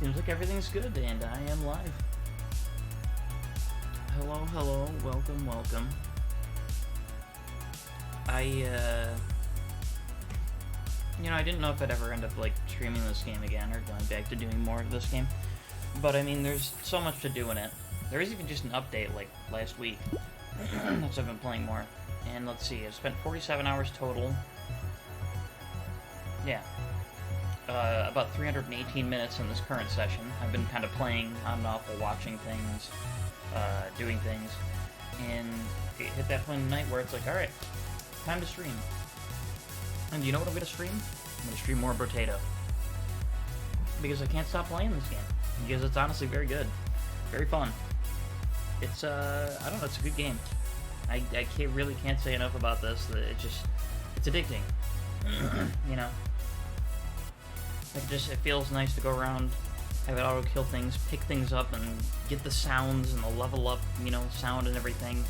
Seems like everything's good, and I am live. Hello, hello, welcome, welcome. I didn't know if I'd ever end up, streaming this game again, or going back to doing more of this game. But, I mean, there's so much to do in it. There is even just an update, last week. So I've been playing more. And let's see, I've spent 47 hours total. Yeah. About 318 minutes in this current session. I've been kind of playing on and off while watching things, doing things, and it hit that point in the night where it's like, alright, time to stream. And you know what I'm going to stream? I'm going to stream more Brotato. Because I can't stop playing this game. Because it's honestly very good. Very fun. It's, I don't know, it's a good game. I really can't say enough about this. It's addicting. You know? It feels nice to go around, have it auto-kill things, pick things up, and get the sounds and the level up, sound and everything.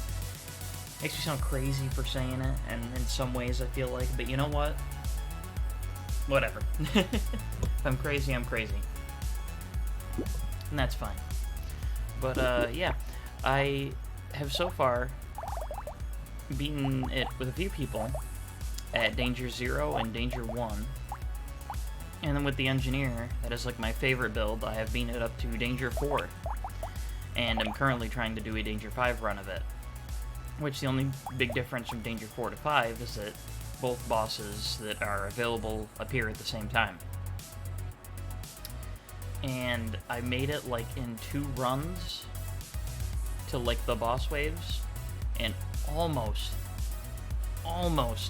Makes me sound crazy for saying it, and in some ways I feel like, but you know what? Whatever. If I'm crazy, I'm crazy. And that's fine. But, yeah. I have so far beaten it with a few people at Danger 0 and Danger 1. And then with the Engineer, that is my favorite build, I have beaten it up to Danger 4. And I'm currently trying to do a Danger 5 run of it. Which the only big difference from Danger 4 to 5 is that both bosses that are available appear at the same time. And I made it in 2 runs to the boss waves, and almost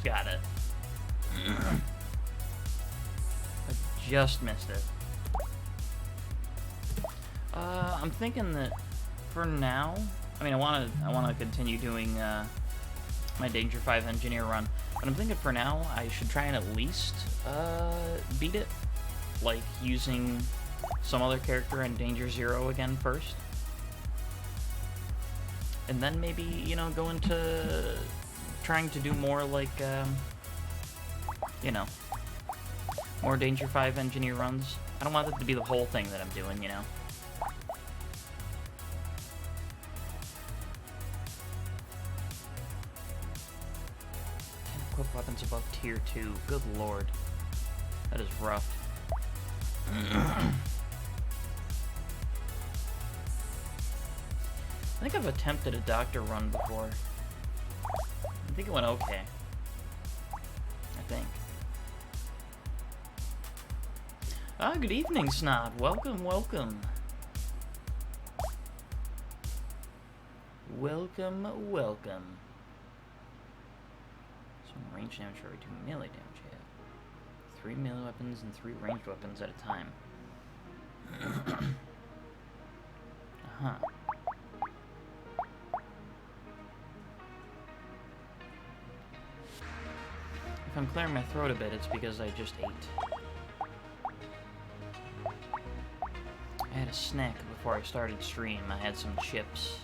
got it. I just missed it. I'm thinking that for now, I mean, I want to continue doing my Danger 5 Engineer run, but I'm thinking for now I should try and at least beat it, using some other character in Danger 0 again first. And then maybe, go into trying to do more more Danger 5 Engineer runs. I don't want it to be the whole thing that I'm doing, Equip weapons above tier 2. Good lord. That is rough. I think I've attempted a doctor run before. I think it went okay. I think. Good evening, Snot. Welcome, welcome. Welcome, welcome. So range damage for every 2 melee damage hit. 3 melee weapons and 3 ranged weapons at a time. Uh-huh. If I'm clearing my throat a bit, it's because I just ate. I had a snack before I started stream. I had some chips.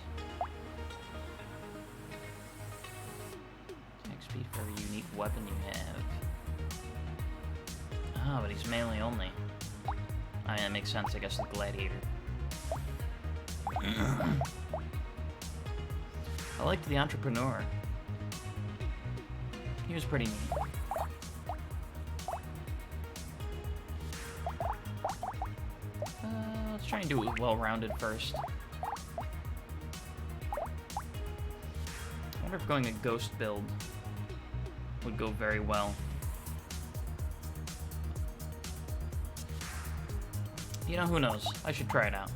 Attack speed for every unique weapon you have. Ah, but he's melee only. I mean, that makes sense, I guess, the gladiator. I liked the entrepreneur. He was pretty neat. Let's try and do it well-rounded first. I wonder if going a ghost build would go very well. Who knows? I should try it out.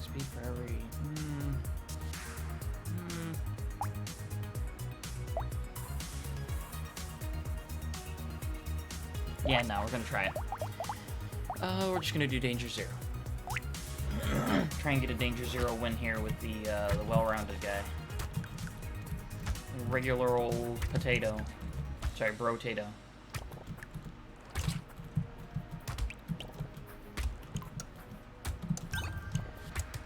Speed for every... Yeah, no, we're gonna try it. We're just gonna do Danger 0. Try and get a Danger 0 win here with the well-rounded guy. Regular old potato. Sorry, Brotato.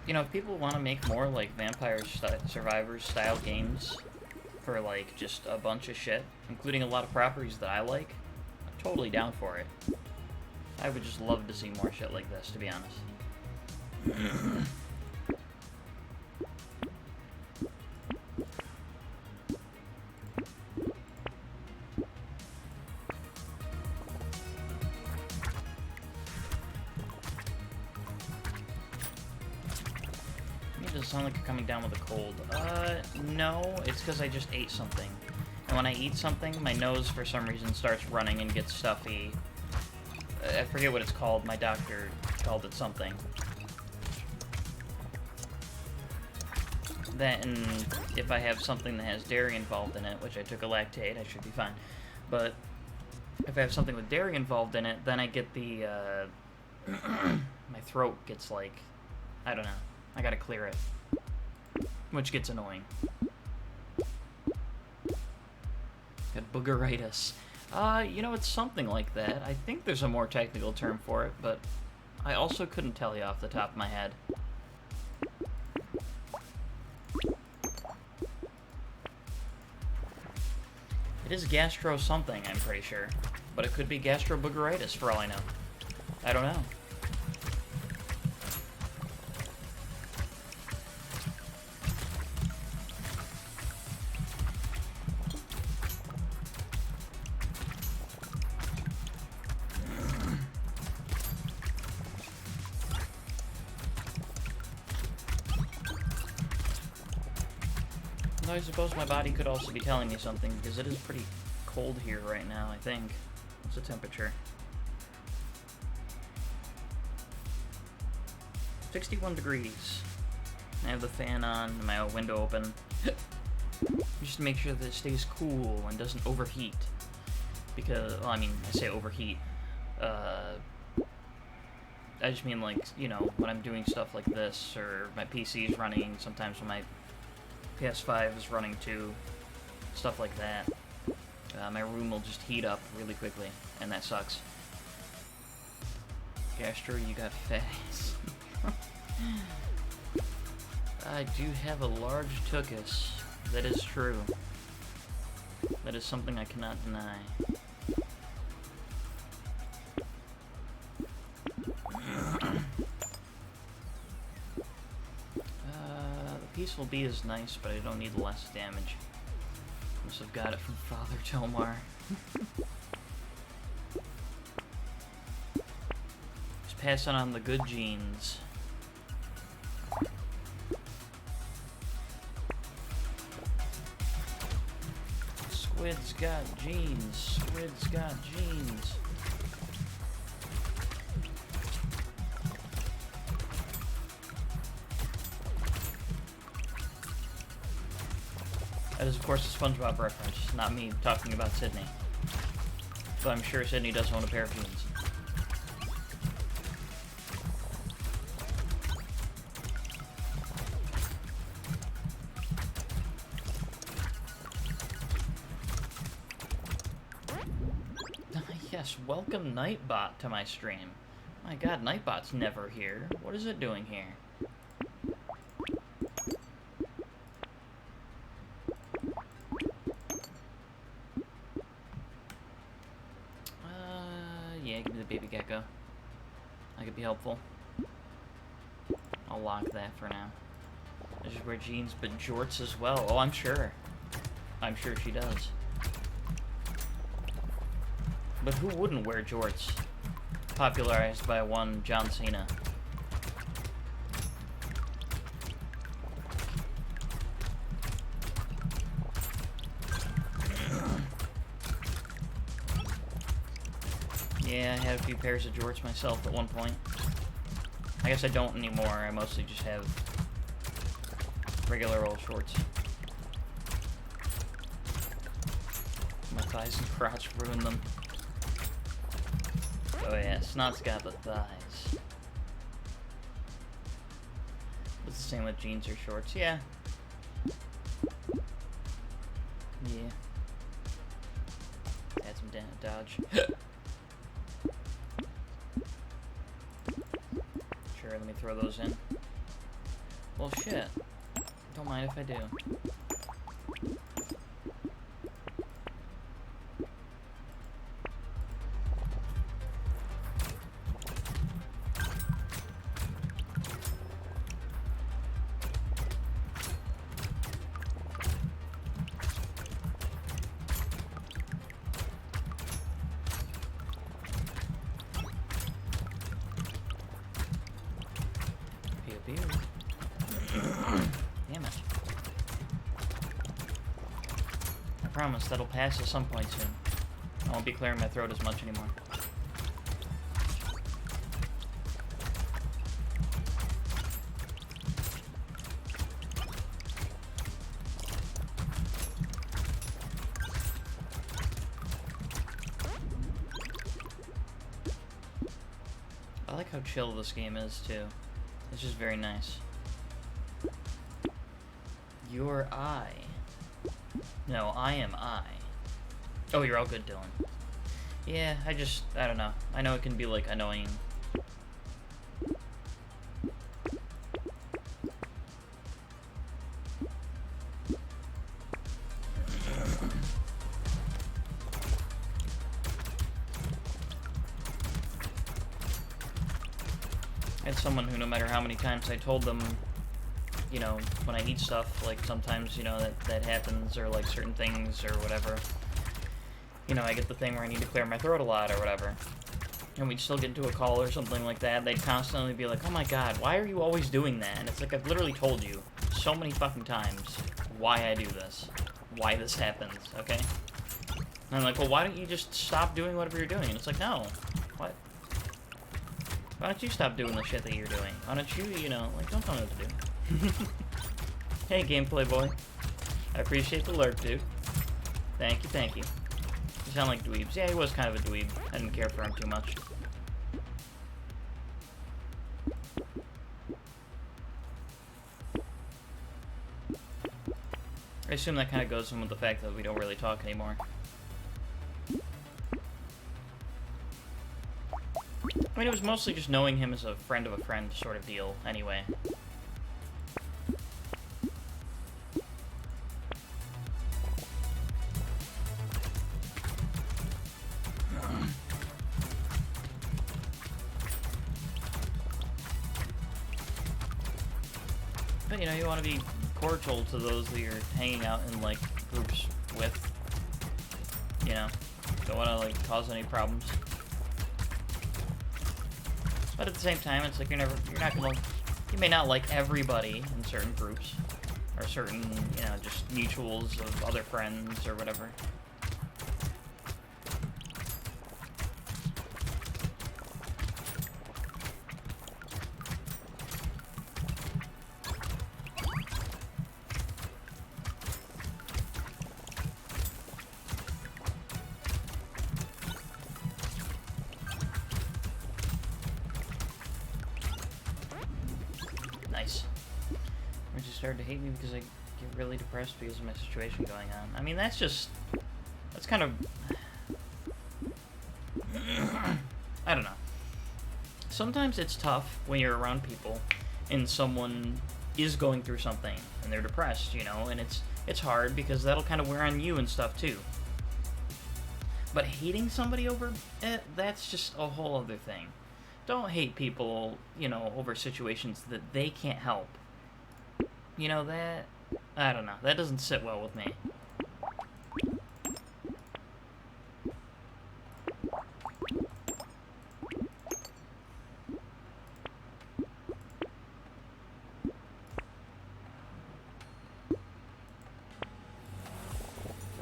If people want to make more, Vampire Survivors style games for, just a bunch of shit, including a lot of properties that I like, I'm totally down for it. I would just love to see more shit like this, to be honest. Does it sound like you're coming down with a cold? No, it's because I just ate something. And when I eat something, my nose, for some reason, starts running and gets stuffy. I forget what it's called. My doctor called it something. Then, if I have something that has dairy involved in it, which I took a lactate, I should be fine. But if I have something with dairy involved in it, then I get the, my throat gets like, I don't know. I gotta clear it. Which gets annoying. Got boogeritis. You know, it's something like that. I think there's a more technical term for it, but I also couldn't tell you off the top of my head. It is gastro something, I'm pretty sure. But it could be gastroboogeritis, for all I know. I don't know. I suppose my body could also be telling me something, because it is pretty cold here right now, I think. What's the temperature? 61 degrees. I have the fan on and my window open. Just to make sure that it stays cool and doesn't overheat. Because, well, I mean, I say overheat. I just mean, like, you know, when I'm doing stuff like this, or my PC's running, sometimes when my PS5 is running too, stuff like that. My room will just heat up really quickly, and that sucks. Gastro, you got fatties. I do have a large tuchus. That is true. That is something I cannot deny. Peaceful Bee is nice, but I don't need less damage. Must have got it from Father Tomar. Just passing on the good genes. Squid's got genes. Squid's got genes. That is, of course, a SpongeBob reference, not me talking about Sydney. But I'm sure Sydney does own a pair of jeans. Yes, welcome Nightbot to my stream. My god, Nightbot's never here. What is it doing here? Yeah, give me the baby gecko. That could be helpful. I'll lock that for now. I just wear jeans, but jorts as well. Oh, I'm sure. I'm sure she does. But who wouldn't wear jorts? Popularized by one John Cena. Yeah, I had a few pairs of jorts myself at one point. I guess I don't anymore. I mostly just have regular old shorts. My thighs and crotch ruined them. Oh yeah, Snot's got the thighs. It's the same with jeans or shorts, yeah. Yeah. Add some dodge. Sure, let me throw those in. Well, shit. Don't mind if I do. do. Damn it. I promise that'll pass at some point soon. I won't be clearing my throat as much anymore. I like how chill this game is, too. It's just very nice. You're I. No, I am I. Oh, you're all good, Dylan. Yeah, I don't know. I know it can be, like, annoying. I had someone who, no matter how many times I told them, you know, when I eat stuff, like, sometimes, you know, that happens, or, like, certain things, or whatever. You know, I get the thing where I need to clear my throat a lot, or whatever. And we'd still get into a call or something like that. They'd constantly be like, oh my god, why are you always doing that? And it's like, I've literally told you so many fucking times why I do this. Why this happens, okay? And I'm like, well, why don't you just stop doing whatever you're doing? And it's like, no. What? Why don't you stop doing the shit that you're doing? Why don't you, you know, like, don't tell me what to do. Hey, gameplay boy. I appreciate the lurk, dude. Thank you, thank you. You sound like dweebs. Yeah, he was kind of a dweeb. I didn't care for him too much. I assume that kind of goes in with the fact that we don't really talk anymore. I mean, it was mostly just knowing him as a friend of a friend sort of deal, anyway. But, you know, you want to be cordial to those that you're hanging out in, like, groups with. You know, don't want to, like, cause any problems. But at the same time, it's like you may not like everybody in certain groups, or certain, you know, just mutuals of other friends or whatever. Nice. Or just started to hate me because I get really depressed because of my situation going on. I mean, that's kind of... I don't know. Sometimes it's tough when you're around people and someone is going through something and they're depressed, you know, and it's hard because that'll kind of wear on you and stuff too. But hating somebody over it, that's just a whole other thing. Don't hate people, you know, over situations that they can't help. You know, that... I don't know. That doesn't sit well with me.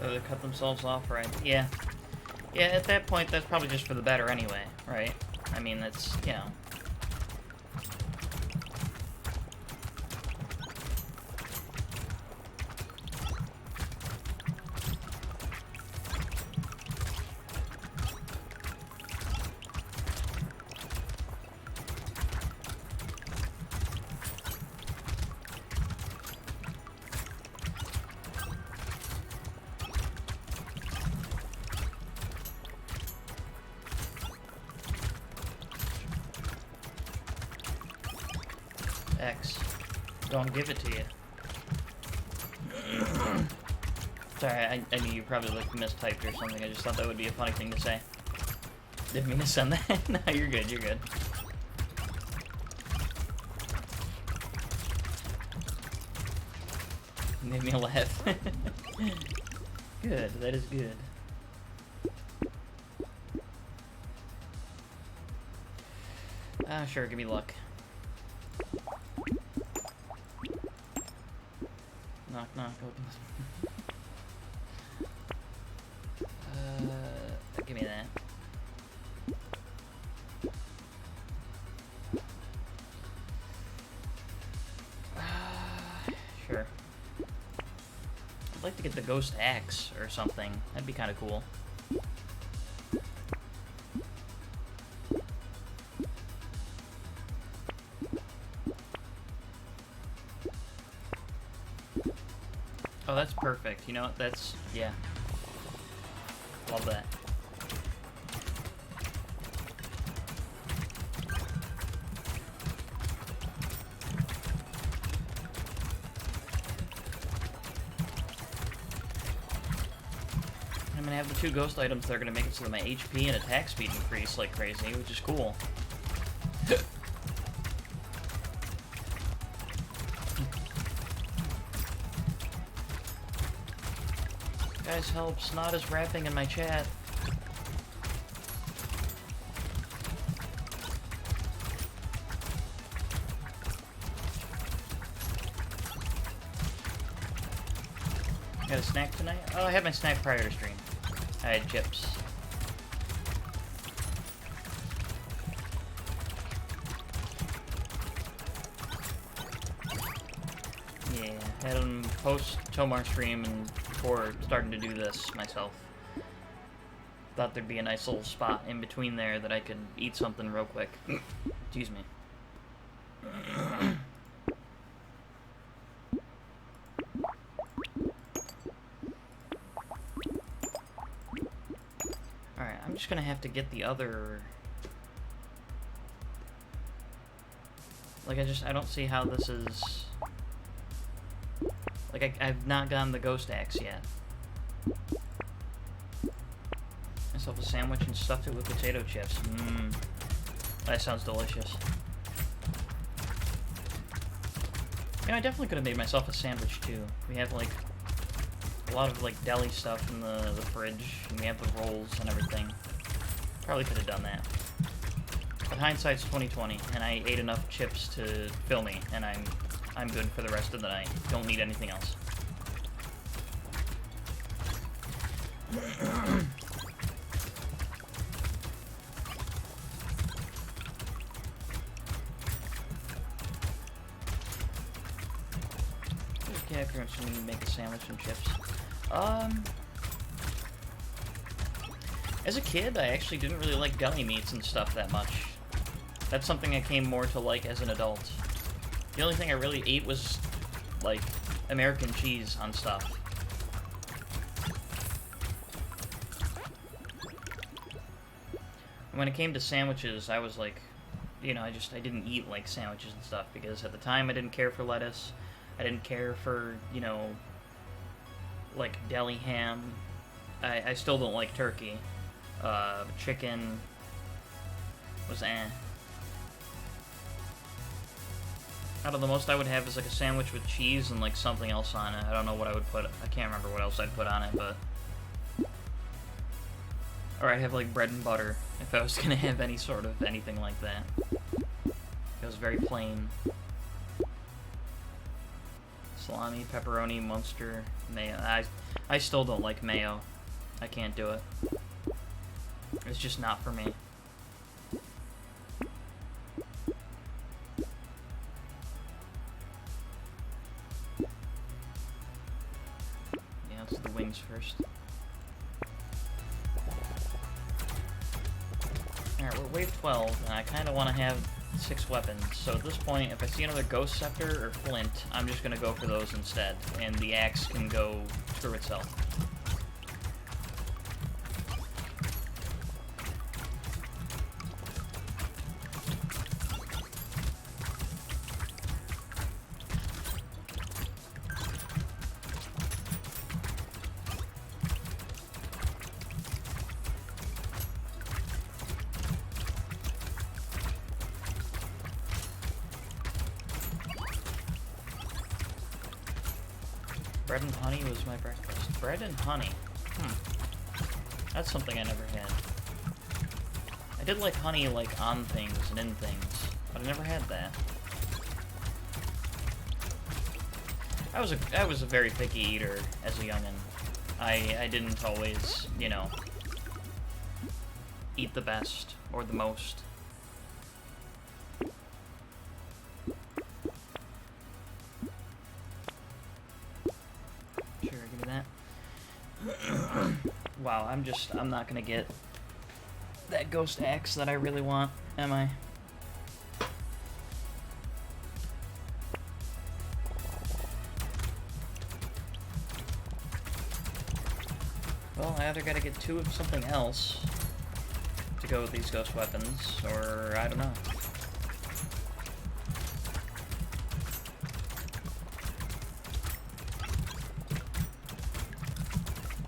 Oh, they cut themselves off, right? Yeah. Yeah, at that point, that's probably just for the better anyway, right? I mean, that's, you know... X. Don't give it to you. Sorry, I knew you probably like mistyped or something. I just thought that would be a funny thing to say. Didn't mean to send that. No, you're good, you're good. Made me laugh. Good, that is good. Ah, sure, give me luck. knock, knock. Open this. Give me that. Sure. I'd like to get the ghost axe or something. That'd be kind of cool. Oh, that's perfect. You know what? That's... yeah. Love that. I'm gonna have the 2 ghost items that are gonna make it so that my HP and attack speed increase like crazy, which is cool. Guys, help. Snot is rapping in my chat. Got a snack tonight? Oh, I had my snack prior to stream. I had chips. Yeah, had them post Tomar stream and before starting to do this myself. Thought there'd be a nice little spot in between there that I could eat something real quick. Excuse me. Alright, I'm just gonna have to get the other... like, I don't see how this is... like, I've not gotten the ghost axe yet. Myself a sandwich and stuffed it with potato chips. Mmm. That sounds delicious. You know, I definitely could have made myself a sandwich, too. We have, like, a lot of, like, deli stuff in the fridge, and we have the rolls and everything. Probably could have done that. But hindsight's 20/20, and I ate enough chips to fill me, and I'm good for the rest of the night. Don't need anything else. Okay, I'm just gonna make a sandwich and chips. As a kid, I actually didn't really like deli meats and stuff that much. That's something I came more to like as an adult. The only thing I really ate was, like, American cheese on stuff. When it came to sandwiches, I was like, you know, I didn't eat, like, sandwiches and stuff, because at the time I didn't care for lettuce. I didn't care for, you know, like, deli ham. I still don't like turkey. Chicken was eh. I don't know, the most I would have is like a sandwich with cheese and like something else on it. I don't know what I would put. I can't remember what else I'd put on it, but... or I'd have like bread and butter if I was gonna have any sort of anything like that. It was very plain. Salami, pepperoni, Munster, mayo. I still don't like mayo. I can't do it. It's just not for me. Yeah, let's do the wings first. Alright, we're wave 12, and I kind of want to have 6 weapons. So at this point, if I see another ghost scepter or flint, I'm just going to go for those instead. And the axe can go screw itself. Bread and honey was my breakfast. Bread and honey. That's something I never had. I did like honey, like, on things and in things, but I never had that. I was a very picky eater as a youngin'. I didn't always, you know, eat the best or the most. Sure, give me that. Wow, I'm not gonna get that ghost axe that I really want, am I? Well, I either gotta get 2 of something else to go with these ghost weapons, or I don't know.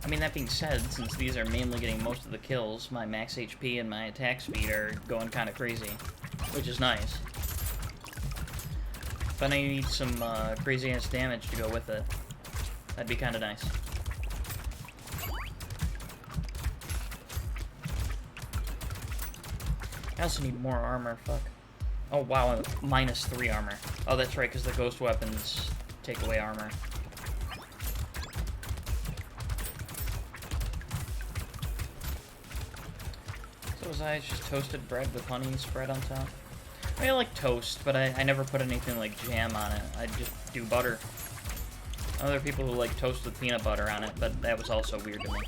I mean, that being said, since these are mainly getting most of the kills, my max HP and my attack speed are going kind of crazy, which is nice. But I need some crazy-ass damage to go with it. That'd be kind of nice. I also need more armor, fuck. Oh wow, minus 3 armor. Oh, that's right, because the ghost weapons take away armor. So was I just toasted bread with honey spread on top? I mean, I like toast, but I never put anything like jam on it. I just do butter. Other people who like toast with peanut butter on it, but that was also weird to me.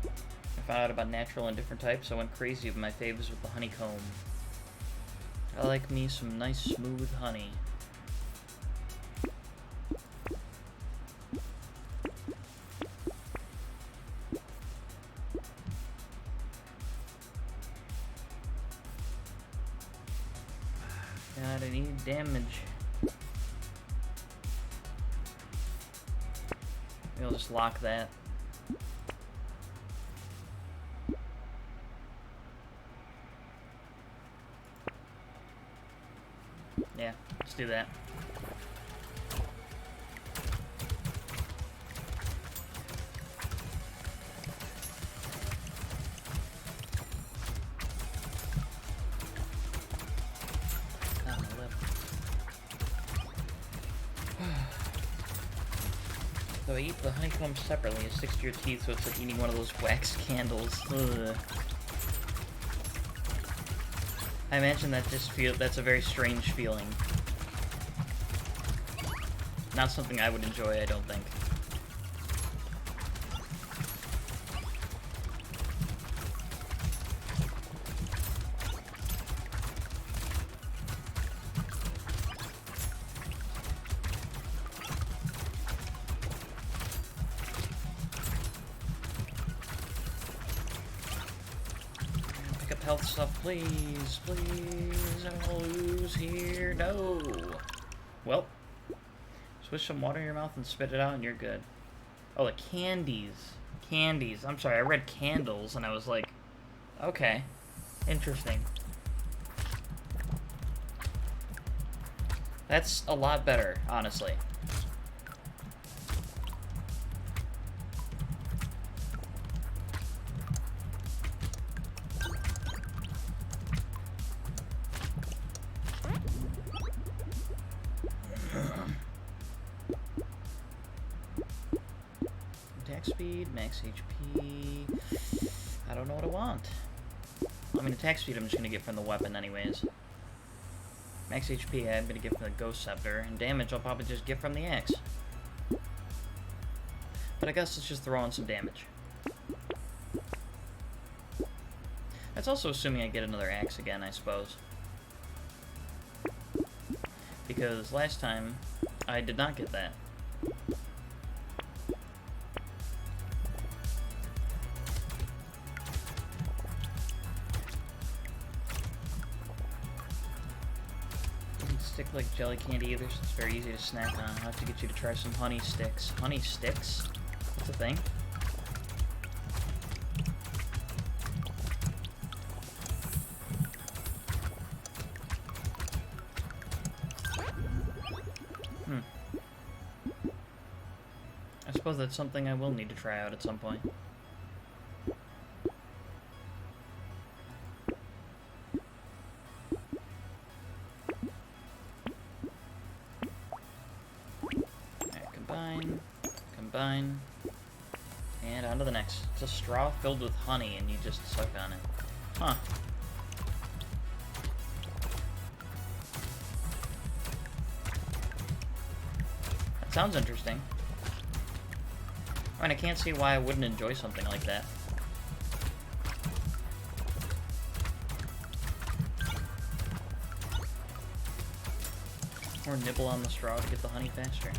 I found out about natural and different types. I went crazy with my faves with the honeycomb. I like me some nice smooth honey. God, I need damage. Maybe I'll just lock that. Yeah, let's do that. So I eat the honeycomb separately. It sticks to your teeth, so it's like eating one of those wax candles. Ugh. I imagine that's a very strange feeling. Not something I would enjoy, I don't think. Health stuff, please, please, I'm gonna lose here, no. Well, swish some water in your mouth and spit it out and you're good. Oh, the candies. Candies, I'm sorry, I read candles and I was like, okay, interesting. That's a lot better, honestly. Speed, max HP. I don't know what I want. I mean, attack speed I'm just gonna get from the weapon anyways. Max HP I'm gonna get from the Ghost Scepter, and damage I'll probably just get from the axe. But I guess let's just throw in some damage. That's also assuming I get another axe again, I suppose. Because last time I did not get that. Stick like jelly candy either, so it's very easy to snack on. I'll have to get you to try some honey sticks. Honey sticks? What's a thing? I suppose that's something I will need to try out at some point. It's a straw filled with honey, and you just suck on it. Huh. That sounds interesting. I mean, I can't see why I wouldn't enjoy something like that. Or nibble on the straw to get the honey faster.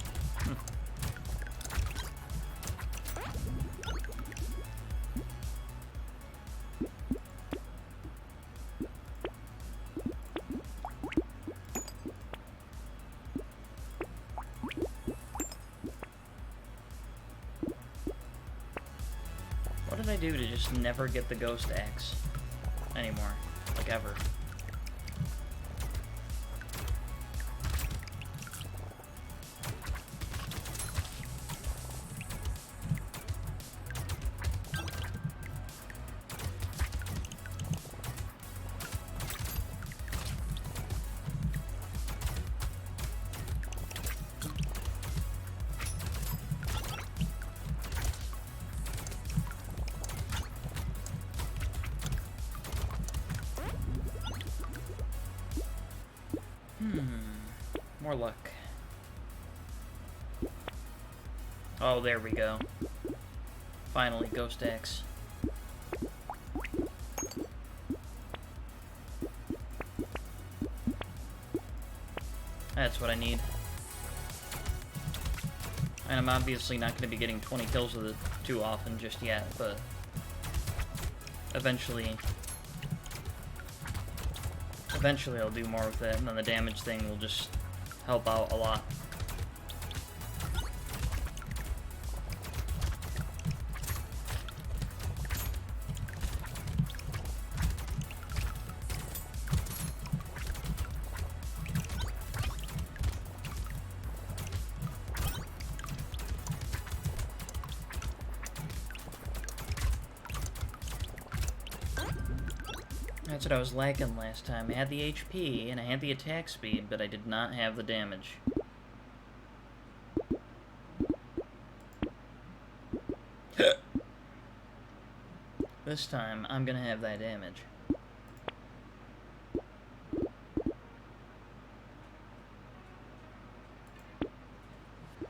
What did I do to just never get the ghost axe anymore? Like, ever. More luck. Oh, there we go. Finally, ghost axe. That's what I need. And I'm obviously not going to be getting 20 kills with it too often just yet, but eventually I'll do more with it, and then the damage thing will just help out a lot. That's what I was lacking last time. I had the HP and I had the attack speed, but I did not have the damage. This time, I'm gonna have that damage.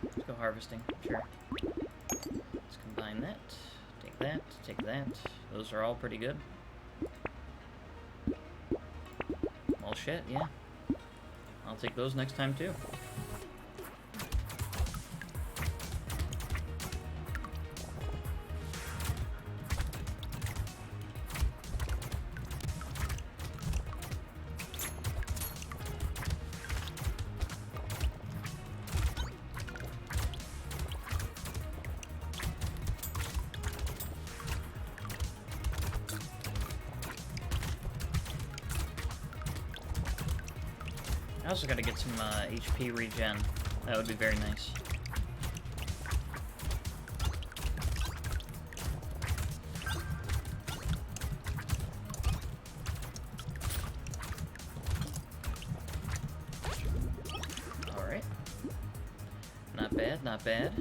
Let's go harvesting, sure. Let's combine that, take that, take that. Those are all pretty good. Well, shit, yeah. I'll take those next time, too. I also gotta get some HP regen. That would be very nice. Alright. Not bad, not bad.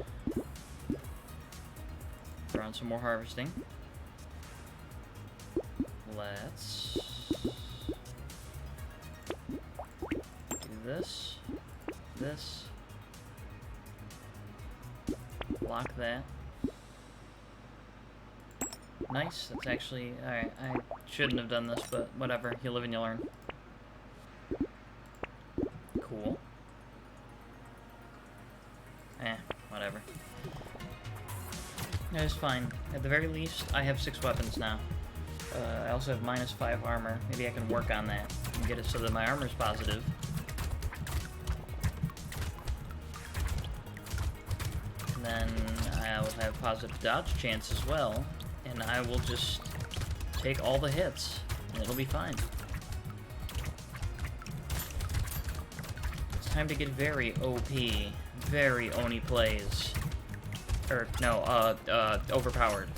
Throw on some more harvesting. Let's this, block that. Nice, that's actually, alright, I shouldn't have done this, but whatever, you live and you learn. Cool. Whatever. It's fine. At the very least, I have 6 weapons now. I also have -5 armor. Maybe I can work on that and get it so that my armor's positive. Then I will have positive dodge chance as well, and I will just take all the hits, and it'll be fine. It's time to get very OP, very Oni plays. Or, no, overpowered.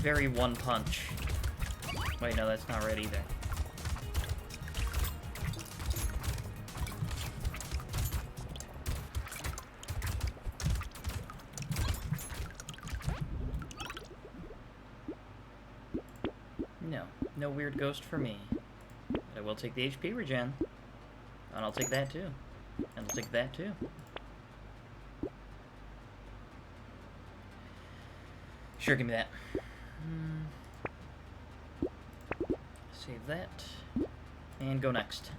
Very one punch. Wait, no, that's not right either. No weird ghost for me. But I will take the HP regen. And I'll take that too. And I'll take that too. Sure, give me that. Save that. And go next.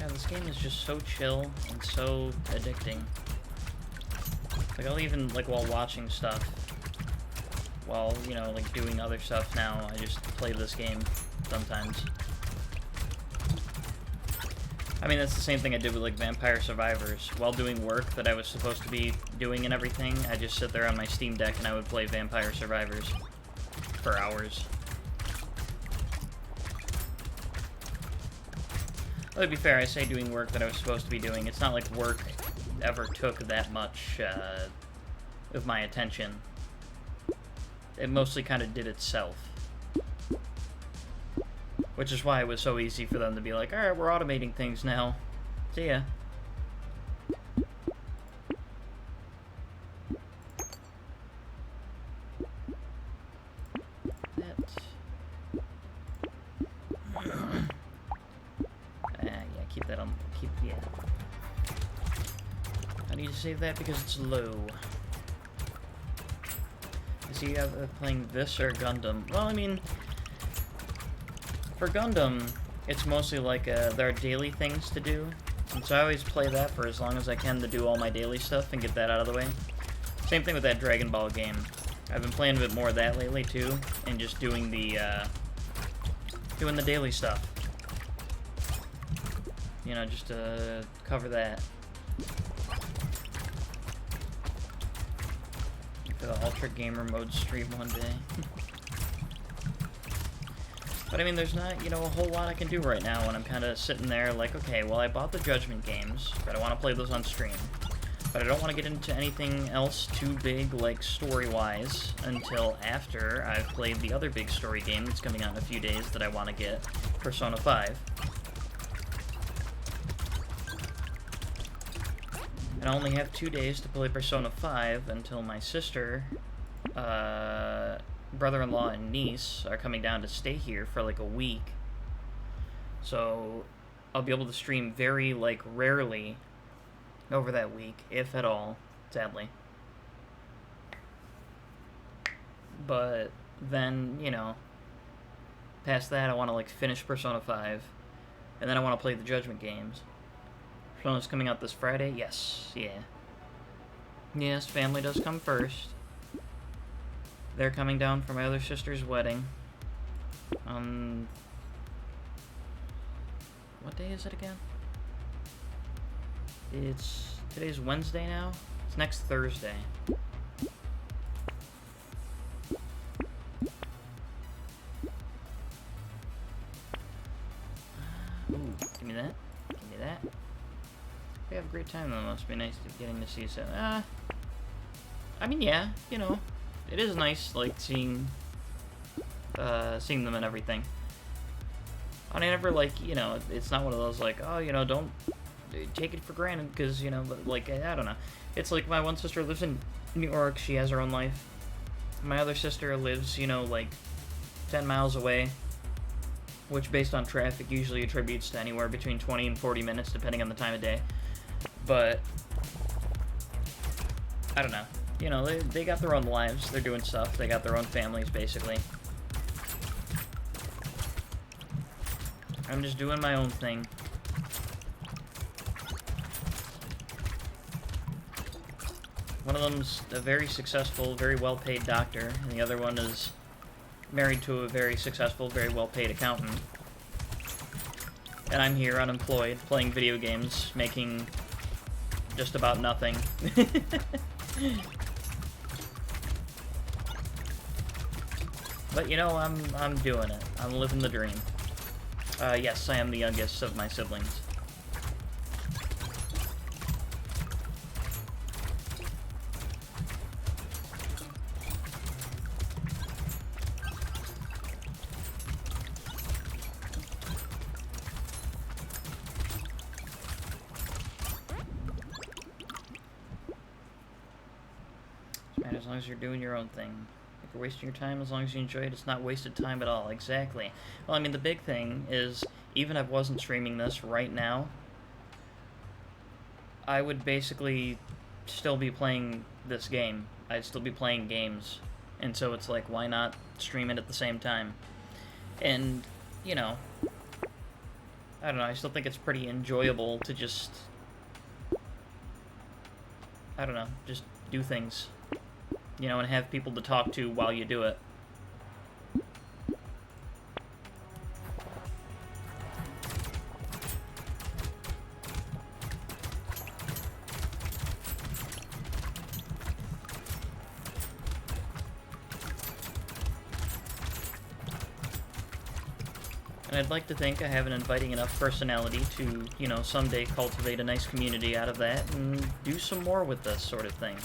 God, this game is just so chill and so addicting. Like, I'll even, like, while watching stuff, while, you know, like, doing other stuff now, I just play this game sometimes. I mean, that's the same thing I did with, like, Vampire Survivors. While doing work that I was supposed to be doing and everything, I just sit there on my Steam Deck and I would play Vampire Survivors for hours. Well, to be fair, I say doing work that I was supposed to be doing. It's not like work ever took that much of my attention. It mostly kind of did itself. Which is why it was so easy for them to be like, alright, we're automating things now. See ya. Save that because it's low. Is he playing this or Gundam? Well, I mean, for Gundam, it's mostly like there are daily things to do, and so I always play that for as long as I can to do all my daily stuff and get that out of the way. Same thing with that Dragon Ball game. I've been playing a bit more of that lately too, and just doing the daily stuff. You know, just to cover that. The Ultra Gamer mode stream one day. But I mean, there's not, you know, a whole lot I can do right now when I'm kind of sitting there like, okay, well, I bought the Judgment games, but I want to play those on stream. But I don't want to get into anything else too big, like, story-wise, until after I've played the other big story game that's coming out in a few days that I want to get, Persona 5. And I only have 2 days to play Persona 5 until my sister, brother-in-law, and niece are coming down to stay here for like a week. So I'll be able to stream very, like, rarely over that week, if at all, sadly. But then, you know, past that I want to, like, finish Persona 5, and then I want to play the Judgment games. Persona's coming out this Friday? Yes. Yeah. Yes, family does come first. They're coming down for my other sister's wedding. What day is it again? Today's Wednesday now? It's next Thursday. Ooh, give me that. Give me that. We have a great time, though. It must be nice getting to see some. I mean, yeah, you know, it is nice, like, seeing them and everything. I never, like, you know, it's not one of those, like, oh, you know, don't take it for granted, because, you know, but, like, I don't know. It's like my one sister lives in New York. She has her own life. My other sister lives, you know, like, 10 miles away, which, based on traffic, usually attributes to anywhere between 20 and 40 minutes, depending on the time of day. But I don't know. You know, they got their own lives. They're doing stuff. They got their own families, basically. I'm just doing my own thing. One of them's a very successful, very well-paid doctor, and the other one is married to a very successful, very well-paid accountant. And I'm here, unemployed, playing video games, making just about nothing. But, you know, I'm doing it. I'm living the dream. Yes, I am the youngest of my siblings. as long as you're doing your own thing. If you're wasting your time, as long as you enjoy it, it's not wasted time at all. Exactly. Well, I mean, the big thing is, even if I wasn't streaming this right now, I would basically still be playing this game. I'd still be playing games. And so it's like, why not stream it at the same time? And, you know, I don't know, I still think it's pretty enjoyable to just, I don't know, just do things, you know, and have people to talk to while you do it. And I'd like to think I have an inviting enough personality to, you know, someday cultivate a nice community out of that and do some more with this sort of thing.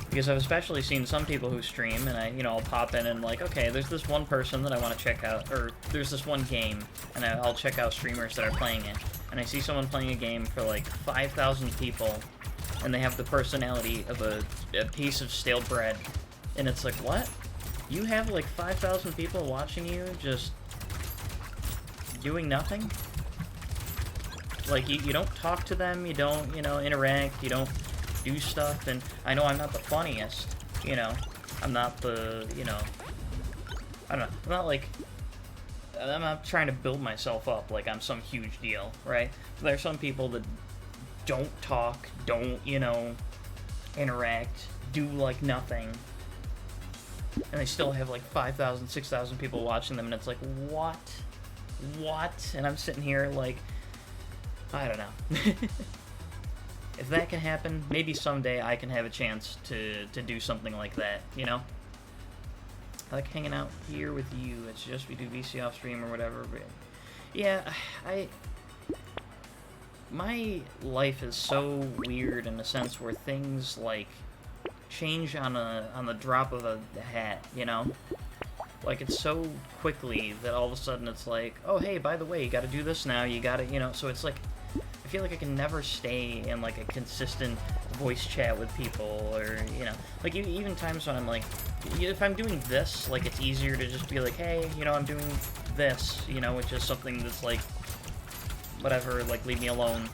Because I've especially seen some people who stream, and I'll pop in and like, okay, there's this one person that I want to check out, or there's this one game, and I'll check out streamers that are playing it. And I see someone playing a game for like 5,000 people, and they have the personality of a piece of stale bread. And it's like, what? You have like 5,000 people watching you just doing nothing? Like, you don't talk to them, you don't, interact, you don't do stuff, and I know I'm not the funniest, I'm not the, I don't know, I'm not trying to build myself up like I'm some huge deal, right? But there are some people that don't talk, don't, interact, do like nothing, and they still have like 5,000, 6,000 people watching them, and it's like, what? And I'm sitting here like, I don't know. If that can happen, maybe someday I can have a chance to do something like that, I like hanging out here with you. It's just we do VC off stream or whatever, but yeah, my life is so weird in a sense where things like change on the drop of a hat, Like, it's so quickly that all of a sudden it's like, oh, hey, by the way, you gotta do this now, you gotta, so it's like, I feel like I can never stay in, like, a consistent voice chat with people, or, like, even times when I'm, like, if I'm doing this, like, it's easier to just be like, hey, I'm doing this, which is something that's, like, whatever, like, leave me alone,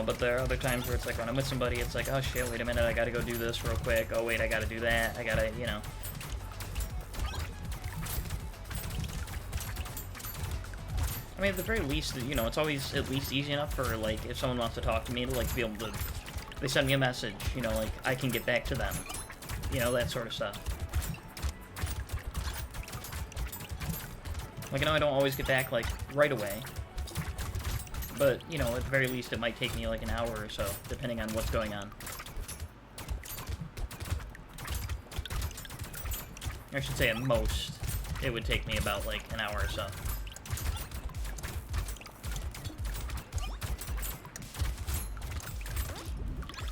but there are other times where it's like, when I'm with somebody, it's like, oh, shit, wait a minute, I gotta go do this real quick, oh, wait, I gotta do that, I gotta, I mean, at the very least, it's always at least easy enough for, like, if someone wants to talk to me, to, like, be able to, they send me a message, like, I can get back to them, that sort of stuff. Like, I don't always get back, like, right away, but, at the very least, it might take me, like, an hour or so, depending on what's going on. I should say, at most, it would take me about, like, an hour or so.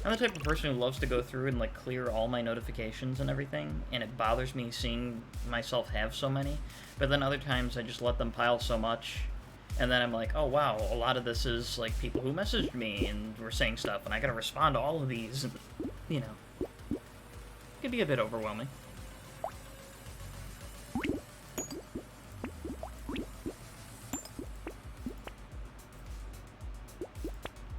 I'm the type of person who loves to go through and, like, clear all my notifications and everything, and it bothers me seeing myself have so many, but then other times I just let them pile so much, and then I'm like, oh wow, a lot of this is, like, people who messaged me and were saying stuff, and I gotta respond to all of these, and, it could be a bit overwhelming.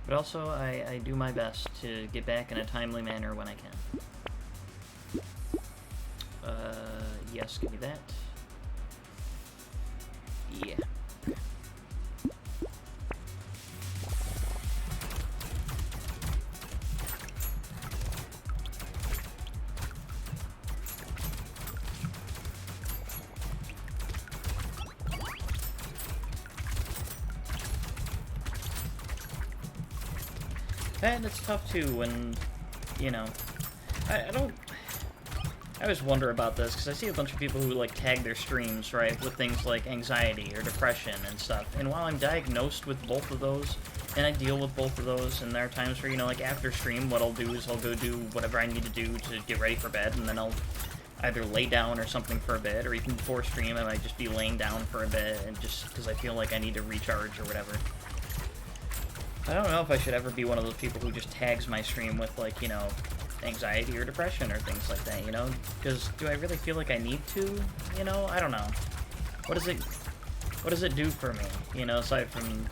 But also, I do my best to get back in a timely manner when I can. Yes, give me that. Yeah. And it's tough too when, I always wonder about this, because I see a bunch of people who, like, tag their streams, right, with things like anxiety or depression and stuff, and while I'm diagnosed with both of those, and I deal with both of those, and there are times where, like, after stream, what I'll do is I'll go do whatever I need to do to get ready for bed, and then I'll either lay down or something for a bit, or even before stream, I might just be laying down for a bit, and just because I feel like I need to recharge or whatever. I don't know if I should ever be one of those people who just tags my stream with, like, you know, anxiety or depression or things like that, you know? Because do I really feel like I need to? You know, I don't know. What does it do for me? You know, aside from,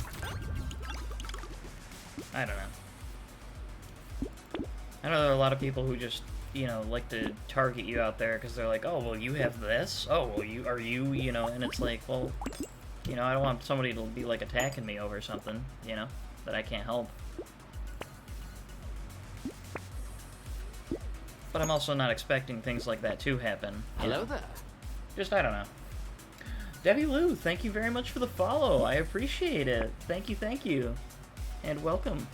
I don't know. I know there are a lot of people who just, you know, like to target you out there because they're like, oh, well, you have this. Oh, well, you know, and it's like, well, you know, I don't want somebody to be, like, attacking me over something, you know, that I can't help. But I'm also not expecting things like that to happen. Hello there. Just, I don't know. Debbie Lou, thank you very much for the follow. I appreciate it. Thank you. And welcome.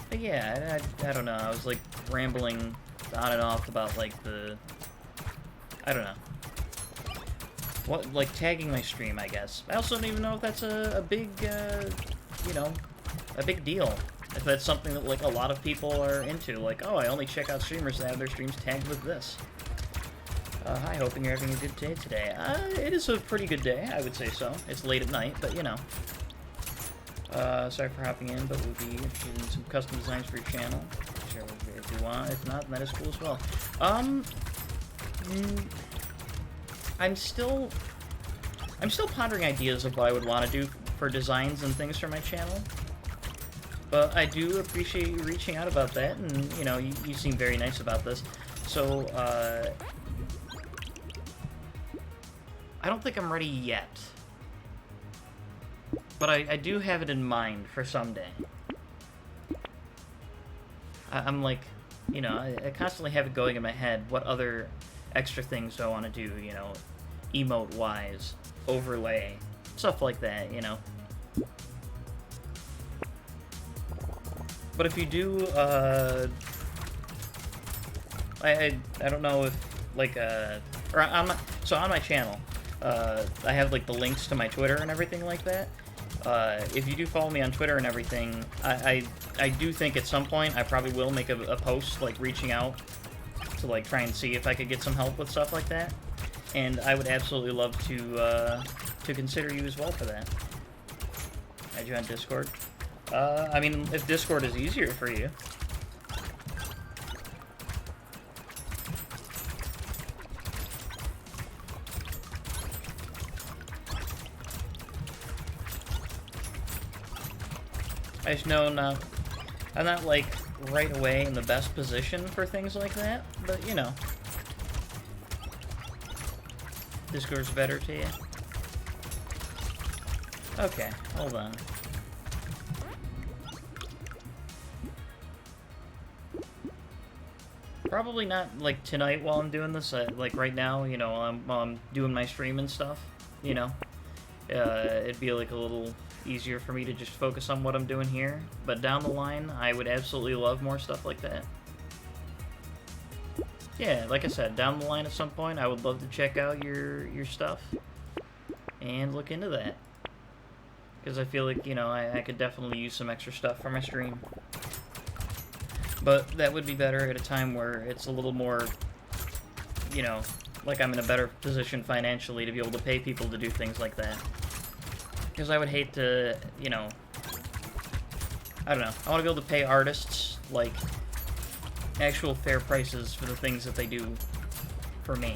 But yeah, I don't know. I was, like, rambling on and off about, like, I don't know. What, like, tagging my stream, I guess. I also don't even know if that's a big, you know, a big deal. If that's something that, like, a lot of people are into. Like, oh, I only check out streamers that have their streams tagged with this. Hi, hoping you're having a good day today. It is a pretty good day, I would say so. It's late at night, but, you know. Sorry for hopping in, but we'll be interested in some custom designs for your channel. Share with me if you want. If not, then that is cool as well. I'm still pondering ideas of what I would want to do for designs and things for my channel. But I do appreciate you reaching out about that, and, you know, you seem very nice about this. So, I don't think I'm ready yet. But I do have it in mind for someday. I'm like, you know, I constantly have it going in my head. What other extra things do I want to do, you know, emote-wise, overlay, stuff like that, you know. But if you do, I don't know if, like, or on my channel, I have, like, the links to my Twitter and everything like that. If you do follow me on Twitter and everything, I do think at some point I probably will make a post, like, reaching out to, like, try and see if I could get some help with stuff like that. And I would absolutely love to consider you as well for that. Add you on Discord. I mean, if Discord is easier for you. I just know I'm not, like, right away in the best position for things like that, but, you know. Discord's better to you? Okay, hold on. Probably not, like, tonight while I'm doing this, like, right now, you know, while I'm doing my stream and stuff, you know. It'd be, like, a little easier for me to just focus on what I'm doing here, but down the line, I would absolutely love more stuff like that. Yeah, like I said, down the line at some point, I would love to check out your stuff and look into that. Because I feel like, you know, I could definitely use some extra stuff for my stream. But that would be better at a time where it's a little more, you know, like I'm in a better position financially to be able to pay people to do things like that. Because I would hate to, you know, I don't know. I want to be able to pay artists, like, actual fair prices for the things that they do for me.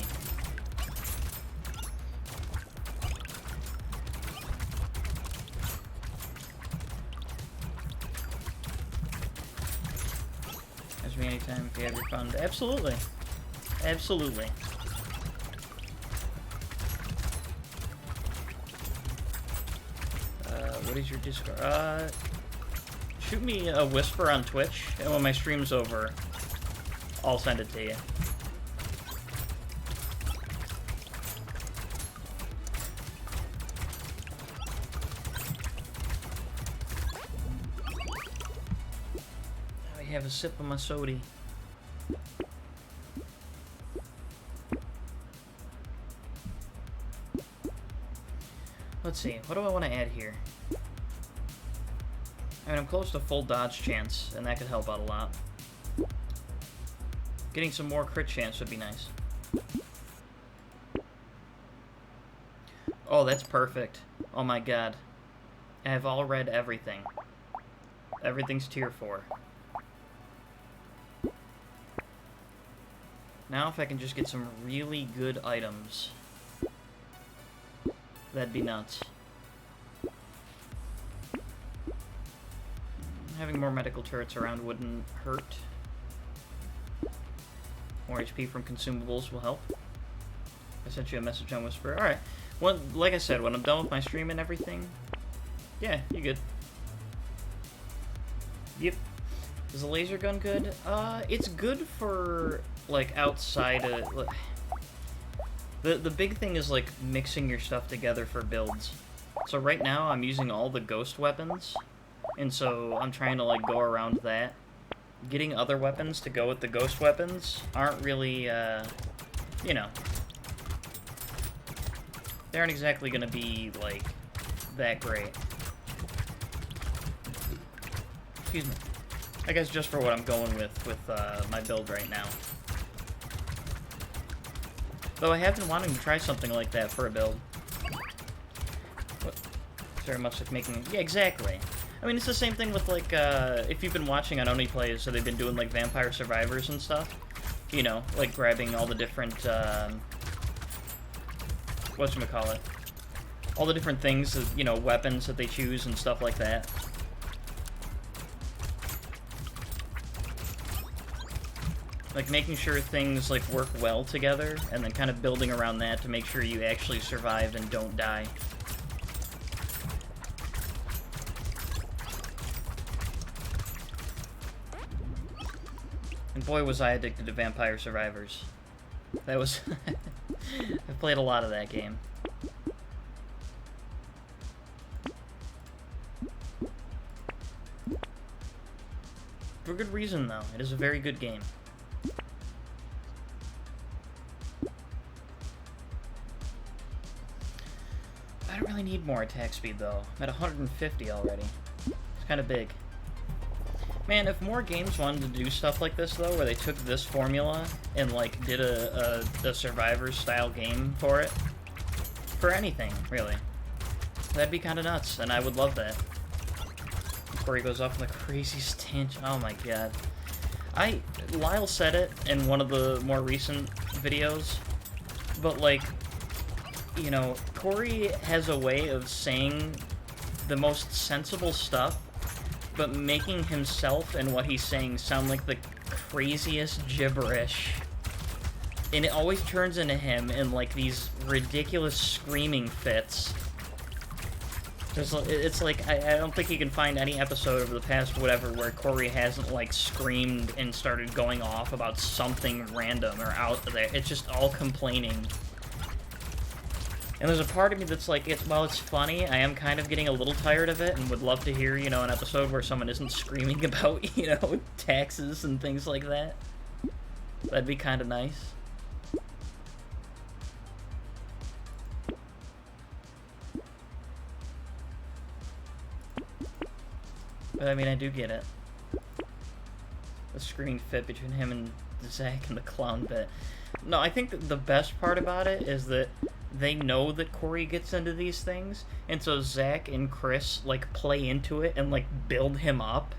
Ask me anytime if you have your fund. Absolutely. Absolutely. What is your Discord? Shoot me a whisper on Twitch, and when my stream's over, I'll send it to you. I have a sip of my soda. Let's see, what do I want to add here? I mean, I'm close to full dodge chance, and that could help out a lot. Getting some more crit chance would be nice. Oh, that's perfect. Oh my god. I've all read everything. Everything's tier 4. Now if I can just get some really good items, that'd be nuts. Having more medical turrets around wouldn't hurt. More HP from consumables will help. I sent you a message on Whisper. Alright. Well, like I said, when I'm done with my stream and everything, yeah, you good. Yep. Is the laser gun good? It's good for, like, outside of... Like, the big thing is, like, mixing your stuff together for builds. So right now, I'm using all the ghost weapons, and so I'm trying to, like, go around that. Getting other weapons to go with the ghost weapons aren't really, you know... They aren't exactly gonna be, like, that great. Excuse me. I guess just for what I'm going with my build right now. Though I have been wanting to try something like that for a build. What? It's very much like making... Yeah, exactly. I mean, it's the same thing with, like, if you've been watching on Oni Plays, so they've been doing, like, Vampire Survivors and stuff. You know, like, grabbing all the different, whatchamacallit? All the different things, that, you know, weapons that they choose and stuff like that. Like, making sure things, like, work well together, and then kind of building around that to make sure you actually survive and don't die. And boy, was I addicted to Vampire Survivors. That was... I've played a lot of that game. For good reason, though. It is a very good game. I don't really need more attack speed, though. I'm at 150 already. It's kind of big. Man, if more games wanted to do stuff like this, though, where they took this formula and, like, did a Survivor-style game for it, for anything, really, that'd be kind of nuts, and I would love that. Before he goes off on the craziest tangent. Oh my god. Lyle said it in one of the more recent videos, but, like, you know, Corey has a way of saying the most sensible stuff, but making himself and what he's saying sound like the craziest gibberish. And it always turns into him in, like, these ridiculous screaming fits. It's like, I don't think you can find any episode over the past whatever where Corey hasn't, like, screamed and started going off about something random or out there. It's just all complaining. And there's a part of me that's like, while it's funny, I am kind of getting a little tired of it and would love to hear, you know, an episode where someone isn't screaming about, you know, taxes and things like that. That'd be kind of nice. But, I mean, I do get it. The screaming fit between him and Zach and the clown bit. No, I think that the best part about it is that they know that Corey gets into these things, and so Zach and Chris, like, play into it and, like, build him up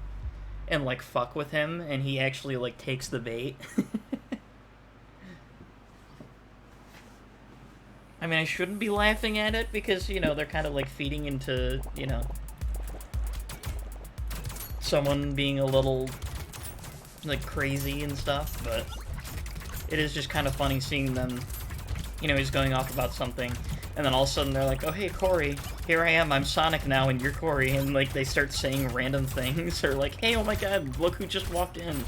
and, like, fuck with him, and he actually, like, takes the bait. I mean, I shouldn't be laughing at it because, you know, they're kind of, like, feeding into, you know, someone being a little, like, crazy and stuff, but it is just kind of funny seeing them. You know, he's going off about something, and then all of a sudden they're like, oh, hey, Corey, here I am, I'm Sonic now, and you're Corey, and, like, they start saying random things, or like, hey, oh my god, look who just walked in.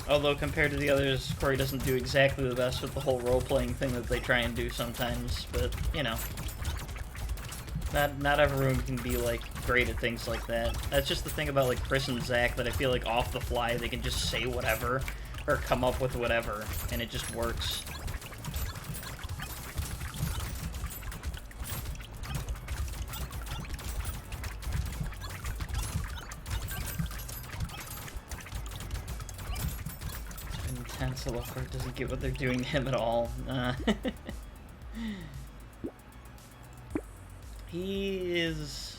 Although, compared to the others, Corey doesn't do exactly the best with the whole role-playing thing that they try and do sometimes, but, you know. Not everyone can be, like, great at things like that. That's just the thing about, like, Chris and Zach, that I feel like off the fly they can just say whatever, or come up with whatever, and it just works. Hansel Lockhart doesn't get what they're doing to him at all. He is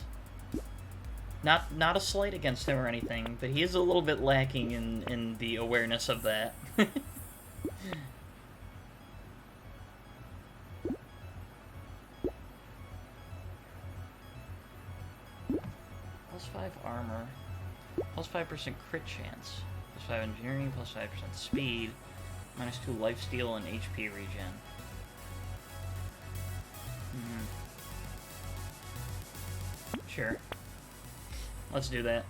not a slight against him or anything, but he is a little bit lacking in the awareness of that. +5 armor, +5% crit chance, +5 engineering, +5% speed, -2 lifesteal and HP regen. Sure. Let's do that.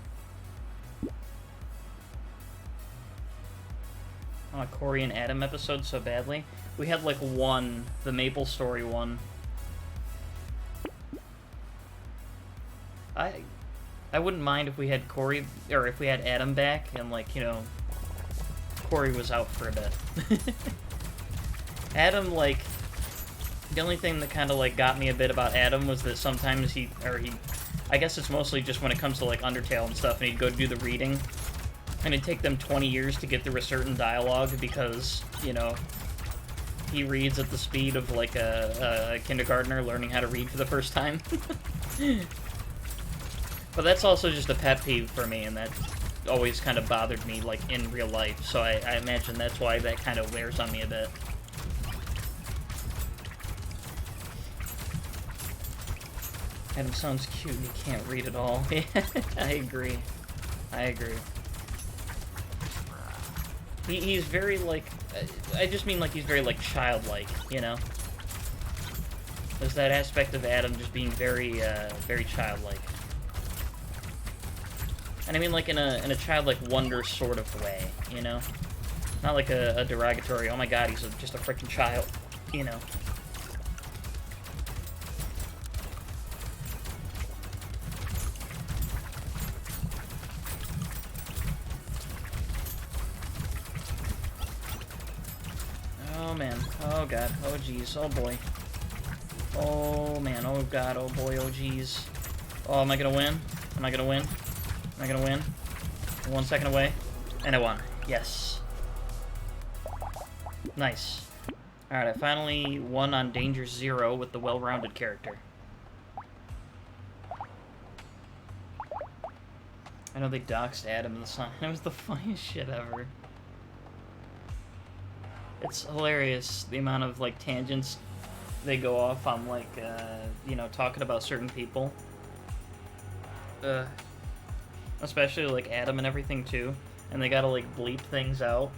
I want a Corey and Adam episode so badly. We had like one, the Maple Story one. I wouldn't mind if we had Corey, or if we had Adam back, and like, you know, Corey was out for a bit. Adam, like, the only thing that kind of like got me a bit about Adam was that sometimes I guess it's mostly just when it comes to like Undertale and stuff, and he'd go do the reading, and it'd take them 20 years to get through a certain dialogue because, you know, he reads at the speed of like a kindergartner learning how to read for the first time. But that's also just a pet peeve for me, and that always kind of bothered me, like, in real life, so I imagine that's why that kind of wears on me a bit. Adam sounds cute and he can't read at all. Yeah, I agree. I agree. He's very, like, I just mean, like, he's very, like, childlike, you know? There's that aspect of Adam just being very, very childlike. And I mean, like, in a childlike wonder sort of way, you know? Not like a derogatory, oh my god, he's just a freaking child, you know? Oh man, oh god, oh jeez, oh boy. Oh man, oh god, oh boy, oh jeez. Oh, am I gonna win? Am I gonna win? Am I gonna win? 1 second away. And I won. Yes. Nice. Alright, I finally won on Danger Zero with the well-rounded character. I know they doxed Adam in the song. It was the funniest shit ever. It's hilarious, the amount of, like, tangents they go off on, like, you know, talking about certain people. Especially, like, Adam and everything, too. And they gotta, like, bleep things out.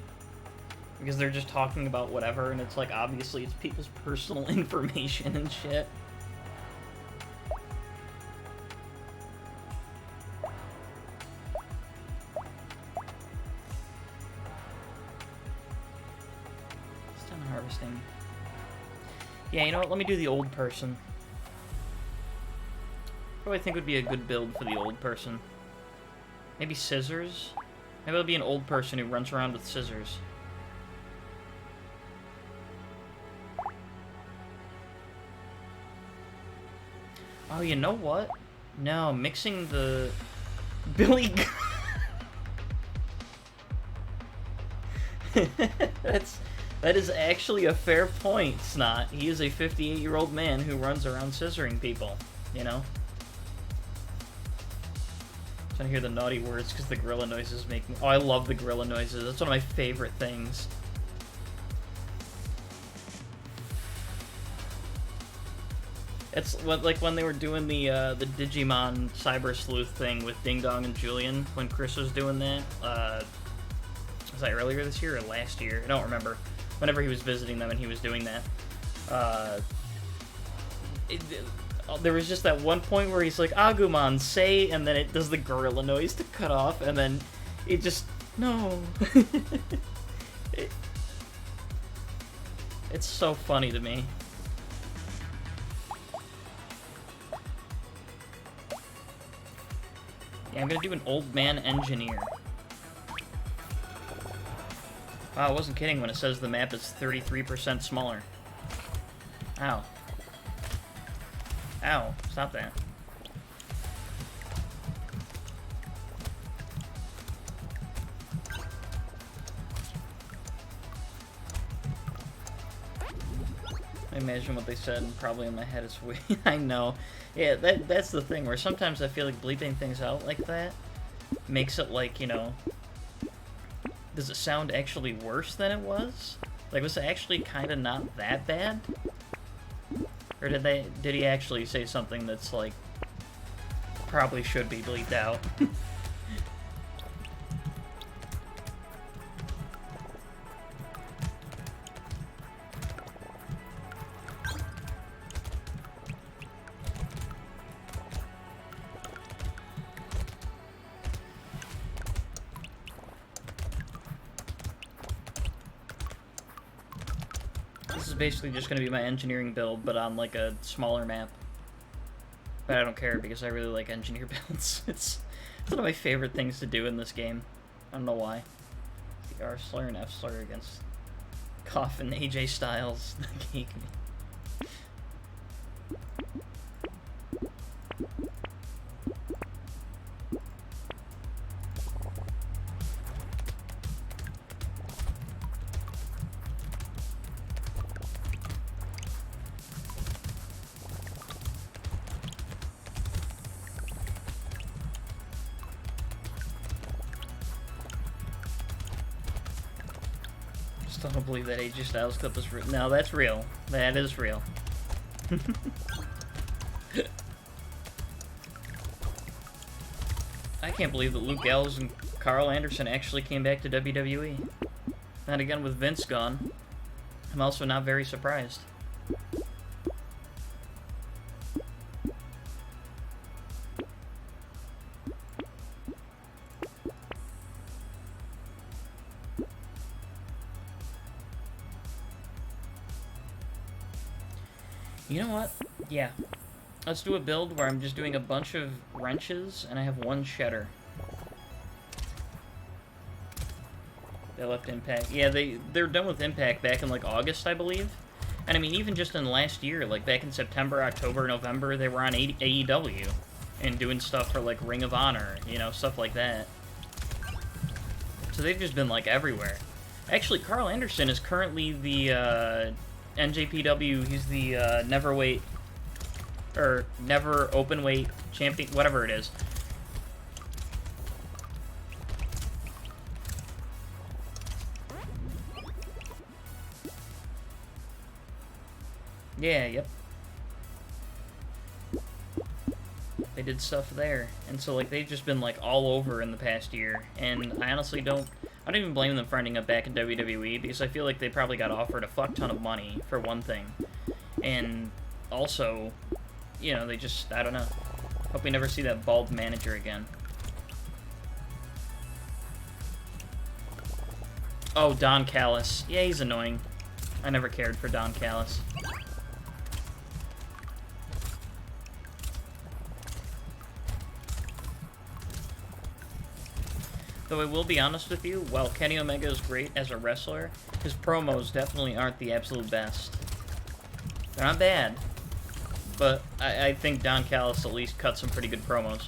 Because they're just talking about whatever, and it's, like, obviously it's people's personal information and shit. Stun harvesting. Yeah, you know what? Let me do the old person. What do I think would be a good build for the old person? Maybe scissors? Maybe it'll be an old person who runs around with scissors. Oh, you know what? No, mixing the... Billy... That is actually a fair point, Snot. He is a 58-year-old man who runs around scissoring people, you know? Trying to hear the naughty words because the gorilla noises make me... Oh, I love the gorilla noises. That's one of my favorite things. It's what, like when they were doing the Digimon Cyber Sleuth thing with Ding Dong and Julian, when Chris was doing that. Was that earlier this year or last year? I don't remember. Whenever he was visiting them and he was doing that. There was just that one point where he's like, Agumon, say, and then it does the gorilla noise to cut off, and then it just, no. It's so funny to me. Yeah, I'm gonna do an old man engineer. Wow, I wasn't kidding when it says the map is 33% smaller. Ow. Ow, stop that. imagine what they said, and probably in my head it's weird. I know. Yeah, that's the thing, where sometimes I feel like bleeping things out like that makes it like, you know... Does it sound actually worse than it was? Like, was it actually kind of not that bad? Or did he actually say something that's, like, probably should be bleeped out? This is basically just going to be my engineering build, but on, like, a smaller map. But I don't care, because I really like engineer builds. It's one of my favorite things to do in this game. I don't know why. The R slur and F slur against Coffin AJ Styles. I don't believe that AJ Styles clip is real. No, that's real. That is real. I can't believe that Luke Gallows and Carl Anderson actually came back to WWE. Not again with Vince gone. I'm also not very surprised. You know what? Yeah. Let's do a build where I'm just doing a bunch of wrenches and I have one shedder. They left Impact. Yeah, they're done with Impact back in like August, I believe. And I mean, even just in the last year, like back in September, October, November, they were on AEW and doing stuff for like Ring of Honor, you know, stuff like that. So they've just been like everywhere. Actually, Carl Anderson is currently the NJPW, he's the never open weight champion, whatever it is. Yeah, yep. They did stuff there, and so like they've just been like all over in the past year, and I honestly don't even blame them for ending up back in WWE, because I feel like they probably got offered a fuck ton of money, for one thing. And also, you know, they just, I don't know. Hope we never see that bald manager again. Oh, Don Callis. Yeah, he's annoying. I never cared for Don Callis. Though I will be honest with you, while Kenny Omega is great as a wrestler, his promos definitely aren't the absolute best. They're not bad, but I think Don Callis at least cut some pretty good promos.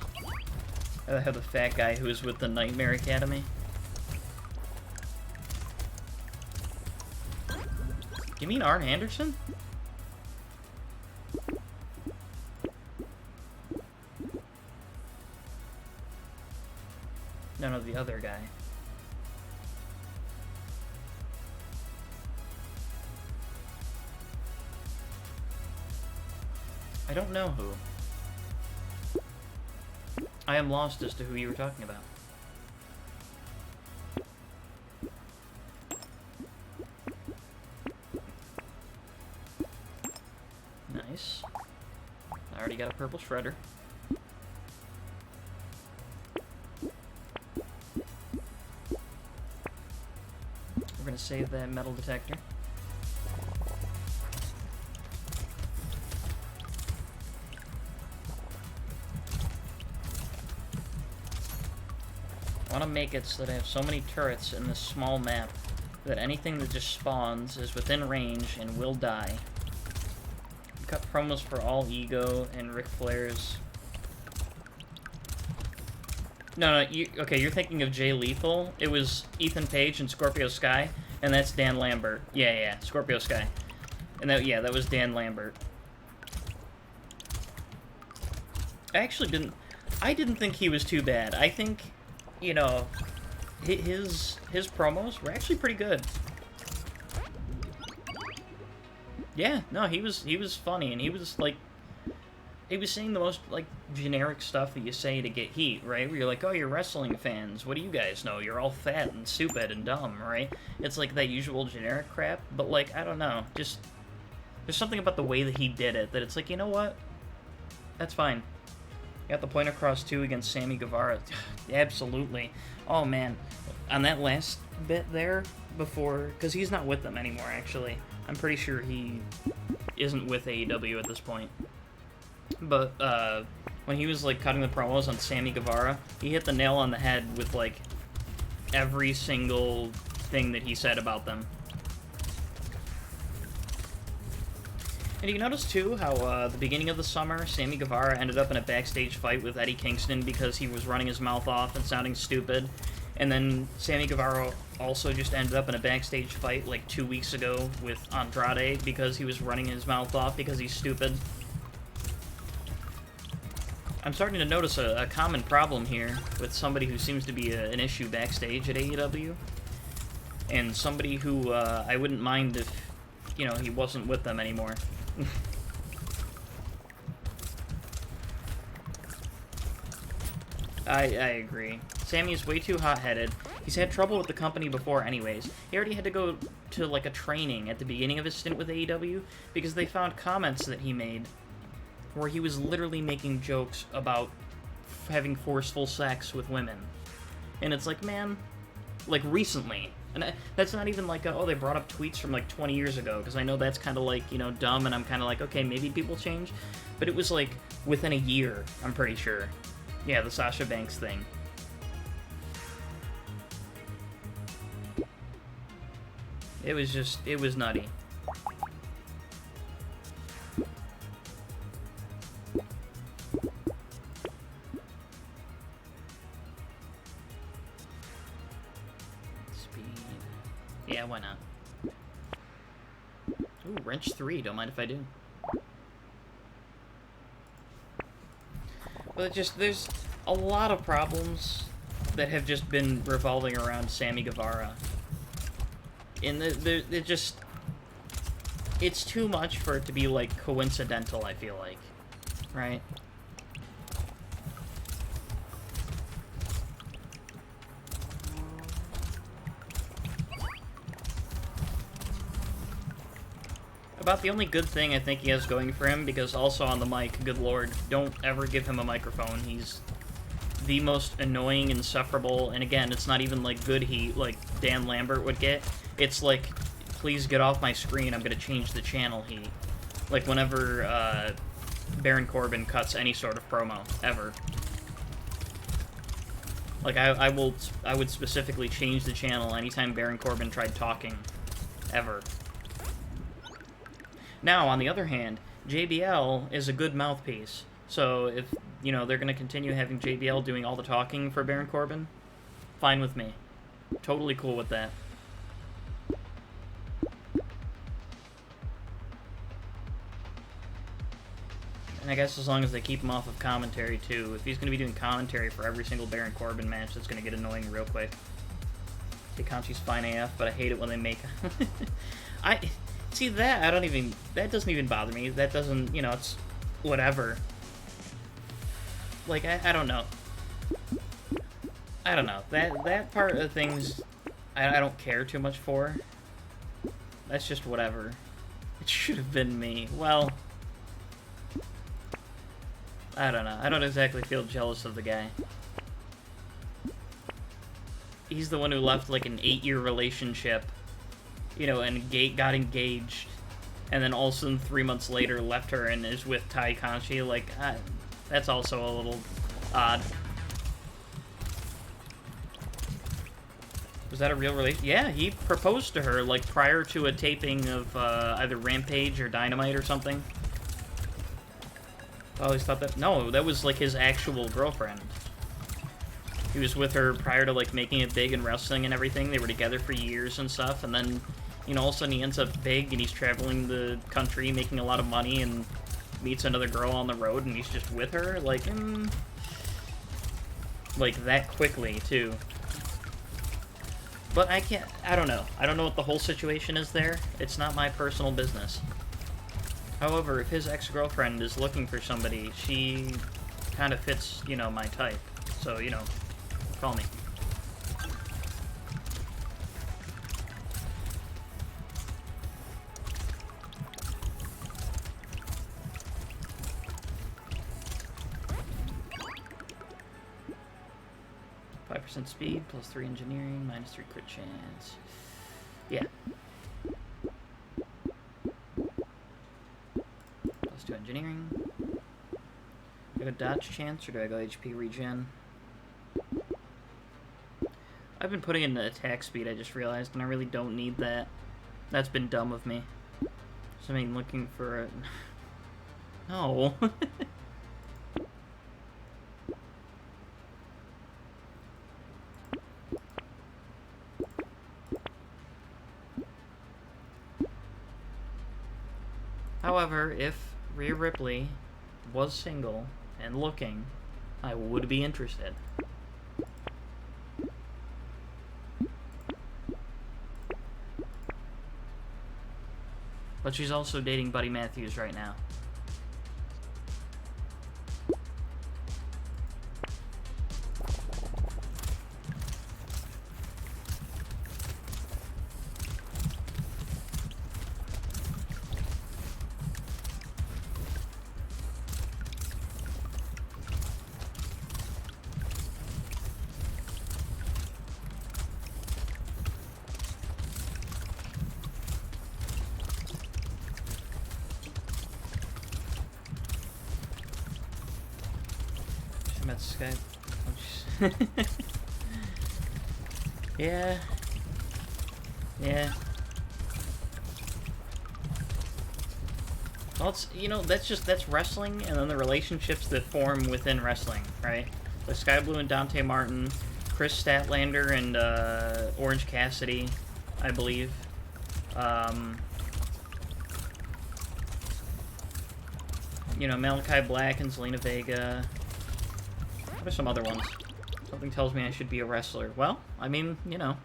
I have the fat guy who is with the Nightmare Academy. You mean Arn Anderson? No, the other guy. I don't know who. I am lost as to who you were talking about. Nice. I already got a purple shredder. We're gonna save that metal detector. I want to make it so that I have so many turrets in this small map that anything that just spawns is within range and will die. Cut promos for all Ego and Ric Flair's. No, okay, you're thinking of Jay Lethal. It was Ethan Page and Scorpio Sky, and that's Dan Lambert. Yeah, Scorpio Sky. And that, yeah, that was Dan Lambert. I didn't think he was too bad. I think, you know, his promos were actually pretty good. Yeah, no, he was funny, and he was like, he was saying the most like generic stuff that you say to get heat, right? Where you're like, oh, you're wrestling fans. What do you guys know? You're all fat and stupid and dumb, right? It's like that usual generic crap. But like, I don't know, just there's something about the way that he did it that it's like, you know what? That's fine. Got the point across too against Sammy Guevara. Absolutely. Oh man, on that last bit there before, because he's not with them anymore. Actually, I'm pretty sure he isn't with AEW at this point. But when he was like cutting the promos on Sammy Guevara, he hit the nail on the head with like every single thing that he said about them. And you notice, too, how the beginning of the summer, Sammy Guevara ended up in a backstage fight with Eddie Kingston because he was running his mouth off and sounding stupid. And then Sammy Guevara also just ended up in a backstage fight like 2 weeks ago with Andrade because he was running his mouth off because he's stupid. I'm starting to notice a common problem here with somebody who seems to be an issue backstage at AEW. And somebody who I wouldn't mind if, you know, he wasn't with them anymore. I agree. Sammy's way too hot-headed. He's had trouble with the company before anyways. He already had to go to, like, a training at the beginning of his stint with AEW because they found comments that he made where he was literally making jokes about having forceful sex with women. And it's like, man, like, recently. And that's not even like, oh, they brought up tweets from like 20 years ago, because I know that's kind of like, you know, dumb, and I'm kind of like, okay, maybe people change. But it was like within a year, I'm pretty sure. Yeah, the Sasha Banks thing. It was just, it was nutty. Yeah, why not? Ooh, wrench 3, don't mind if I do. But just, there's a lot of problems that have just been revolving around Sammy Guevara. And it just, it's too much for it to be, like, coincidental, I feel like. Right? About the only good thing I think he has going for him, because also on the mic, good lord, don't ever give him a microphone. He's the most annoying, insufferable, and again, it's not even like good heat like Dan Lambert would get. It's like, please get off my screen, I'm gonna change the channel heat. Like whenever Baron Corbin cuts any sort of promo, ever. Like, I would specifically change the channel anytime Baron Corbin tried talking. Ever. Now, on the other hand, JBL is a good mouthpiece. So if, you know, they're going to continue having JBL doing all the talking for Baron Corbin, fine with me. Totally cool with that. And I guess as long as they keep him off of commentary, too. If he's going to be doing commentary for every single Baron Corbin match, that's going to get annoying real quick. Takanshi's fine AF, but I hate it when they make... See, that doesn't even bother me. That doesn't, you know, it's whatever. Like, I don't know. I don't know. That part of things, I don't care too much for. That's just whatever. It should have been me. Well, I don't know. I don't exactly feel jealous of the guy. He's the one who left, like, an 8-year relationship, you know, and got engaged, and then all of a sudden 3 months later left her and is with Tai Kanchi. Like, that's also a little odd. Was that a real relation? Yeah, he proposed to her, like, prior to a taping of either Rampage or Dynamite or something. I always thought that... No, that was, like, his actual girlfriend. He was with her prior to, like, making it big in wrestling and everything. They were together for years and stuff, and then You know, all of a sudden he ends up big and he's traveling the country, making a lot of money, and meets another girl on the road and he's just with her? Like, like that quickly, too. But I don't know. I don't know what the whole situation is there. It's not my personal business. However, if his ex-girlfriend is looking for somebody, she kind of fits, you know, my type. So, you know, call me. % speed, +3 engineering, -3 crit chance. Yeah. +2 engineering. Do I go dodge chance or do I go HP regen? I've been putting in the attack speed, I just realized, and I really don't need that. That's been dumb of me. So I mean, looking for a... No. However, if Rhea Ripley was single and looking, I would be interested. But she's also dating Buddy Matthews right now. Skype. Oh, yeah. Yeah. Well, it's, you know, that's wrestling, and then the relationships that form within wrestling, right? Like Sky Blue and Dante Martin, Chris Statlander and Orange Cassidy, I believe. You know, Malachi Black and Zelina Vega. What are some other ones? Something tells me I should be a wrestler. Well, I mean, you know.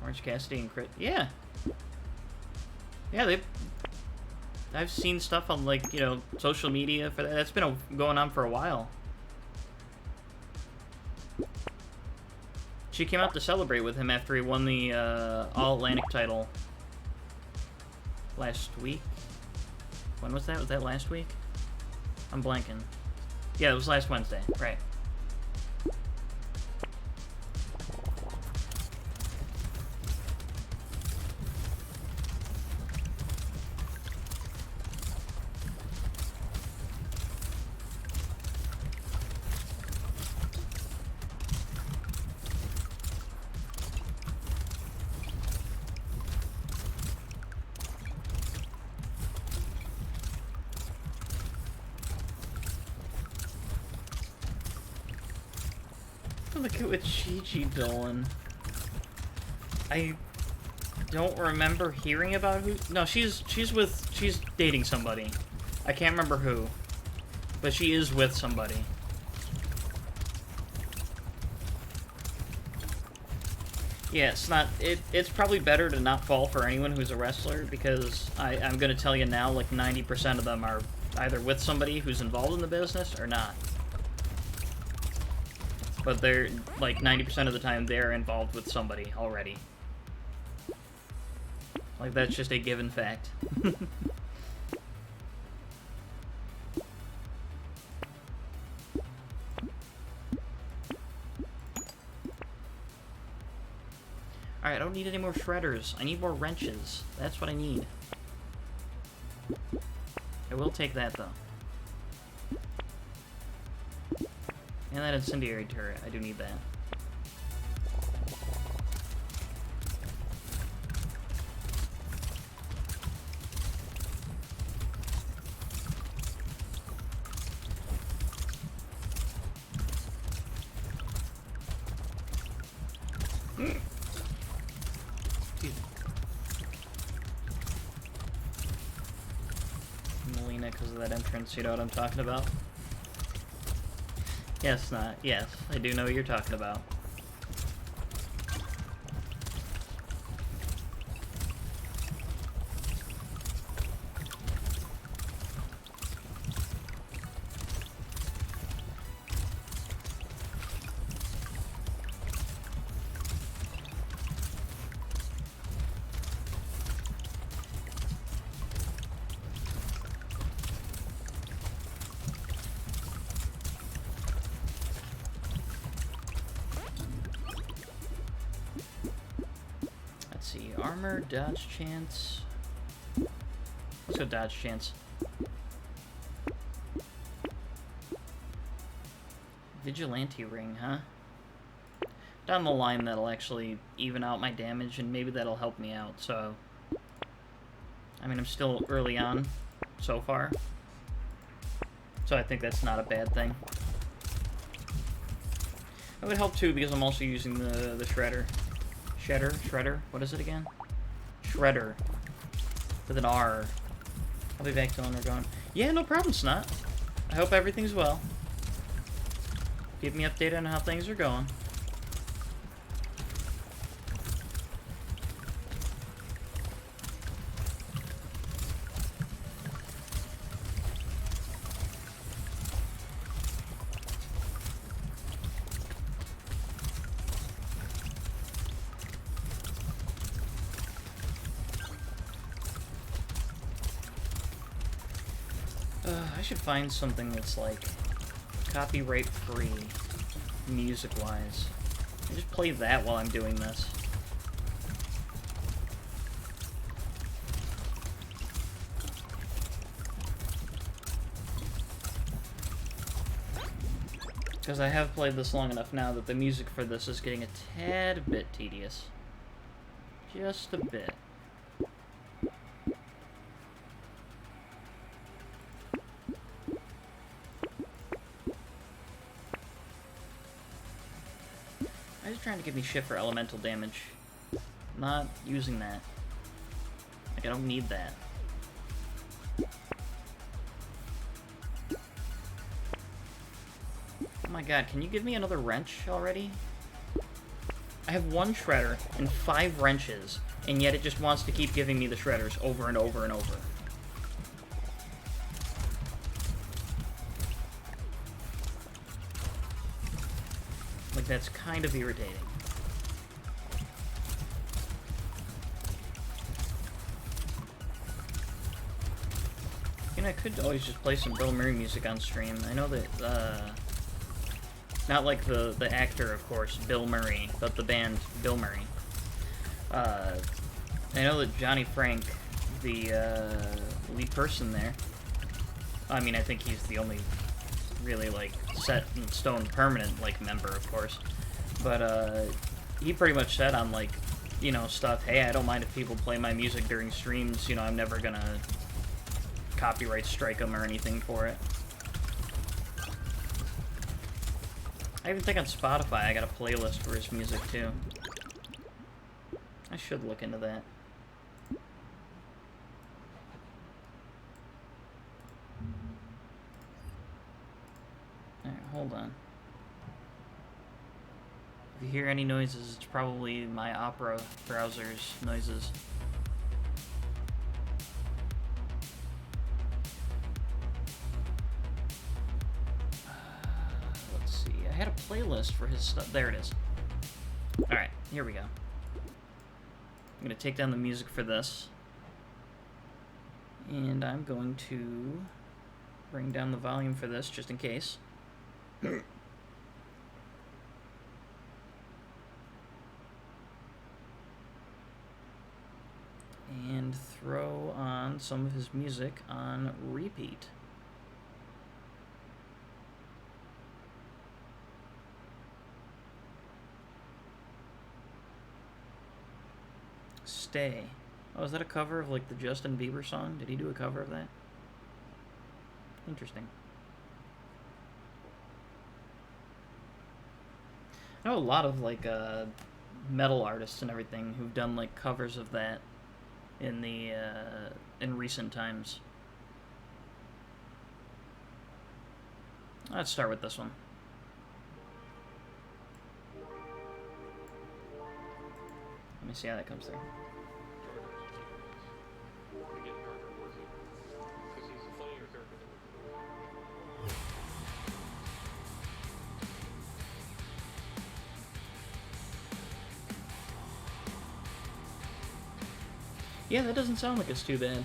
Orange Cassidy and Crit. Yeah. Yeah, I've seen stuff on, like, you know, social media for that. That's been going on for a while. She came out to celebrate with him after he won the All-Atlantic title last week. When was that? Was that last week? I'm blanking. Yeah, it was last Wednesday. Right. Look at what Chi-Chi doing. I don't remember hearing about who... No, she's dating somebody. I can't remember who. But she is with somebody. Yeah, it's probably better to not fall for anyone who's a wrestler, because I'm gonna tell you now, like 90% of them are either with somebody who's involved in the business or not. But they're, like, 90% of the time, they're involved with somebody already. Like, that's just a given fact. Alright, I don't need any more shredders. I need more wrenches. That's what I need. I will take that, though. And that incendiary turret. I do need that. Melina, because of that entrance, you know what I'm talking about? Yes, not. Yes, I do know what you're talking about. Armor, dodge chance. Let's go dodge chance. Vigilante ring, huh? Down the line, that'll actually even out my damage, and maybe that'll help me out, so... I mean, I'm still early on, so far. So I think that's not a bad thing. It would help, too, because I'm also using the Shredder. Shredder? What is it again? Shredder. With an R. I'll be back to when we're going. Yeah, no problem, Snot. I hope everything's well. Keep me updated on how things are going. I should find something that's like copyright free music wise. I just play that while I'm doing this. Because I have played this long enough now that the music for this is getting a tad bit tedious. Just a bit. Trying to give me shit for elemental damage. Not using that. Like, I don't need that. Oh my god, can you give me another wrench already? I have one shredder and 5 wrenches, and yet it just wants to keep giving me the shredders over and over and over. Like, that's kind of irritating. You know, I could always just play some Bilmuri music on stream. I know that, not like the actor, of course, Bill Murray, but the band Bilmuri. I know that Johnny Franck, the lead person there, I mean, I think he's the only really, like, set in stone permanent, like, member, of course. But, he pretty much said on, like, you know, stuff, hey, I don't mind if people play my music during streams, you know, I'm never gonna copyright strike them or anything for it. I even think on Spotify I got a playlist for his music, too. I should look into that. Alright, hold on. If you hear any noises, it's probably my Opera browser's noises. Let's see. I had a playlist for his stuff. There it is. Alright, here we go. I'm going to take down the music for this. And I'm going to bring down the volume for this, just in case. And throw on some of his music on repeat. Stay. Oh, is that a cover of, like, the Justin Bieber song? Did he do a cover of that? Interesting. I know a lot of, like, metal artists and everything who've done like covers of that in the in recent times. Let's start with this one. Let me see how that comes through. Yeah, that doesn't sound like it's too bad.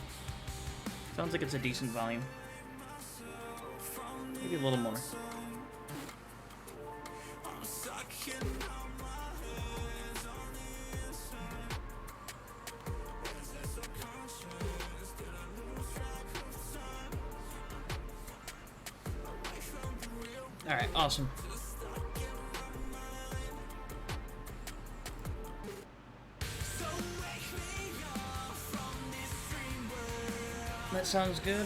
Sounds like it's a decent volume. Maybe a little more. Alright, awesome. That sounds good,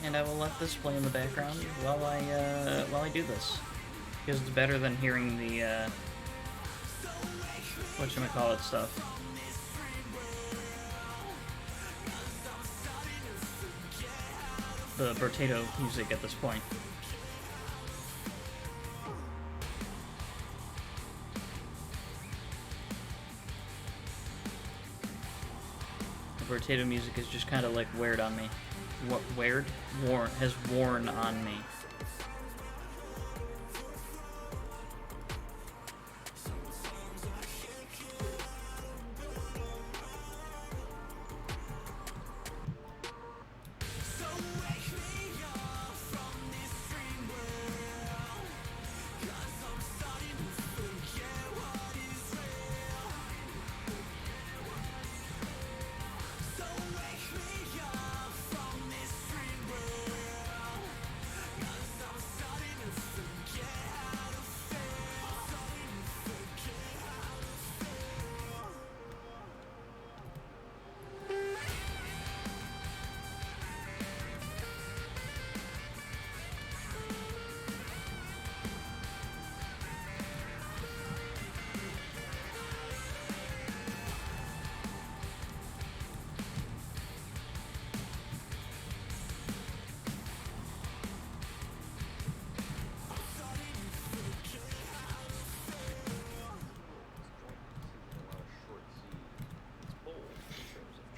and I will let this play in the background while I do this, because it's better than hearing the whatchamacallit stuff. The Brotato music at this point. The Brotato music is just kind of like weird on me. Has worn on me.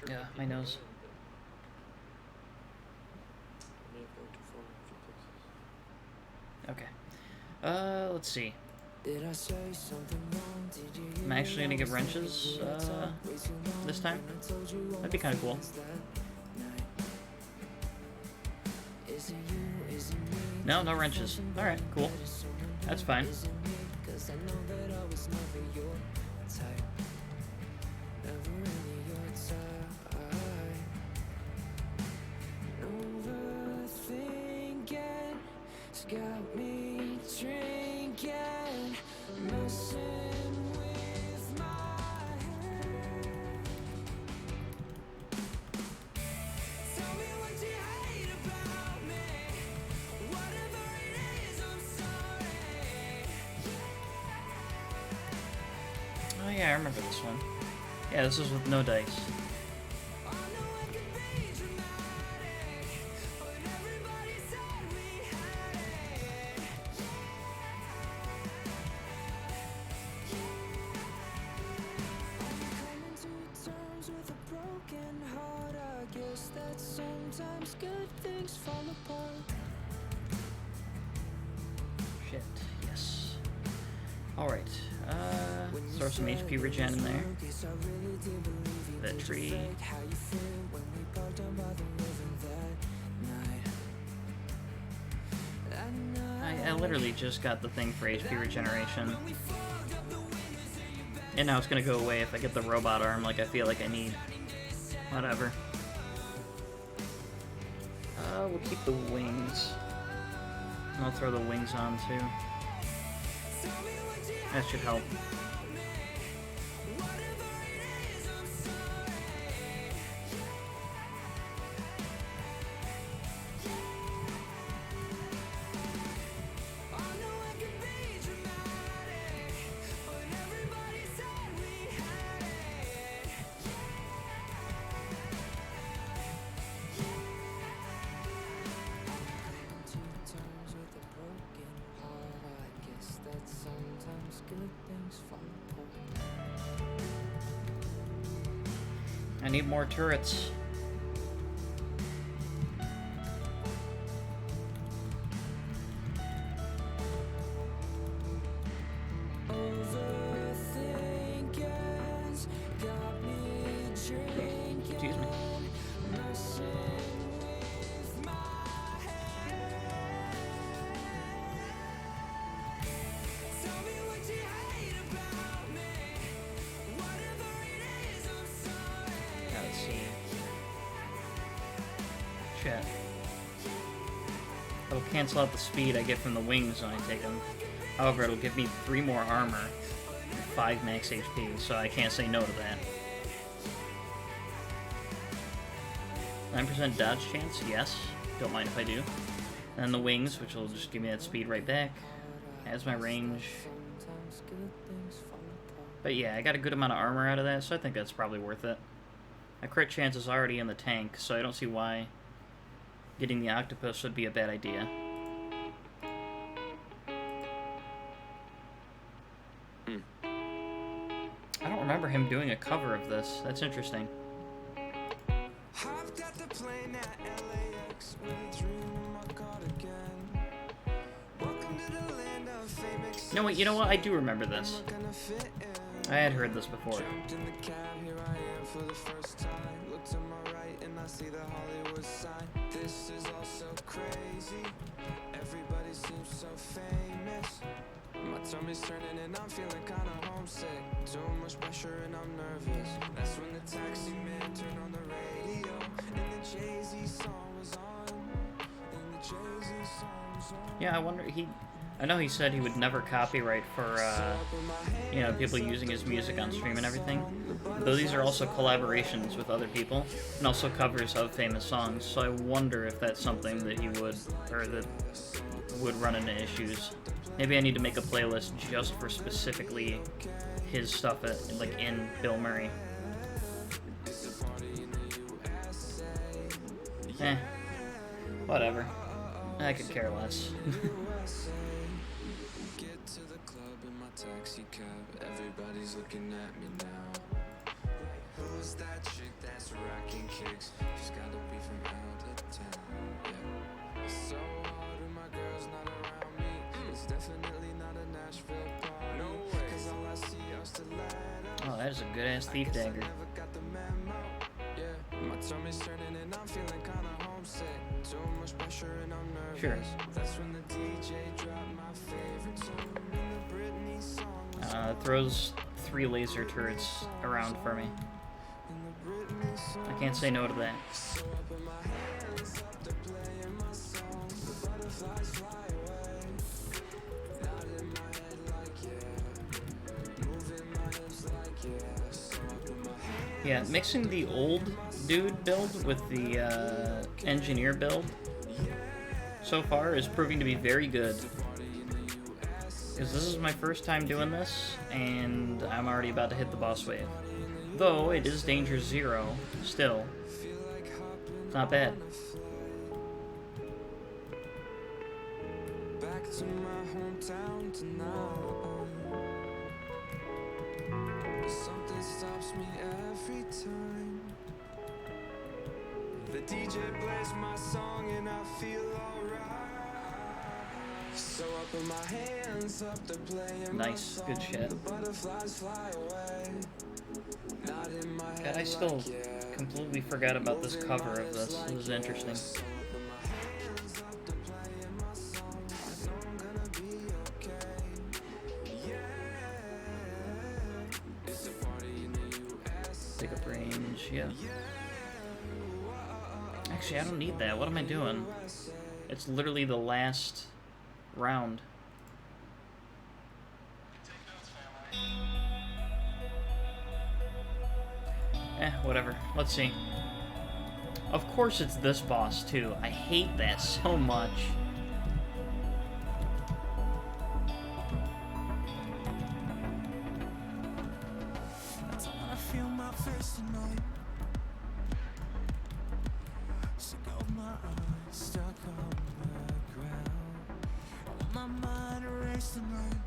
Yeah, my nose. Okay. Let's see. I'm actually gonna give wrenches, this time. That'd be kinda cool. No, no wrenches. Alright, cool. That's fine. Got me drinking, messing with my head. Tell me what you hate about me. Whatever it is, I'm sorry. Oh yeah, I remember this one. Yeah, this is with no dice. Sometimes good things fall apart. Shit, yes. Alright, throw some HP regen in there. That tree. I literally just got the thing for HP regeneration. And now it's gonna go away if I get the robot arm like I feel like I need. Whatever. We'll keep the wings. And I'll throw the wings on too. That should help. I need more turrets. Overthinking's got me drinking. Excuse me. Messing with my head. Tell me what you hate about me. Whatever it is, I'm sorry. Now let's see. Shit. It'll cancel out the speed I get from the wings when I take them. However, it'll give me 3 more armor and 5 max HP, so I can't say no to that. 9% dodge chance, yes. Don't mind if I do. And the wings, which will just give me that speed right back. As my range. But yeah, I got a good amount of armor out of that, so I think that's probably worth it. My crit chance is already in the tank, so I don't see why getting the octopus would be a bad idea. I don't remember him doing a cover of this. That's interesting. I've got the plane at LAX with a dream in my cardigan. Welcome to the land of fame. No, wait, you know what? I do remember this. Gonna fit in. I had heard this before. Jumped in the cab, here I am for the first time. Look to my right and I see the Hollywood sign. This is all so crazy. Everybody seems so famous. My tummy's turning and I'm feeling kinda homesick. Too much pressure and I'm nervous. That's when the taxi man turned on the radio and the Jay-Z song was on. And the Jay-Z song was on. Yeah, I know he said he would never copyright for, you know, people using his music on stream and everything. Though these are also collaborations with other people, and also covers of famous songs, so I wonder if that's something that he would, or that would run into issues. Maybe I need to make a playlist just for specifically his stuff, like, in Bilmuri. Whatever. I could care less. Get to the club in my taxi cab. Everybody's looking at me now. Who's that chick that's rocking kicks? She's gotta be from out of town. Yeah. It's so hard when my girl's not around me. It's definitely not a Nashville party. No way. 'Cause all I see are stilettos. Oh, that is a good ass thief dagger. Never got the memo. Yeah. My tummy's turning and I'm feeling kinda homesick. Too much pressure and I'm nervous. Sure. That's when the DJ dropped my favorite tune and the Britney song was Throws 3 laser turrets around for me. and the Britney song. I can't say no to that. So I put my hands up to playing my song. The butterflies fly away. Not in my head like yeah. Moving my hips like yeah. So I put my hands. Yeah, mixing the old dude build with the engineer build so far is proving to be very good. Because this is my first time doing this, and I'm already about to hit the boss wave. Though it is danger 0, still. It's not bad. Back to my hometown tonight. Something stops me every time. The DJ plays my song and I feel alright. So I put my hands up to play my Nice, song. good shit. The butterflies fly away. Not in my head God, I still like, yeah. completely forgot about this cover of this. This is interesting. So I put my hands up to play my song. I know I'm gonna be okay. Yeah. It's a party in the US. Pick up range, yeah. Actually, I don't need that. What am I doing? It's literally the last round. Whatever. Let's see. Of course it's this boss, too. I hate that so much. I feel my face tonight. Sick of my eyes stuck on the ground. My mind erased tonight.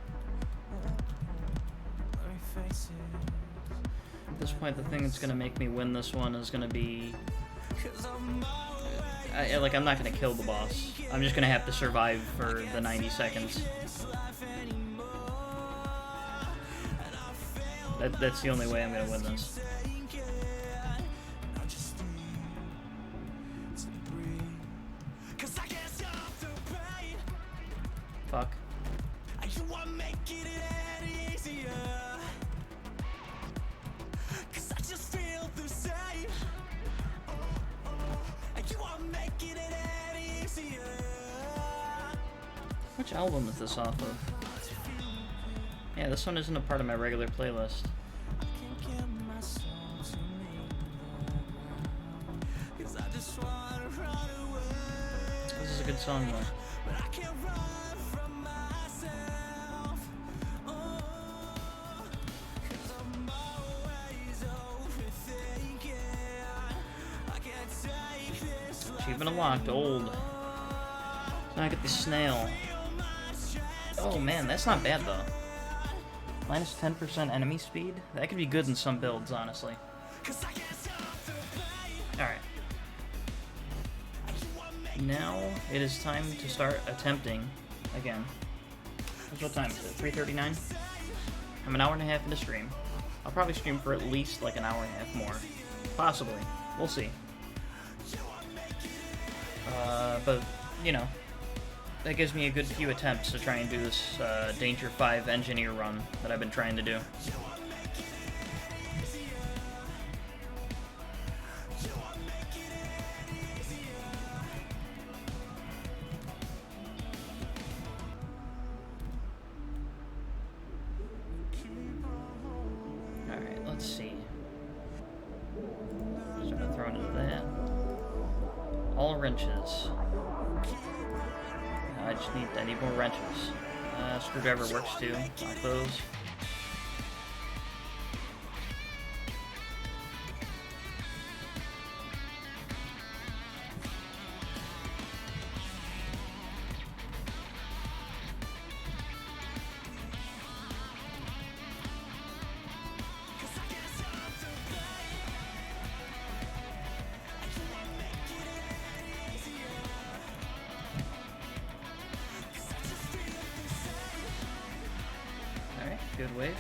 this point, the thing that's gonna make me win this one is gonna be... I'm not gonna kill the boss. I'm just gonna have to survive for the 90 seconds. That's the only way I'm gonna win this. Fuck. Which album is this off of? Yeah, this one isn't a part of my regular playlist. This is a good song though. Achievement unlocked, old. Now I get the snail. Oh man, that's not bad though. Minus 10% enemy speed? That could be good in some builds, honestly. Alright. Now it is time to start attempting again. What time is it? 3:39? I'm an hour and a half into stream. I'll probably stream for at least like an hour and a half more. Possibly. We'll see. But, you know, that gives me a good few attempts to try and do this Danger 5 engineer run that I've been trying to do. Alright, let's see. Start throwing into that. All wrenches. I need more wrenches. Screwdriver works too. Lock those. Good wave.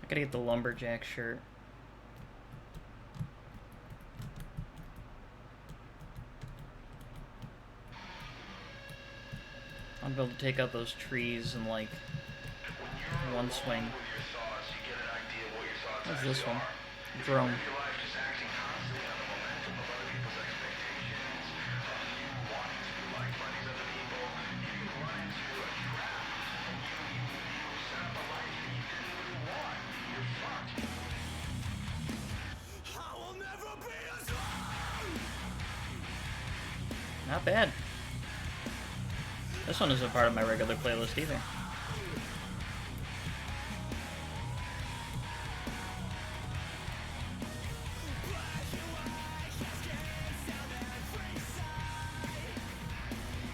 I gotta get the lumberjack shirt. I'll be able to take out those trees in like one swing. What's this one? Drone. Not bad. This one isn't part of my regular playlist either.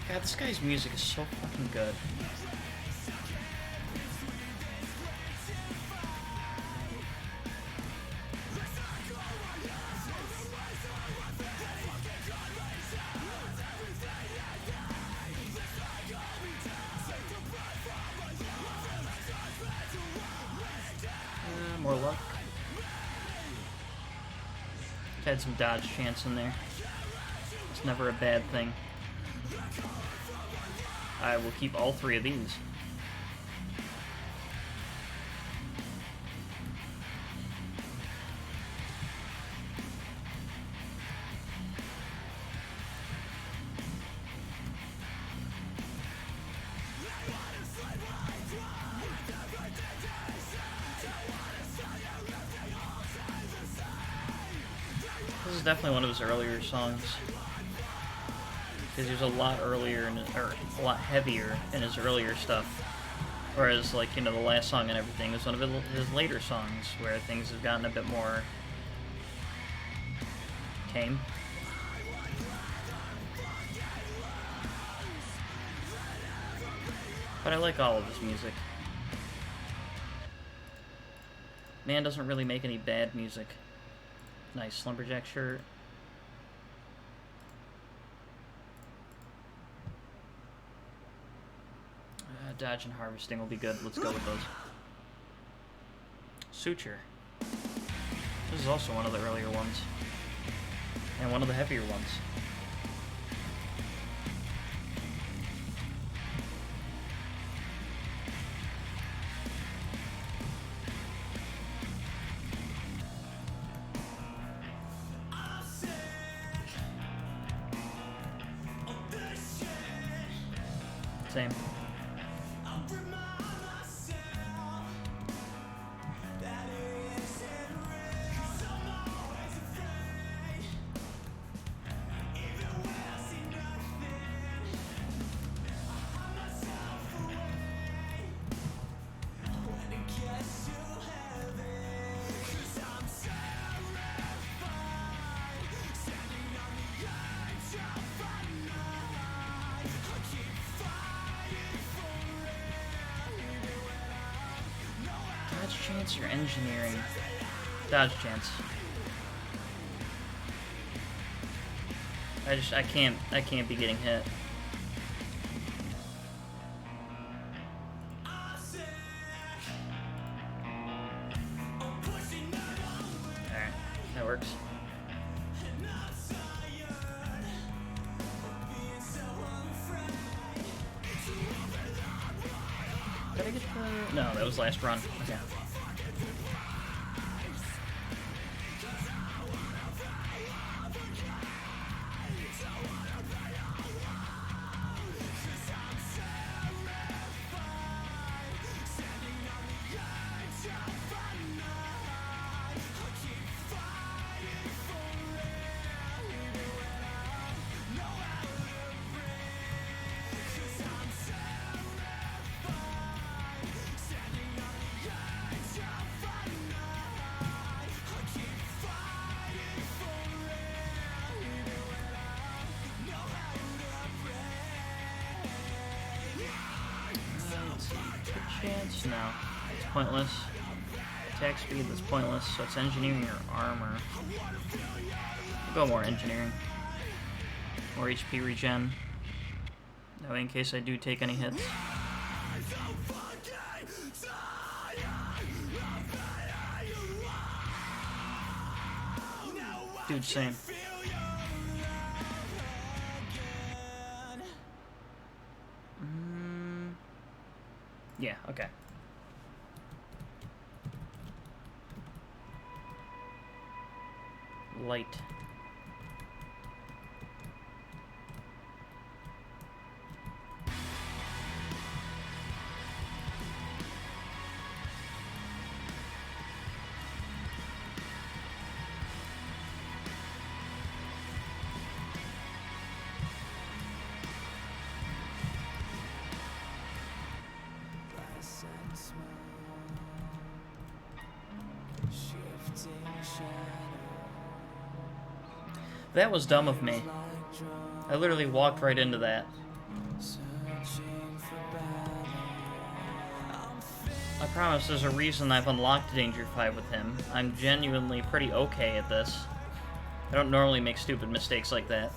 God, this guy's music is so fucking good. More luck. Had some dodge chance in there. It's never a bad thing. I will keep all three of these. This is definitely one of his earlier songs. because he was a lot earlier, or a lot heavier in his earlier stuff. Whereas, like, you know, the last song and everything is one of his later songs where things have gotten a bit more tame. But I like all of his music. Man doesn't really make any bad music. Nice lumberjack shirt. Dodge and harvesting will be good. Let's go with those. Suture. This is also one of the earlier ones. And one of the heavier ones. Same. Chance or engineering? Dodge chance. I can't be getting hit. Alright, that works. Did I get the... No, that was last run. Okay. Chance? No. It's pointless. Attack speed, that's pointless, so it's engineering or armor. We'll go more engineering. More HP regen. That way in case I do take any hits. Dude, same. Yeah, okay. Light. That was dumb of me. I literally walked right into that. I promise there's a reason I've unlocked Danger 5 with him. I'm genuinely pretty okay at this. I don't normally make stupid mistakes like that.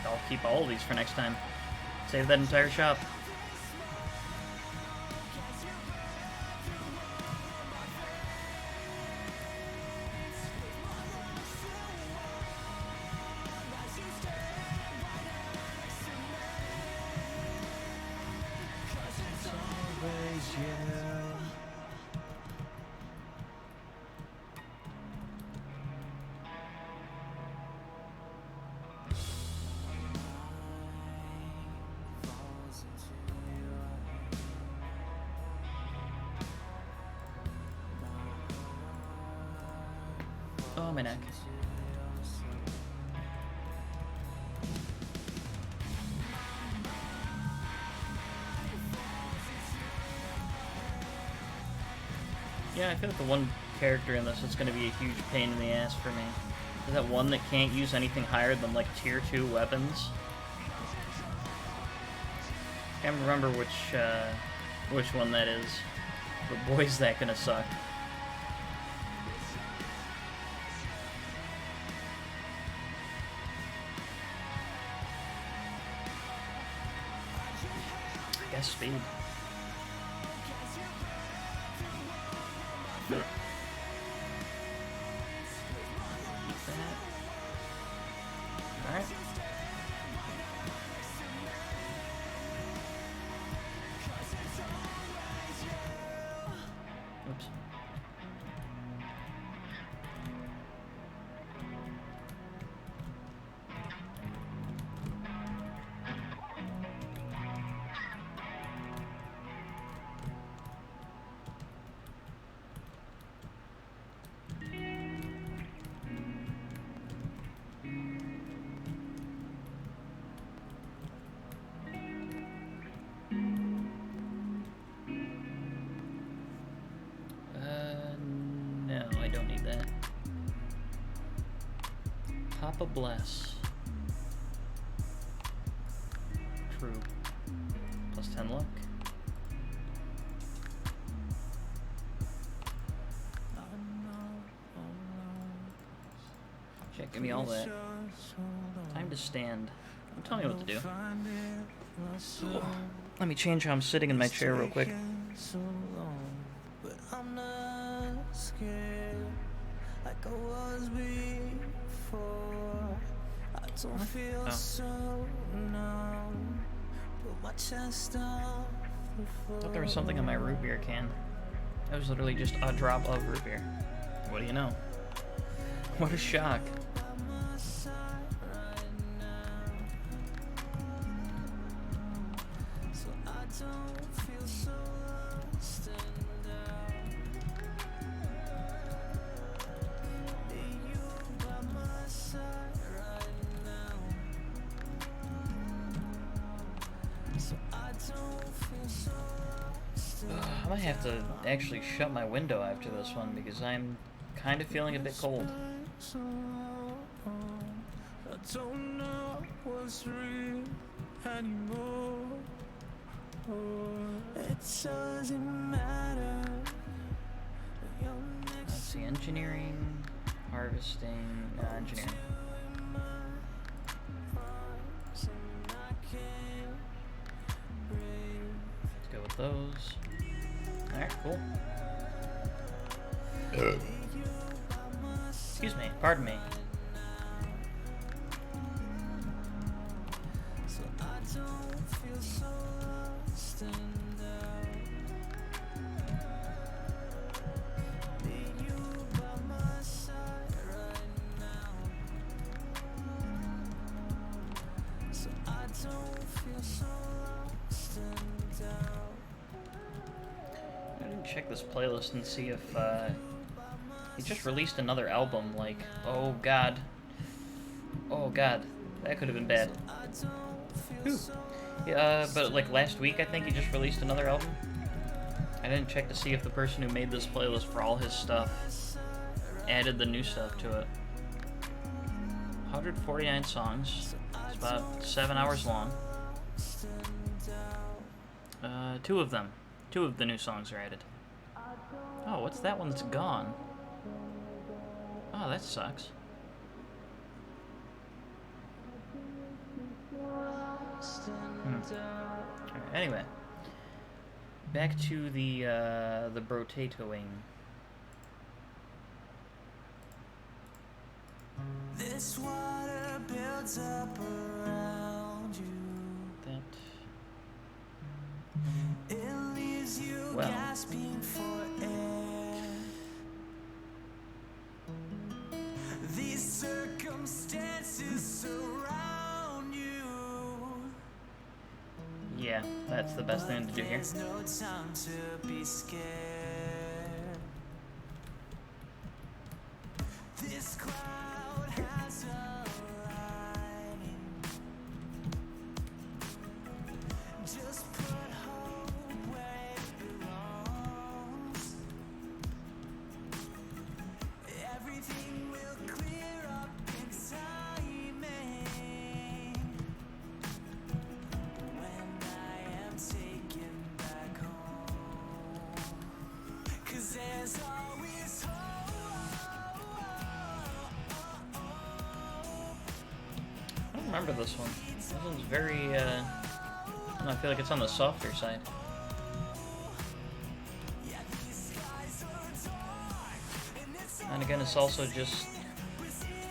I'll keep all of these for next time. Save that entire shop. Oh, my neck. Yeah, I feel like the one character in this that's going to be a huge pain in the ass for me is that one that can't use anything higher than, like, tier 2 weapons. I can't remember which one that is, but boy is that gonna suck. I guess speed. Alright. Oops. No, I don't need that. Papa Bless. True. Plus 10 luck. Shit, give me all that. Time to stand. Don't tell me what to do. Let me change how I'm sitting in my chair real quick. Like I was before. I don't feel so numb. Put my chest off the floor. I thought there was something in my root beer can. That was literally just a drop of root beer. What do you know? What a shock. I might have to actually shut my window after this one because I'm kind of feeling a bit cold. I don't know what's real anymore. It doesn't matter. Let's see, engineering, harvesting, engineering. Let's go with those. Alright, cool. Excuse me, pardon me. Check this playlist and see if he just released another album. Like, oh god, that could have been bad. Whew. Yeah, but like last week I think he just released another album. I didn't check to see if the person who made this playlist for all his stuff added the new stuff to it. 149 songs. It's about 7 hours long. Two of the new songs are added. Oh, what's that one that's gone? Oh, that sucks. Right, anyway, back to the Brotatoing. This water builds up around you. That. It leaves you gasping for air. These circumstances surround you. Yeah, that's the best thing to do here. There's no time to be scared. This remember this one. This one's very, I feel like it's on the softer side. And again, it's also just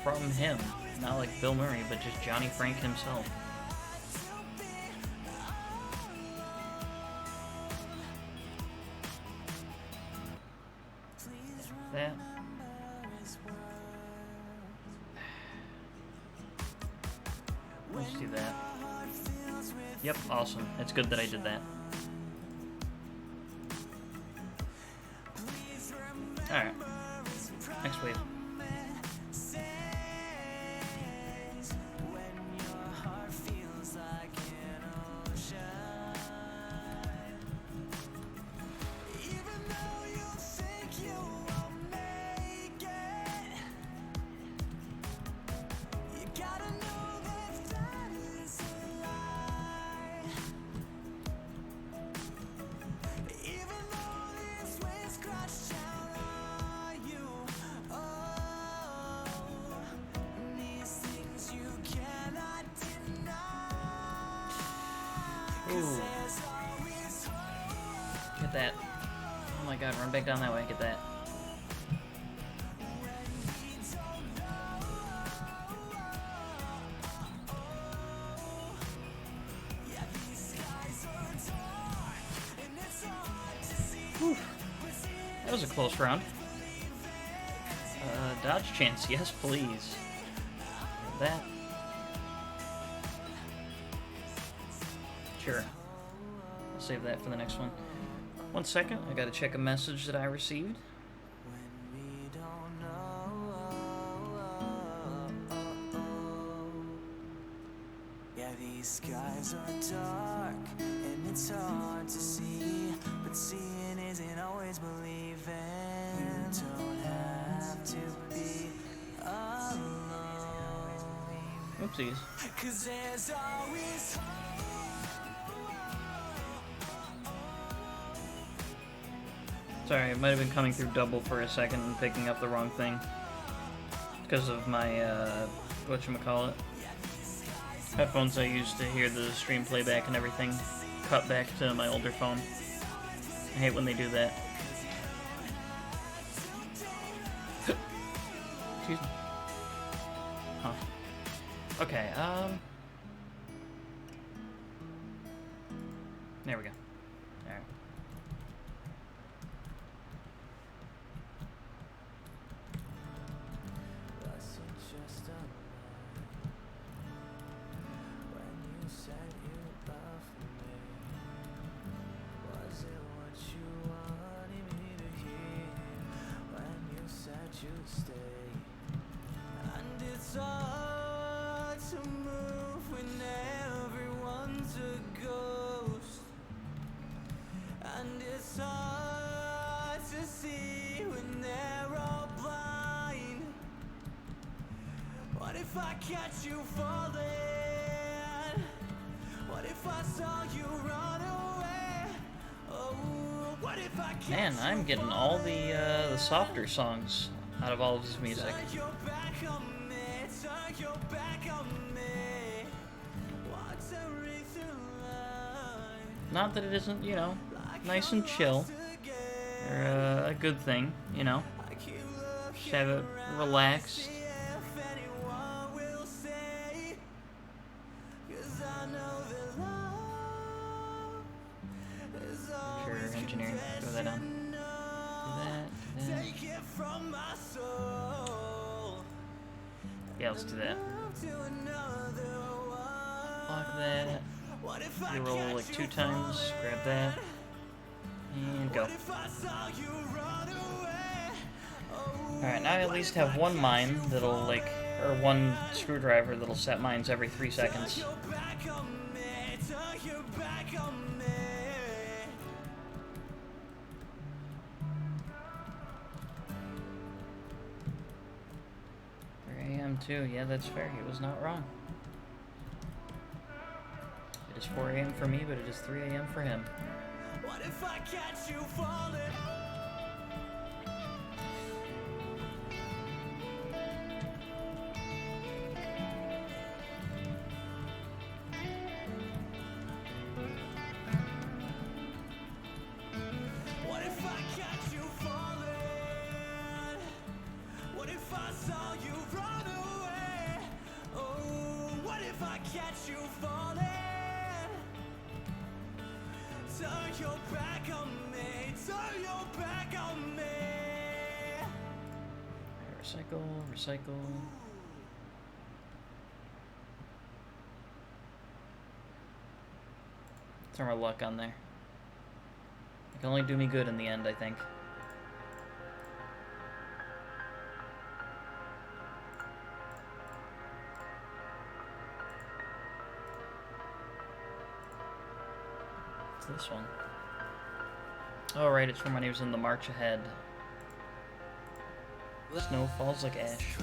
from him. Not like Bilmuri, but just Johnny Franck himself. That. Let's do that. Yep, awesome. It's good that I did that. Alright. Next wave. Ooh. Get that. Oh my god, run back down that way, get that. Whew. That was a close round. Dodge chance, yes please. That. Sure. I'll save that for the next one. 1 second, I gotta check a message that I received. Yeah, these skies are dark and it's hard to see, but seeing isn't always believing. You don't have to be alone. Oopsies. 'Cause there's always Sorry, it might have been coming through double for a second and picking up the wrong thing. Because of my, whatchamacallit. Headphones I use to hear the stream playback and everything cut back to my older phone. I hate when they do that. Excuse me. Huh. Okay, there we go. Alright. If I catch you falling, what if I saw you run away? Oh, what if I catch Man, I'm getting all the softer songs out of all of his music. turn your back on me, turn your back on me. What's everything like? Not that it isn't, you know, nice and chill, or a good thing, you know. Just have it relaxed. Sure, engineering, throw that on. Do that, do that. Yeah, let's do that. Lock that. Reroll like 2 times, grab that, and go. Alright, now I at least have one mine that'll like, or one screwdriver that'll set mines every 3 seconds. AM too, yeah, that's fair. He was not wrong. It is 4 AM for me, but it is 3 AM for him. What if I catch you falling? catch you falling. Turn your back on me. Turn your back on me. Recycle, recycle. Throw my luck on there. It can only do me good in the end, I think. What's this one? Oh, right, it's from when he was in the March Ahead. Snow falls like ash.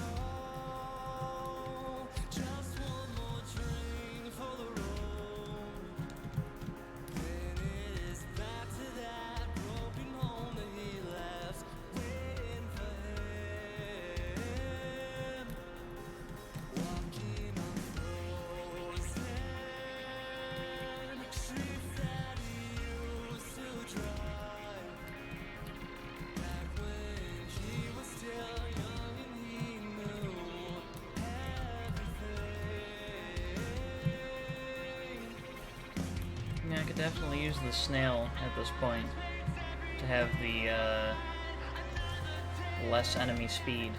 Yeah, I could definitely use the snail at this point to have the less enemy speed.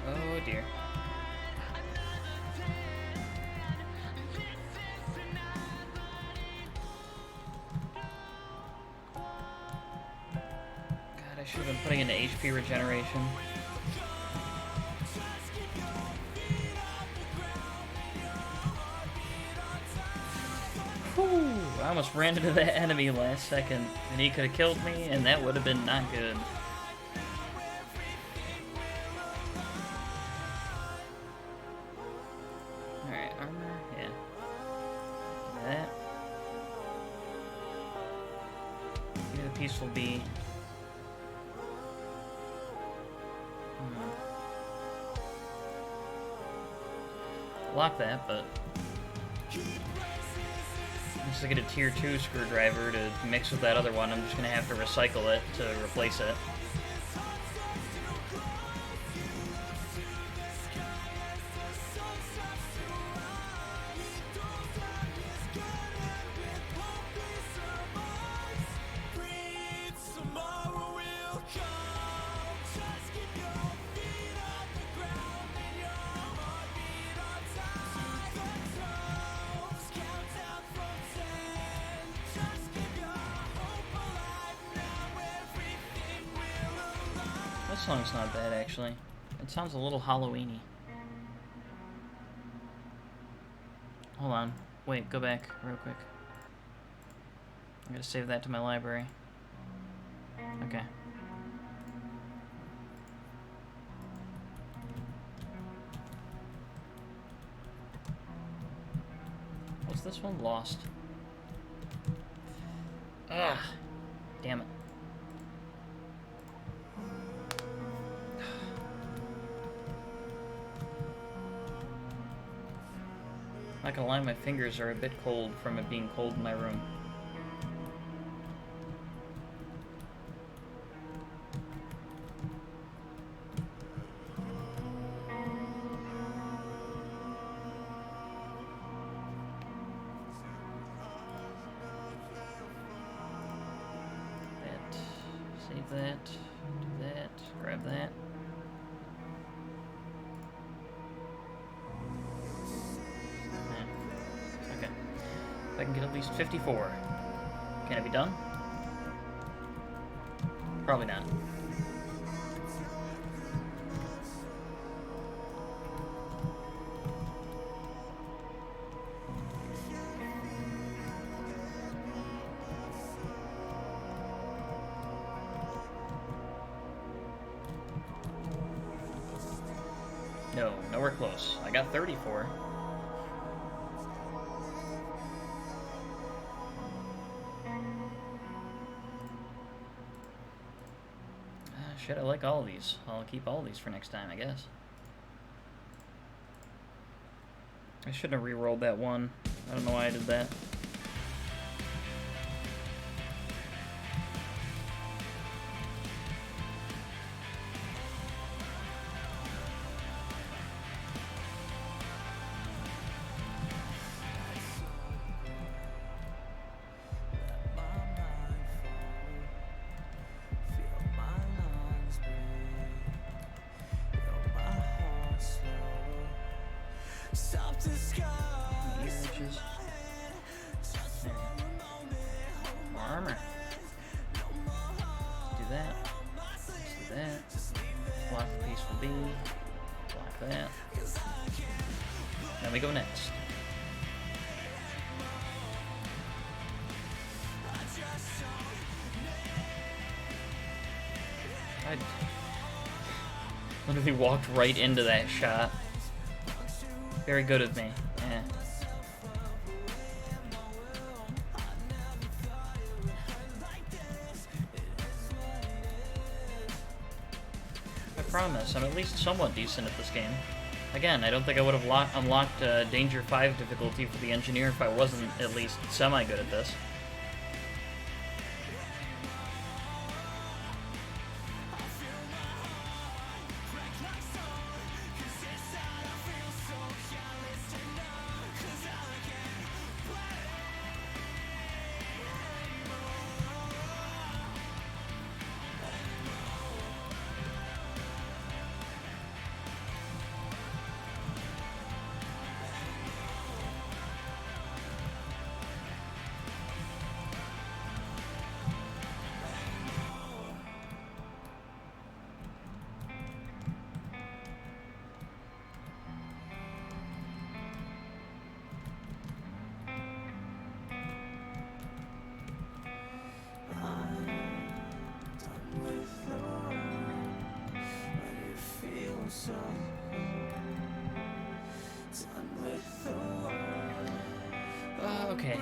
Oh dear. God, I should have been putting into HP regeneration. Whew, I almost ran into that enemy last second, and he could have killed me, and that would have been not good. Alright, armor, yeah. That. Give me the peaceful bee. Lock that, but unless I get a tier 2 screwdriver to mix with that other one, I'm just gonna have to recycle it to replace it. This song's not bad, actually. It sounds a little Halloween-y. Hold on. Wait, go back real quick. I'm gonna save that to my library. Okay. What's this one? Lost. Ah! Damn it. Not gonna lie, my fingers are a bit cold from it being cold in my room. That. Save that. Grab that. Okay. If I can get at least 54. Can it be done? Probably not. No, nowhere close. I got 34. Shit, I like all of these. I'll keep all of these for next time, I guess. I shouldn't have re-rolled that one. I don't know why I did that. More armor. Let's do that. Let's do that. Block the piece from B. Block that. Then we go next. I literally walked right into that shot. Very good of me. Yeah. I promise, I'm at least somewhat decent at this game. Again, I don't think I would have unlocked Danger 5 difficulty for the Engineer if I wasn't at least semi-good at this. Okay.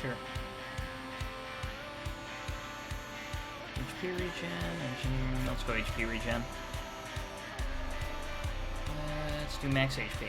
Sure. HP regen, engine. Let's go HP regen. Let's do max HP.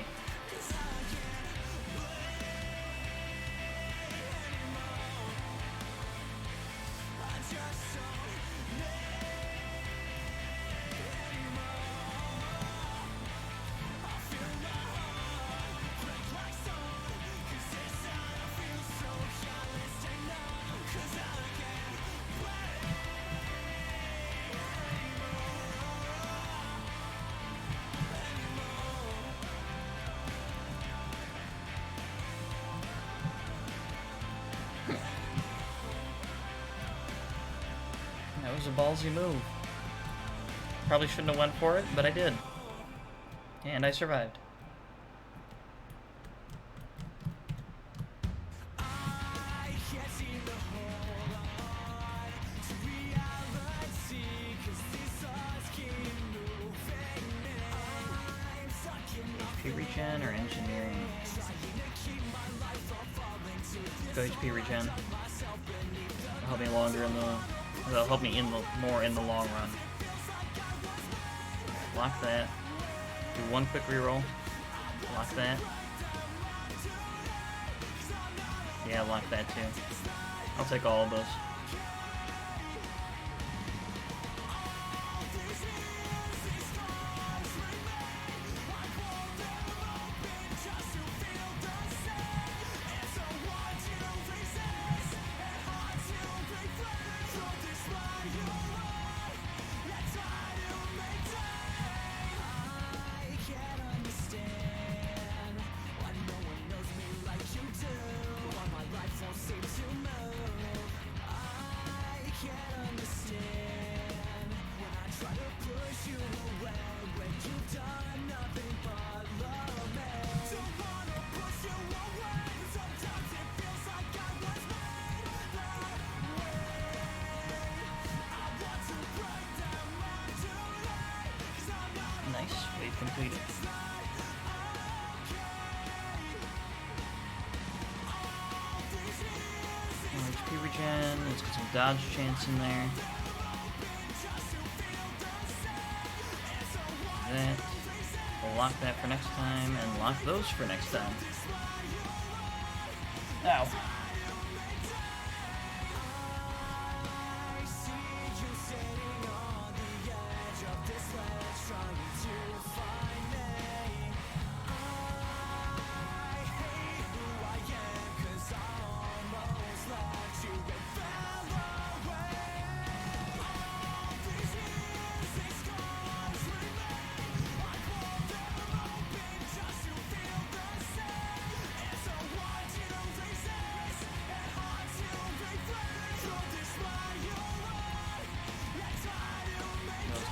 That was a ballsy move. Probably shouldn't have went for it, but I did. And I survived. HP regen or engineering? Go HP regen. It'll help me longer in the. That'll help me more in the long run. Block that. Do one quick reroll. Block that. Yeah, lock that too. I'll take all of those. save completed. More HP regen. Let's get some dodge chance in there. That. We'll lock that for next time, and lock those for next time. Ow.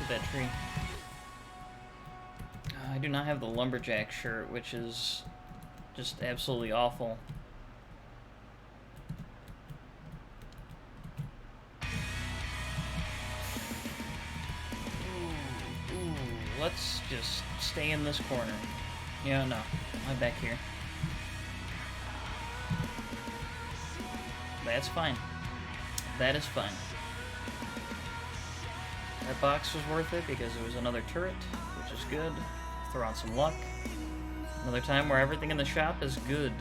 That tree. I do not have the lumberjack shirt, which is just absolutely awful. Ooh, let's just stay in this corner. Yeah, no, I'm back here. That's fine. That is fine. That box was worth it because it was another turret, which is good. Throw on some luck. Another time where everything in the shop is good.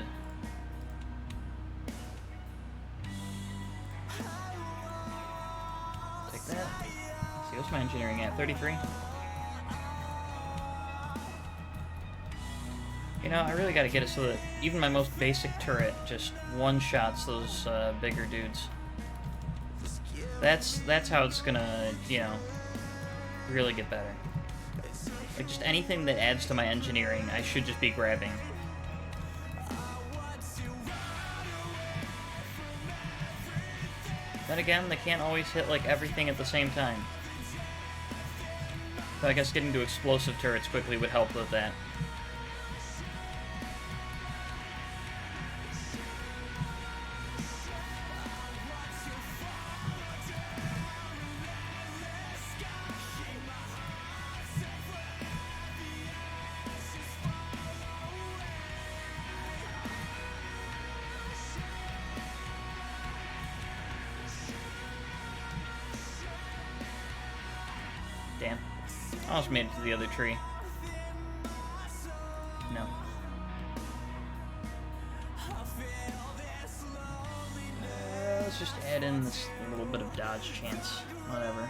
Take that. See, what's my engineering at? 33? You know, I really gotta get it so that even my most basic turret just one-shots those bigger dudes. That's how it's gonna, you know, really get better. Like, just anything that adds to my engineering, I should just be grabbing. Then again, they can't always hit, like, everything at the same time. So I guess getting to explosive turrets quickly would help with that. Damn. Almost made it to the other tree. No. Let's just add in this little bit of dodge chance. Whatever.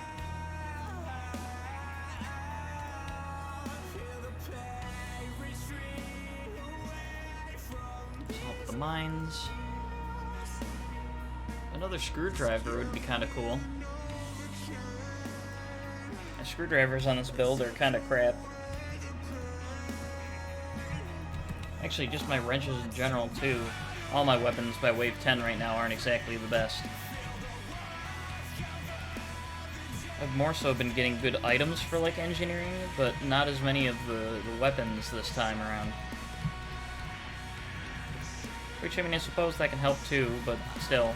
Let's help the mines. Another screwdriver would be kind of cool. Screwdrivers on this build are kind of crap. Actually, just my wrenches in general, too. All my weapons by wave 10 right now aren't exactly the best. I've more so been getting good items for, like, engineering, but not as many of the weapons this time around. Which, I mean, I suppose that can help, too, but still.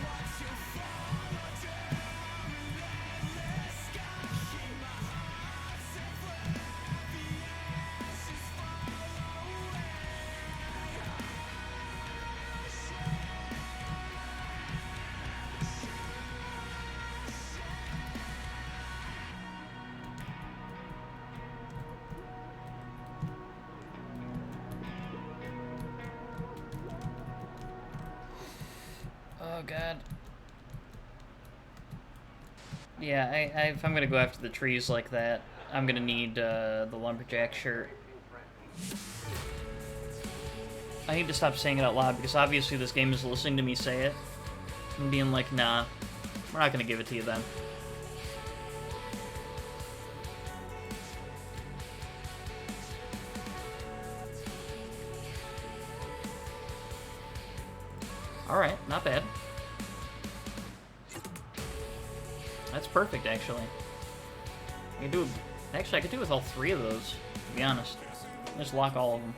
Oh god. Yeah, if I'm gonna go after the trees like that, I'm gonna need the lumberjack shirt. I need to stop saying it out loud because obviously this game is listening to me say it and being like, nah, we're not gonna give it to you then. Alright, not bad. That's perfect, actually. I could do actually, I could do with all three of those, to be honest. Just lock all of them.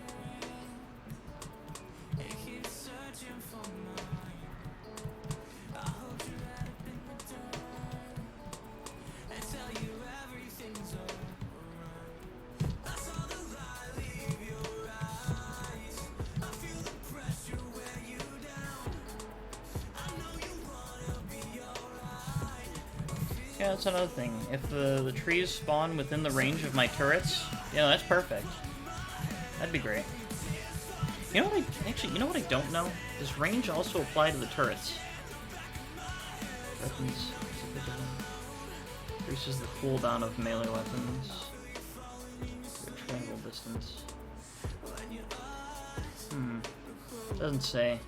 that's another thing. If the trees spawn within the range of my turrets, yeah, that's perfect. That'd be great. You know what you know what I don't know? Does range also apply to the turrets? Weapons. Increases the cooldown of melee weapons. Triangle distance. Doesn't say.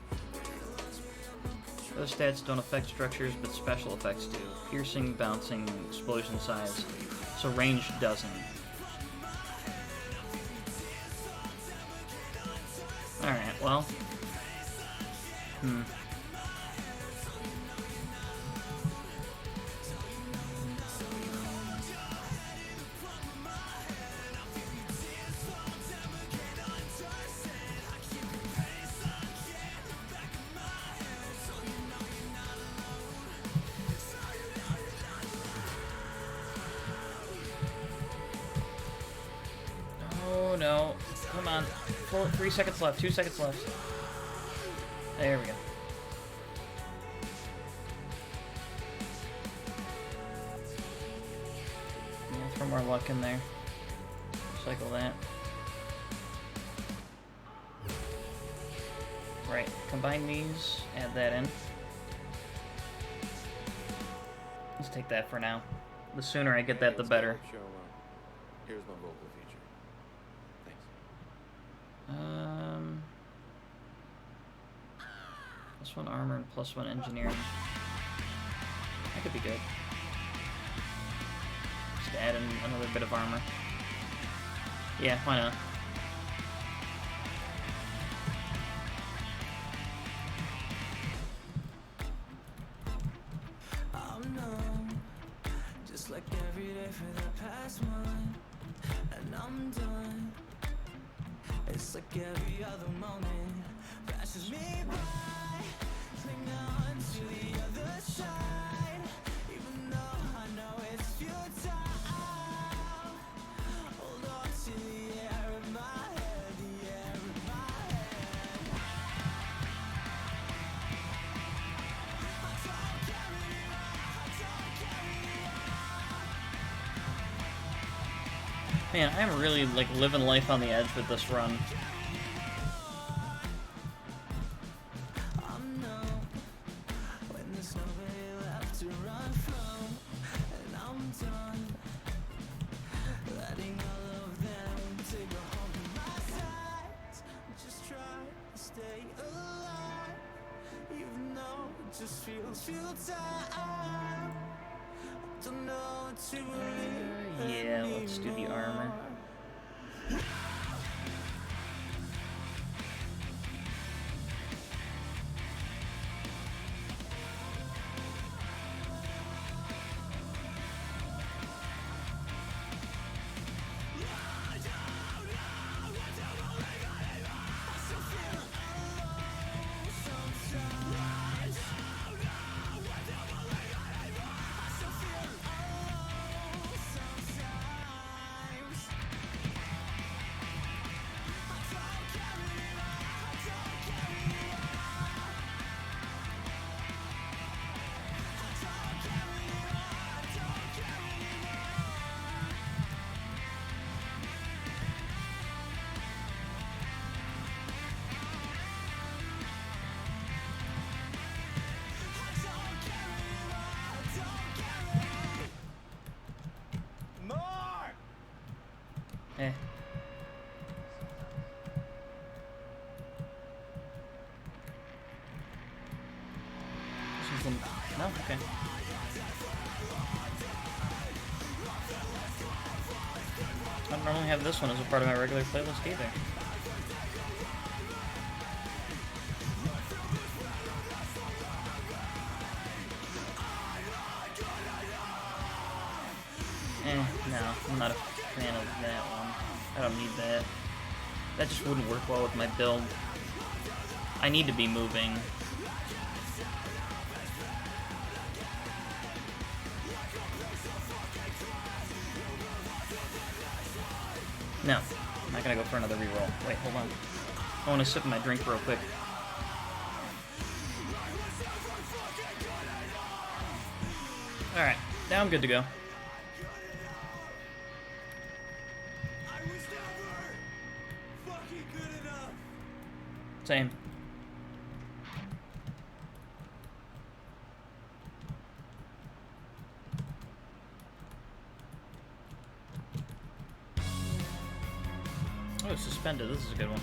Those stats don't affect structures, but special effects do. Piercing, bouncing, explosion size. So range doesn't. Alright, well. Oh no. Come on. 3 seconds left. 2 seconds left. There we go. Yeah, throw more luck in there. Cycle that. Right. Combine these. Add that in. Let's take that for now. The sooner I get that, the better. Here's my vocal feature. Thanks. +1 armor and +1 engineering. That could be good. Just add in another bit of armor. Yeah, why not? I'm numb, just like every day for the past month, and I'm done. It's like every other moment passes me by. Cling on to the other side, even though I know it's futile. Hold on to the air in my head, the air in my head. I don't carry on, I don't carry on. Man, I'm really, like, living life on the edge with this run. I'm numb when there's nobody left to run from, and I'm done letting all of them take a hold of my sides. Just try to stay alive, even though it just feels futile. I don't know what to believe. Yeah, let's do the armor. Eh. No? Okay. I don't normally have this one as a part of my regular playlist either. No, I'm not a fan of that one. I don't need that. That just wouldn't work well with my build. I need to be moving. No, I'm not gonna go for another reroll. Wait, hold on. I want to sip my drink real quick. Alright, Now I'm good to go. I was never fucking good enough. Same. Oh, suspended. This is a good one.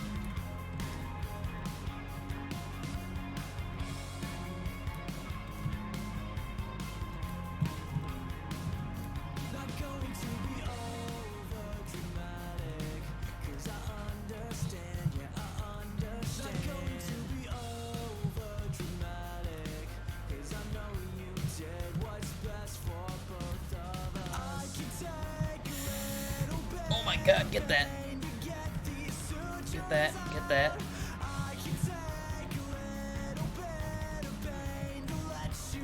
Oh my god, get that. Get that, get that.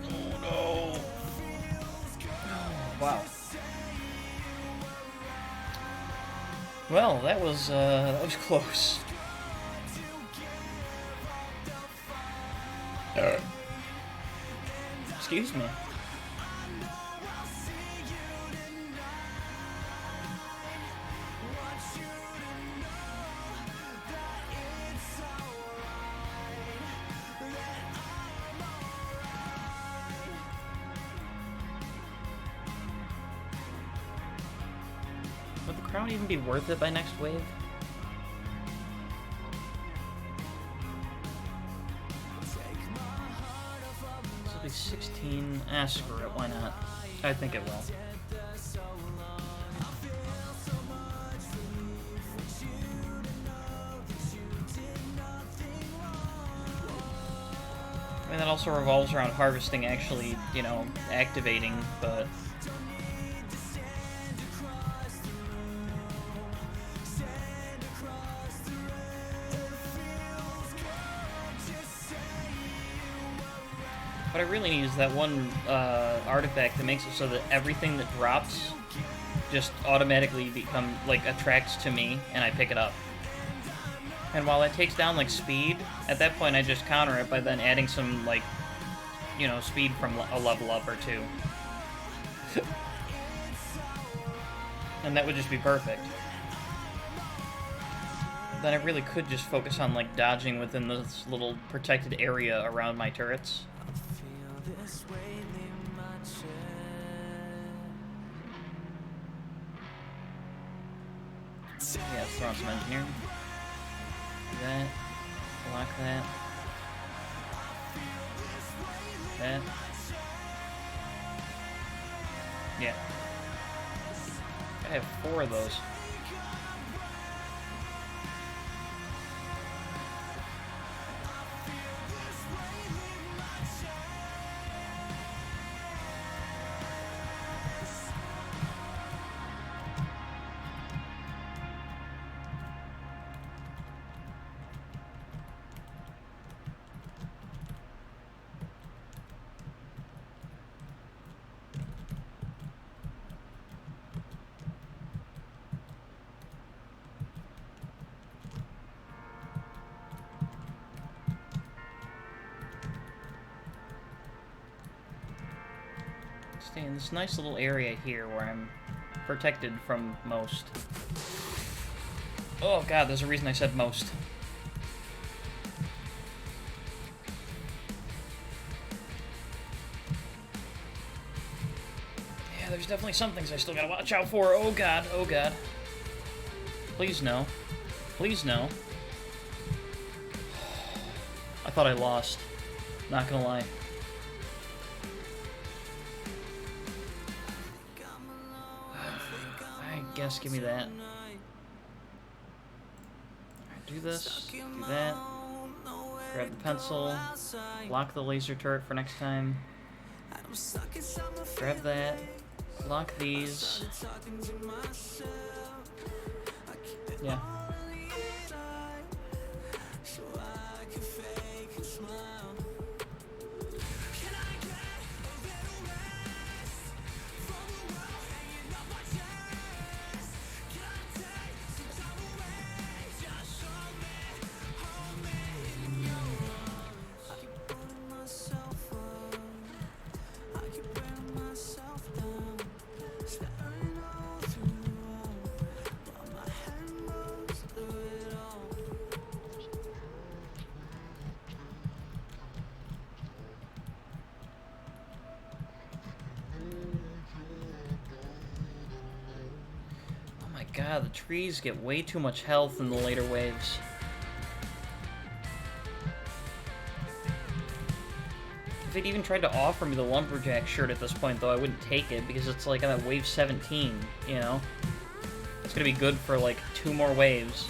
Oh no. Oh, wow. Well, that was close. Excuse me. Would the crown even be worth it by next wave? This will be 16. Ah, screw it. Why not? I think it will. I mean, that also revolves around harvesting actually, you know, activating, but... What I really need is that one artifact that makes it so that everything that drops just automatically attracts to me, and I pick it up. And while that takes down, like, speed, at that point I just counter it by then adding some, like, you know, speed from a level up or two. And that would just be perfect. Then I really could just focus on, like, dodging within this little protected area around my turrets. Yeah, throw on some engineering. Do that. Block that. That. Yeah. I have 4 of those. Stay in this nice little area here where I'm protected from most. Oh god, there's a reason I said most. Yeah, there's definitely some things I still gotta watch out for. Oh god, oh god. Please no. Please no. I thought I lost. Not gonna lie. I guess give me that. Alright, do this, do that. Grab the pencil, lock the laser turret for next time. Grab that, lock these. Yeah. God, the trees get way too much health in the later waves. If they'd even tried to offer me the lumberjack shirt at this point, though, I wouldn't take it because it's like I'm at wave 17, you know? It's gonna be good for like 2 more waves.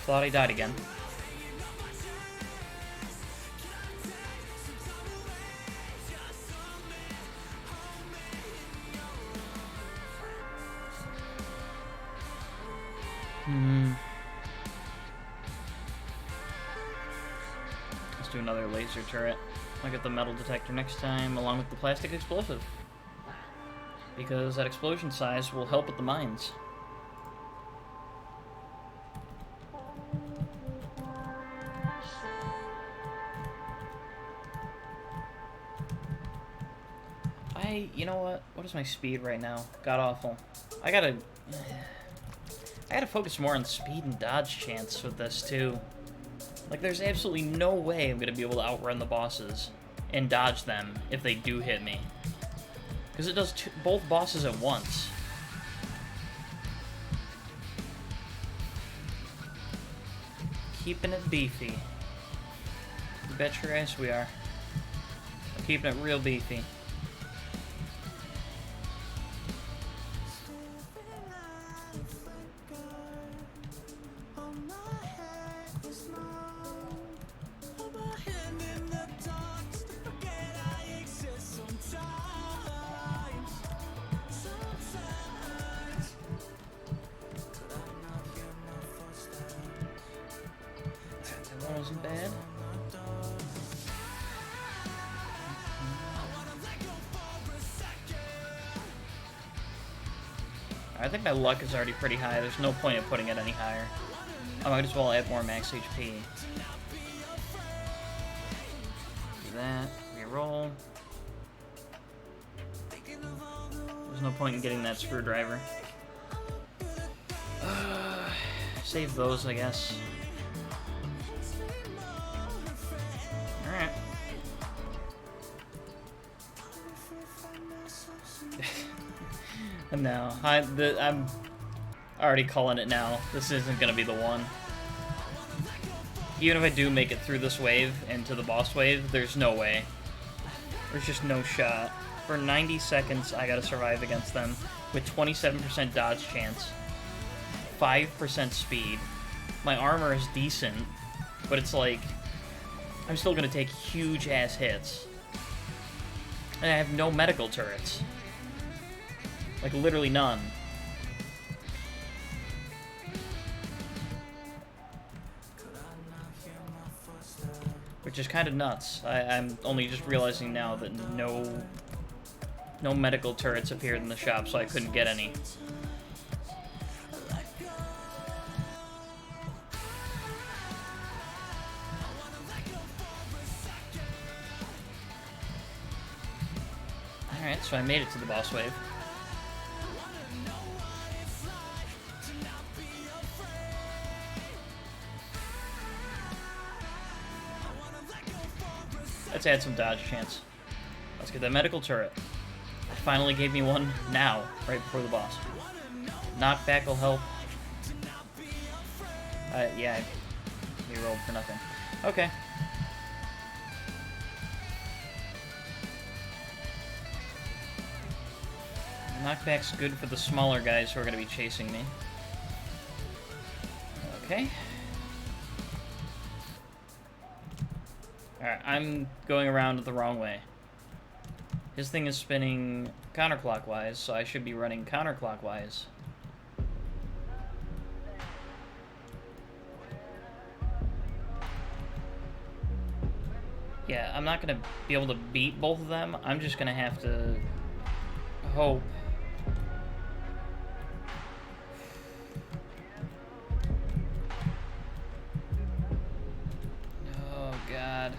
Thought I died again. Let's do another laser turret. I'll get the metal detector next time, along with the plastic explosive. Because that explosion size will help with the mines. You know what? What is my speed right now? God awful. I gotta focus more on speed and dodge chance with this, too. Like, there's absolutely no way I'm gonna be able to outrun the bosses and dodge them if they do hit me. Because it does both bosses at once. Keeping it beefy. You bet your ass we are. We're keeping it real beefy. That wasn't bad. I think my luck is already pretty high. There's no point in putting it any higher. I might as well add more max HP. Do that. Reroll. There's no point in getting that screwdriver. Save those, I guess. Alright. No, I'm already calling it now. This isn't gonna be the one. Even if I do make it through this wave into the boss wave, there's no way. There's just no shot. For 90 seconds, I gotta survive against them with 27% dodge chance, 5% speed. My armor is decent, but it's like, I'm still gonna take huge ass hits. And I have no medical turrets. Like, literally none. Which is kind of nuts. I'm only just realizing now that no medical turrets appeared in the shop, so I couldn't get any. Alright, so I made it to the boss wave. Let's add some dodge chance. Let's get that medical turret. It finally gave me one now, right before the boss. Knockback will help. Yeah, he rolled for nothing. Okay. Knockback's good for the smaller guys who are going to be chasing me. Okay. Alright, I'm going around the wrong way. His thing is spinning counterclockwise, so I should be running counterclockwise. Yeah, I'm not going to be able to beat both of them. I'm just going to have to hope. Oh, God.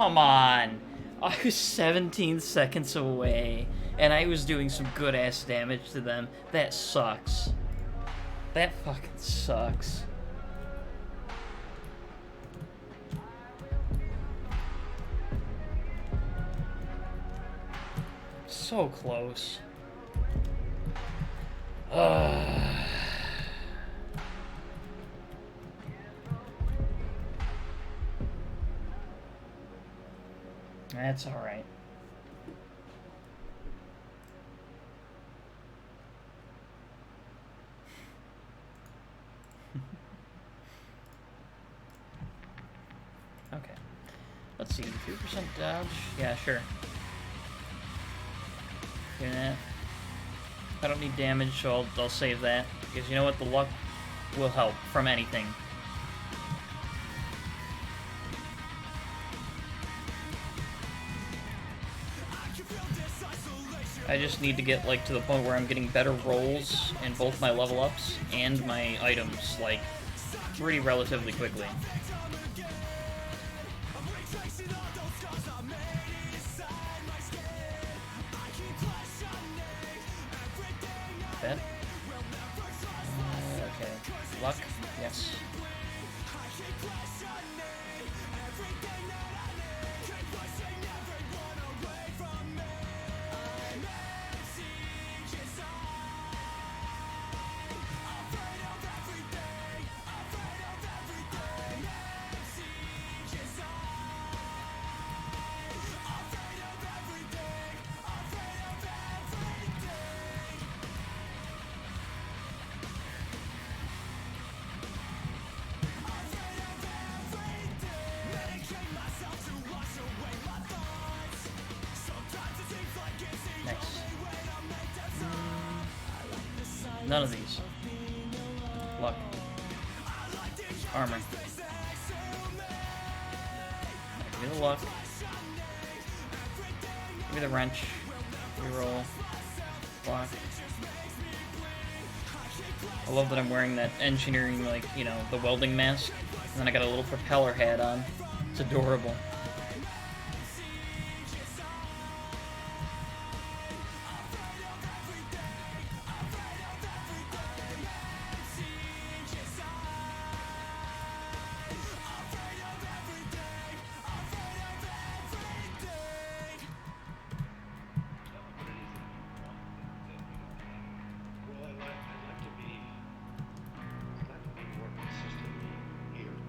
come on. I was 17 seconds away, and I was doing some good-ass damage to them. That sucks. That fucking sucks. So close. That's alright. Okay. Let's see. 3% dodge? Yeah, sure. Do that. I don't need damage, so I'll save that. Because you know what? The luck will help from anything. I just need to get, like, to the point where I'm getting better rolls in both my level ups and my items, like, pretty relatively quickly. Bad? Okay. Luck? Yes. None of these. Luck. Armor. Give me the luck. Give me the wrench. Reroll. Block. I love that I'm wearing that engineering, like, you know, the welding mask. And then I got a little propeller hat on. It's adorable.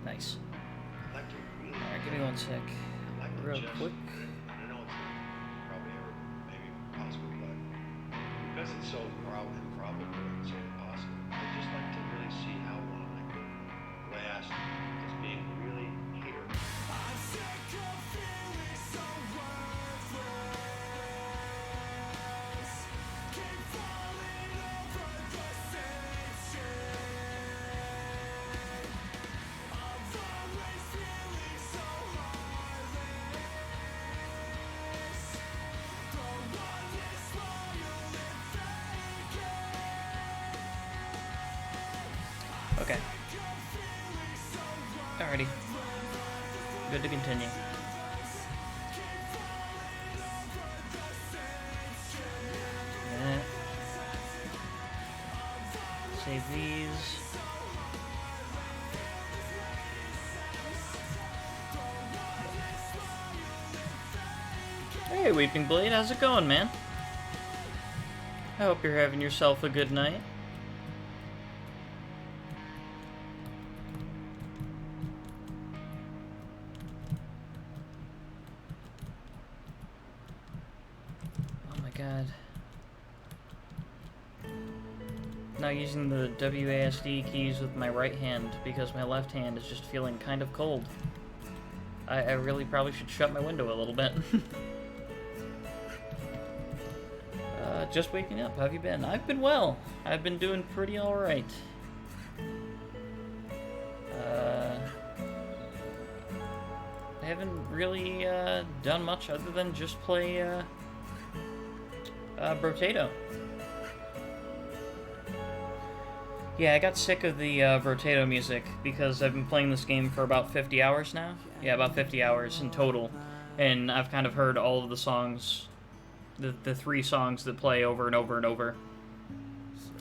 Nice. Alright, give me one sec. Real quick. I know it's probably ever maybe possible, but because it's so improbable and so impossible, I'd just like to really see how long I could last as being really here. I'm sick of feeling so worthless. Keep falling over the same shit. I've always feeling so heartless. Don't want this smile and fake it. Okay. Alrighty. Good to continue. Save these. Hey, Weeping Blade, how's it going, man? I hope you're having yourself a good night. Oh my god. Now using the WASD keys with my right hand because my left hand is just feeling kind of cold. I really probably should shut my window a little bit. Just waking up. How have you been? I've been well. I've been doing pretty alright. I haven't really done much other than just play Brotato. Yeah, I got sick of the Brotato music because I've been playing this game for about 50 hours now. Yeah, about 50 hours in total. and I've kind of heard all of the songs, the 3 songs that play over and over and over.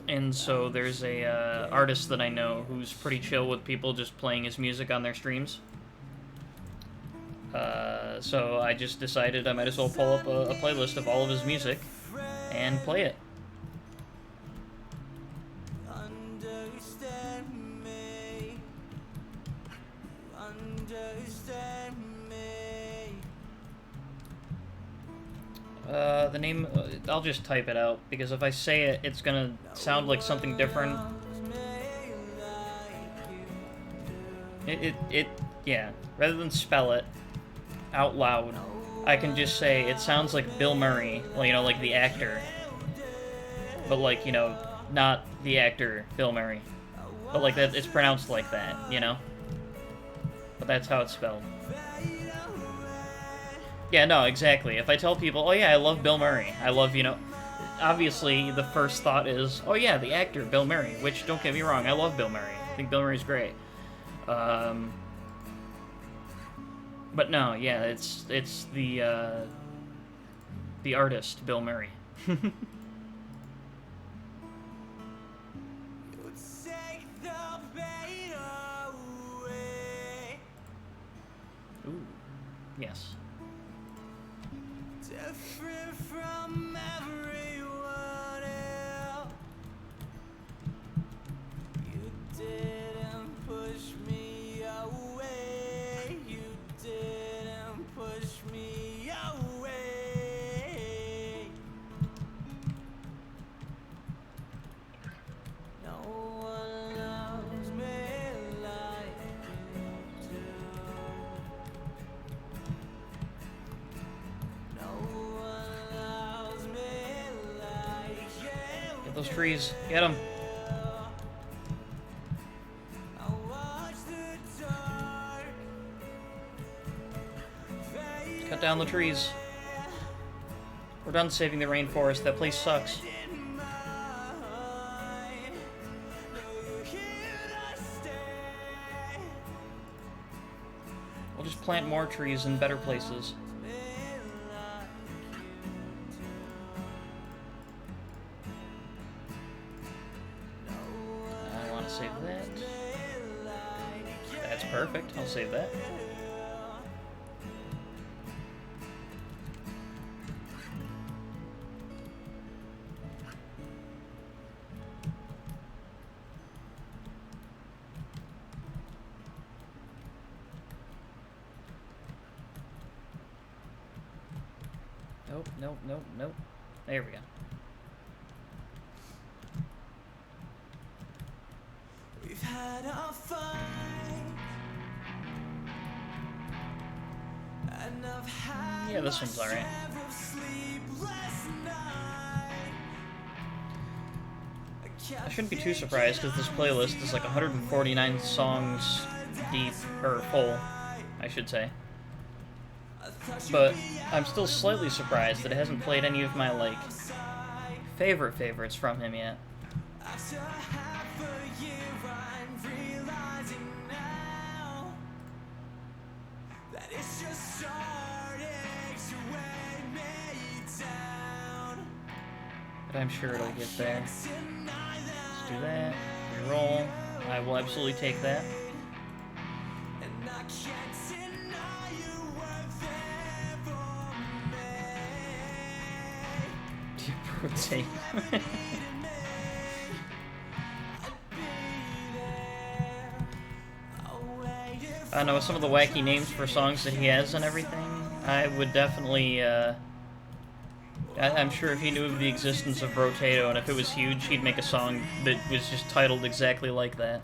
And so there's a artist that I know who's pretty chill with people just playing his music on their streams. So I just decided I might as well pull up a playlist of all of his music and play it. The name, I'll just type it out, because if I say it, it's gonna sound like something different. Yeah, rather than spell it out loud, I can just say it sounds like Bill Murray, well, you know, like the actor. But like, you know, not the actor, Bill Murray. But like that, it's pronounced like that, you know? But that's how it's spelled. Yeah, no, exactly. If I tell people, oh yeah, I love Bill Murray, I love, you know, obviously the first thought is, oh yeah, the actor, Bill Murray, which, don't get me wrong, I love Bill Murray. I think Bill Murray's great. But no, yeah, it's the artist, Bill Murray. Ooh, yes. Different from everyone else. You didn't push me away. You didn't push me away. No one loves me like you do. Get those trees. Get them. Cut down the trees. We're done saving the rainforest. That place sucks. We'll just plant more trees in better places. Save that. That's perfect. I'll save that. Nope, nope, nope, nope. There we go. We've had a fight, and I've had Yeah, this one's alright. I shouldn't be too surprised because this playlist is like 149 songs deep, or full, I should say. But I'm still slightly surprised that it hasn't played any of my, like, favorites from him yet. But I'm sure it'll get there. Let's do that. Reroll. I will absolutely take that. Brotato. I know some of the wacky names for songs that he has and everything. I would definitely, I'm sure if he knew of the existence of Brotato and if it was huge, he'd make a song that was just titled exactly like that.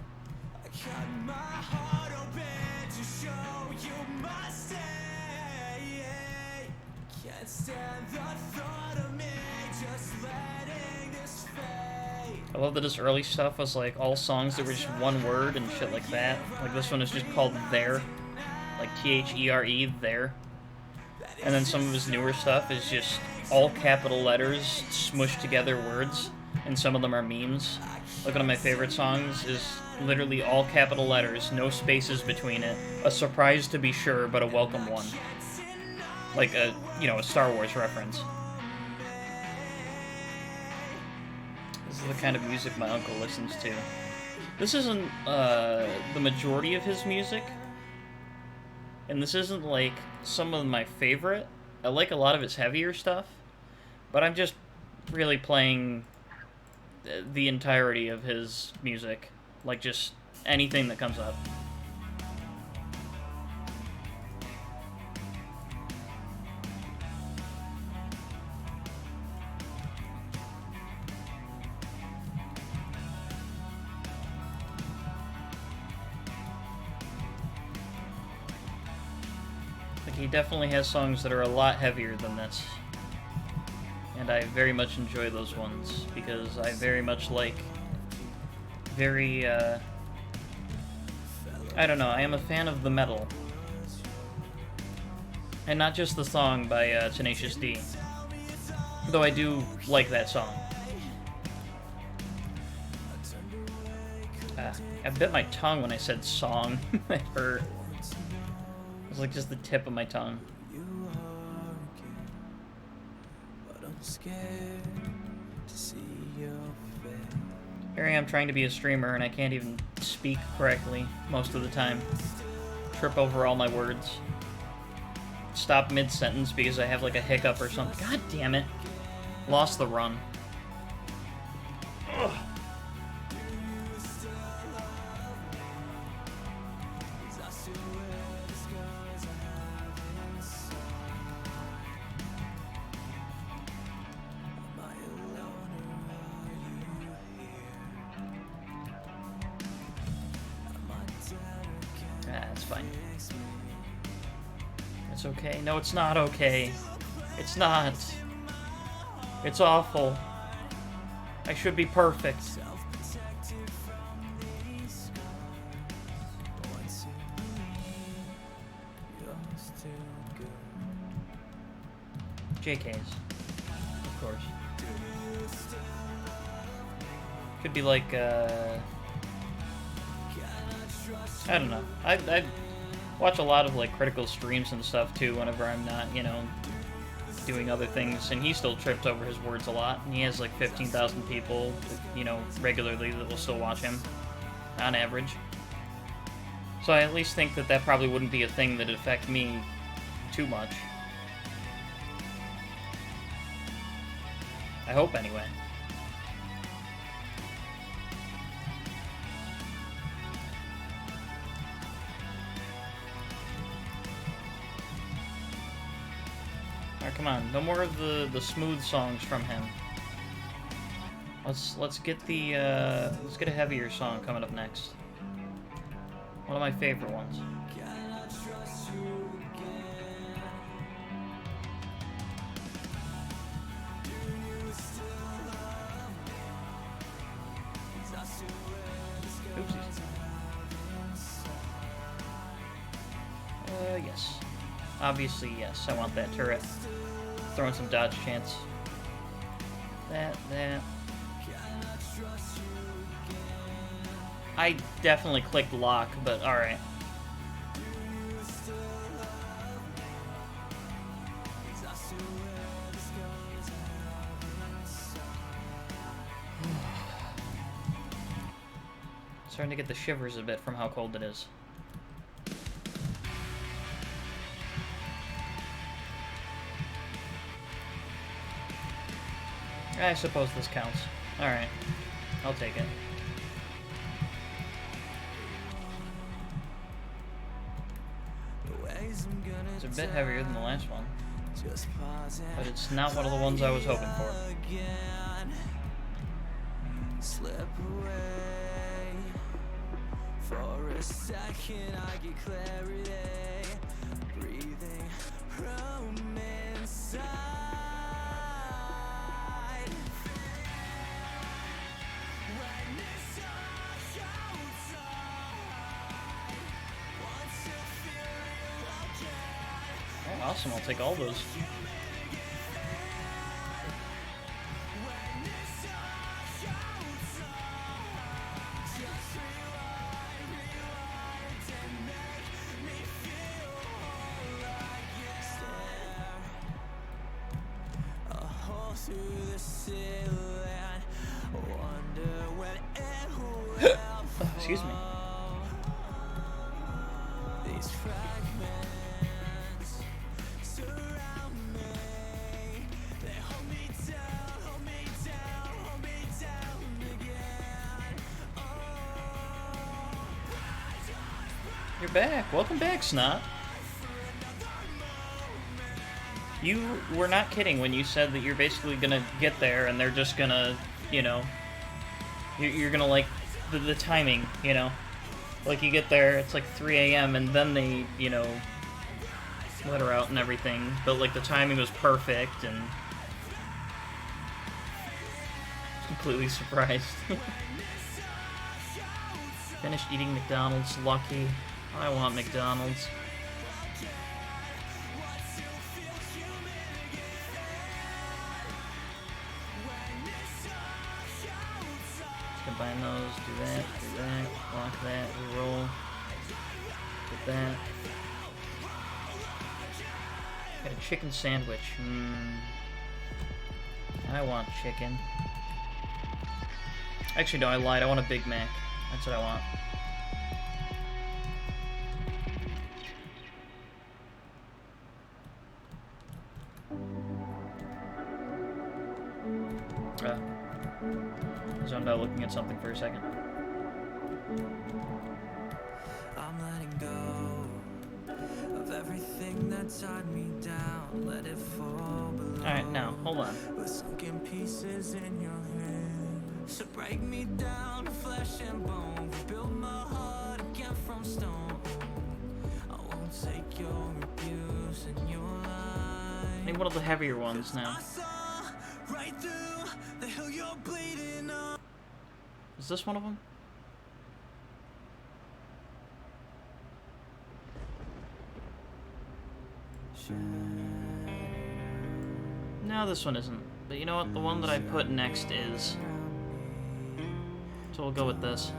I love that his early stuff was like all songs that were just one word and shit like that. Like this one is just called There. Like T-H-E-R-E, There. And then some of his newer stuff is just all capital letters, smushed together words, and some of them are memes. Like one of my favorite songs is literally all capital letters, no spaces between it. A surprise to be sure, but a welcome one. like a, you know, a Star Wars reference. This is the kind of music my uncle listens to. This isn't the majority of his music, and this isn't like some of my favorite. I like a lot of his heavier stuff, but I'm just really playing the entirety of his music, like just anything that comes up. Like, he definitely has songs that are a lot heavier than this. And I very much enjoy those ones, because I very much like very, I don't know, I am a fan of the metal. And not just the song by Tenacious D. Though I do like that song. I bit my tongue when I said song. It hurt. It was like just the tip of my tongue. Here I am trying to be a streamer and I can't even speak correctly most of the time. Trip over all my words. Stop mid-sentence because I have like a hiccup or something. God damn it. Lost the run. Ugh. It's fine. It's okay. No, it's not okay. It's not. It's awful. I should be perfect. JK's. Of course. Could be like, I don't know. I watch a lot of like critical streams and stuff too whenever I'm not, you know, doing other things, and he still trips over his words a lot, and he has like 15,000 people, you know, regularly that will still watch him, on average. So I at least think that that probably wouldn't be a thing that'd affect me too much. I hope anyway. Come on, no more of the smooth songs from him. Let's get the let's get a heavier song coming up next. One of my favorite ones. Oopsies. Yes. Obviously, yes. I want that turret. Throwing some dodge chance. That. I definitely clicked lock, but alright. Starting to get the shivers a bit from how cold it is. I suppose this counts. Alright. I'll take it. It's a bit heavier than the last one. But it's not one of the ones I was hoping for. Slip away. For a second I get clarity. Breathing from inside. Oh, awesome, I'll take all those. Oh, excuse me. You're back. Welcome back, Snot. You were not kidding when you said that you're basically gonna get there and they're just gonna, you know, you're gonna like the timing, you know? Like you get there, it's like 3 a.m. and then they, you know, let her out and everything, but like the timing was perfect and completely surprised. Finished eating McDonald's, lucky. I want McDonald's. Combine those, do that, block that, reroll. Get that. Got a chicken sandwich. I want chicken. Actually, no, I lied. I want a Big Mac. That's what I want. Zoned out looking at something for a second. I'm letting go of everything that tied me down. Let it fall below. Alright, now, hold on. With sunken pieces in your hand. So break me down to flesh and bone. Build my heart again from stone. I won't take your abuse and your lies. I need one of the heavier ones now. Right through the hill you're bleeding on. Is this one of them? No, this one isn't. But you know what? The one that I put next is. So we'll go with this.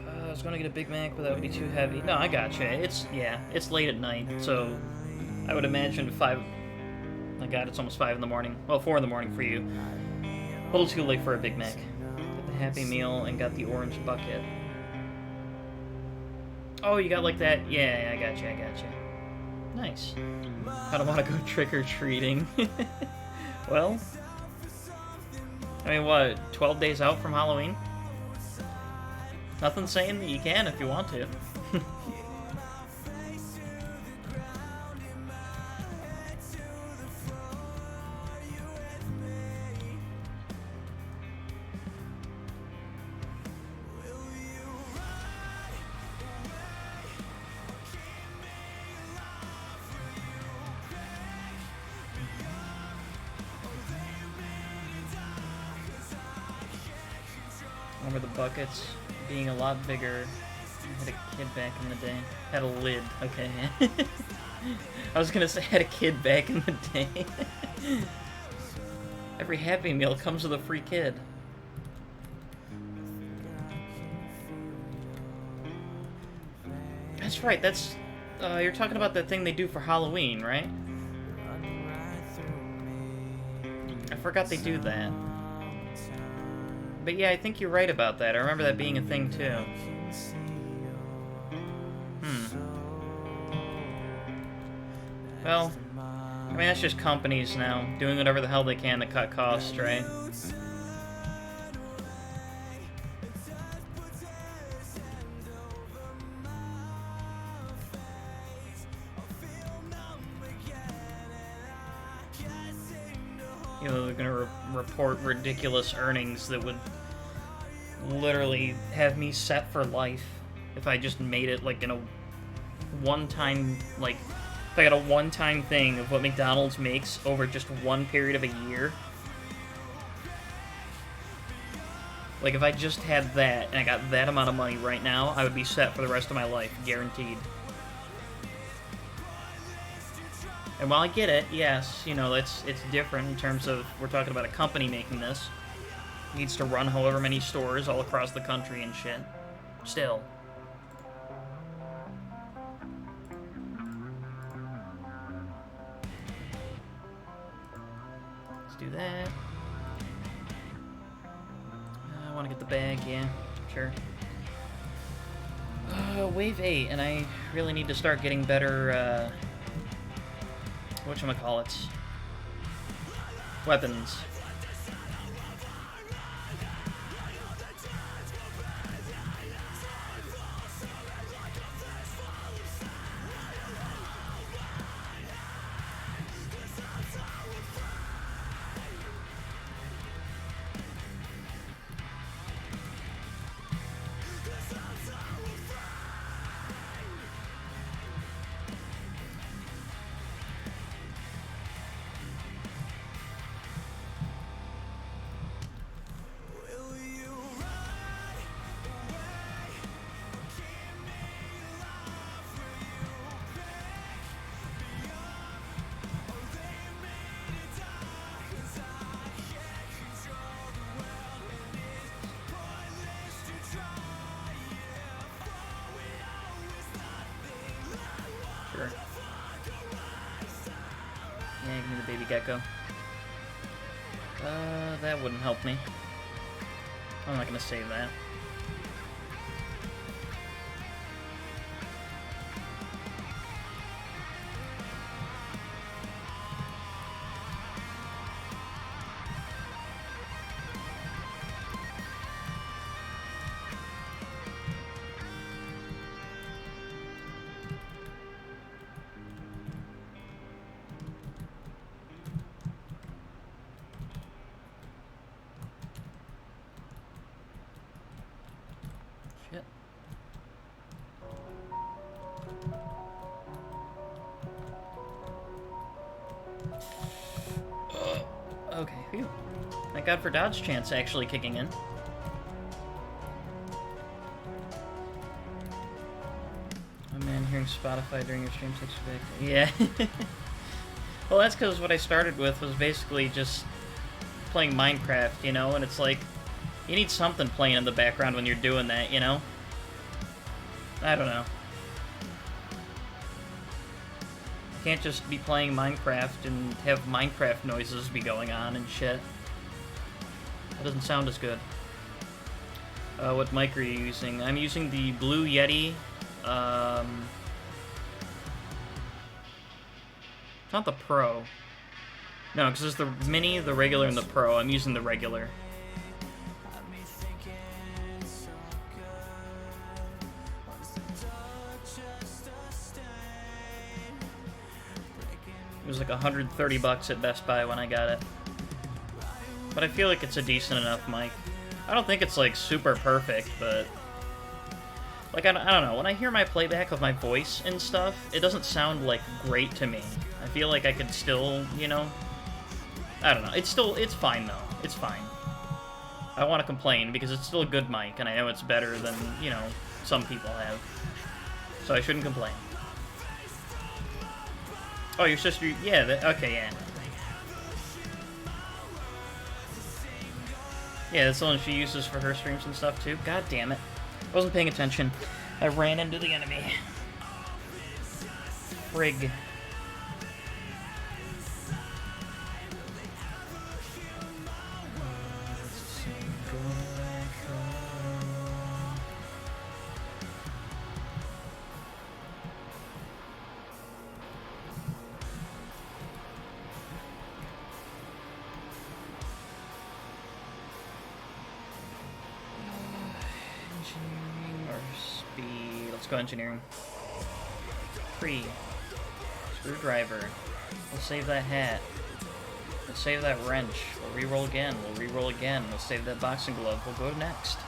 I was gonna get a Big Mac, but that would be too heavy. No, I gotcha. It's late at night, so I would imagine 5. My God, it's almost 5 in the morning. Well, 4 in the morning for you. A little too late for a Big Mac. Got the Happy Meal and got the orange bucket. Oh, you got like that? Yeah, I gotcha. Nice. I don't want to go trick-or-treating. Well, I mean, what, 12 days out from Halloween? Nothing saying that you can if you want to. Remember the buckets being a lot bigger. I had a kid back in the day. Had a lid, okay. I was gonna say had a kid back in the day. Every Happy Meal comes with a free kid. That's right, that's... you're talking about that thing they do for Halloween, right? I forgot they do that. But yeah, I think you're right about that. I remember that being a thing, too. Well, I mean, that's just companies now, doing whatever the hell they can to cut costs, right? You know, they're gonna report ridiculous earnings that would literally have me set for life if I just made it, like, in a one-time, like, if I got a one-time thing of what McDonald's makes over just one period of a year. Like, if I just had that, and I got that amount of money right now, I would be set for the rest of my life, guaranteed. And while I get it, yes, you know, it's different in terms of, we're talking about a company making this. It needs to run however many stores all across the country and shit. Still. do that. I want to get the bag, yeah, sure. Wave 8, and I really need to start getting better, whatchamacallits? Weapons. Sure. Yeah, give me the baby gecko. That wouldn't help me. I'm not gonna save that. Shit. Okay, phew. Thank God for dodge chance actually kicking in. Oh man, hearing Spotify during your stream takes you back. Yeah. Well, that's because what I started with was basically just playing Minecraft, you know, and it's like, you need something playing in the background when you're doing that, you know? I don't know. Can't just be playing Minecraft and have Minecraft noises be going on and shit. That doesn't sound as good. What mic are you using? I'm using the Blue Yeti. It's not the Pro. No, because there's the Mini, the regular, and the Pro. I'm using the regular. It was like $130 at Best Buy when I got it. But I feel like it's a decent enough mic. I don't think it's like super perfect, but like I don't know. When I hear my playback of my voice and stuff, it doesn't sound like great to me. I feel like I could still, you know, I don't know. It's fine though. It's fine. I don't want to complain because it's still a good mic, and I know it's better than, you know, some people have. So I shouldn't complain. Oh, your sister? Yeah, okay, yeah. Yeah, that's the one she uses for her streams and stuff, too. God damn it. I wasn't paying attention. I ran into the enemy. Frig. Go engineering. 3. Screwdriver. We'll save that hat. We'll save that wrench. We'll reroll again. We'll reroll again. We'll save that boxing glove. We'll go next.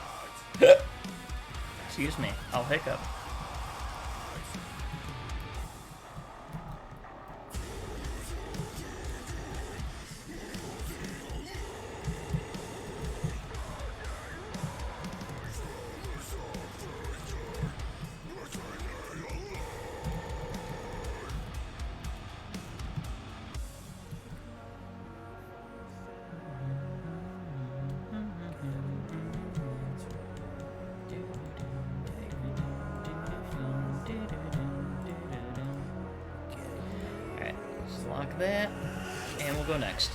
Excuse me. I'll hiccup. That, and we'll go next.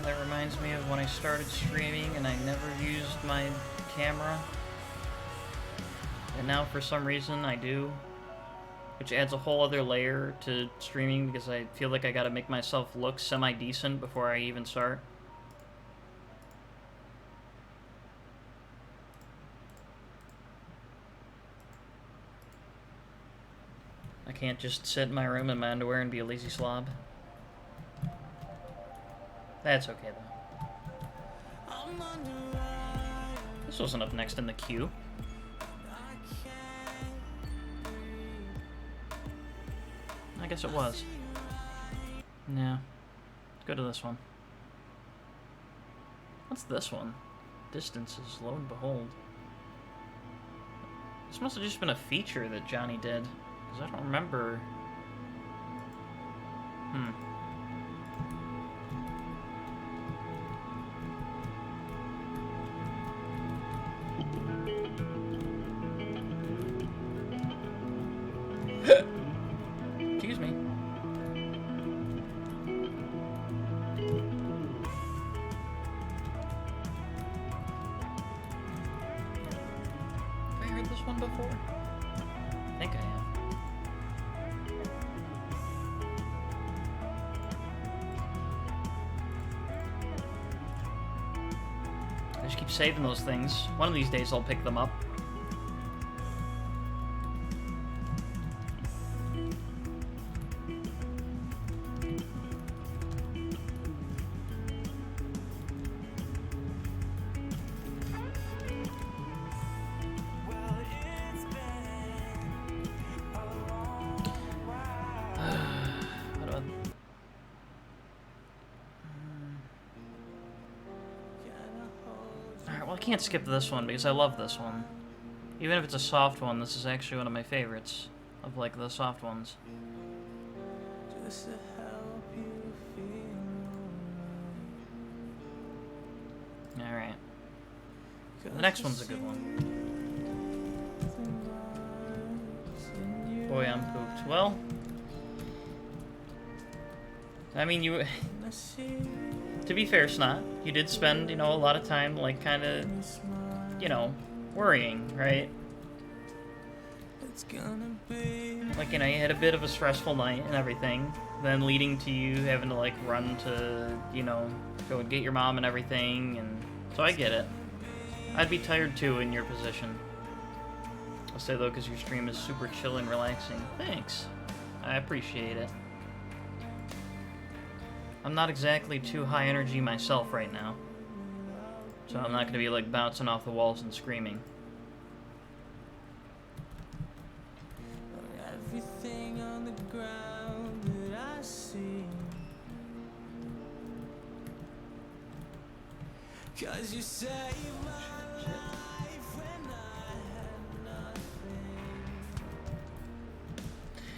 that reminds me of when I started streaming and I never used my camera. And now for some reason I do. Which adds a whole other layer to streaming because I feel like I gotta make myself look semi-decent before I even start. I can't just sit in my room in my underwear and be a lazy slob. That's okay, though. This wasn't up next in the queue. I guess it was. Yeah. Let's go to this one. What's this one? Distances, lo and behold. This must have just been a feature that Johnny did. Because I don't remember... Excuse me. Have I heard this one before? I think I have. I just keep saving those things. One of these days I'll pick them up. I can't skip this one because I love this one. Even if it's a soft one, this is actually one of my favorites of like the soft ones. Alright. The next one's a good one. Boy, I'm pooped. Well, I mean, you... To be fair, Snot, you did spend, you know, a lot of time, like, kind of, you know, worrying, right? Like, you know, you had a bit of a stressful night and everything, then leading to you having to, like, run to, you know, go and get your mom and everything, and so I get it. I'd be tired, too, in your position. I'll say, though, because your stream is super chill and relaxing. Thanks. I appreciate it. I'm not exactly too high energy myself right now, so I'm not going to be like bouncing off the walls and screaming. Everything on the ground that I see. 'Cause you saved my life when I had nothing.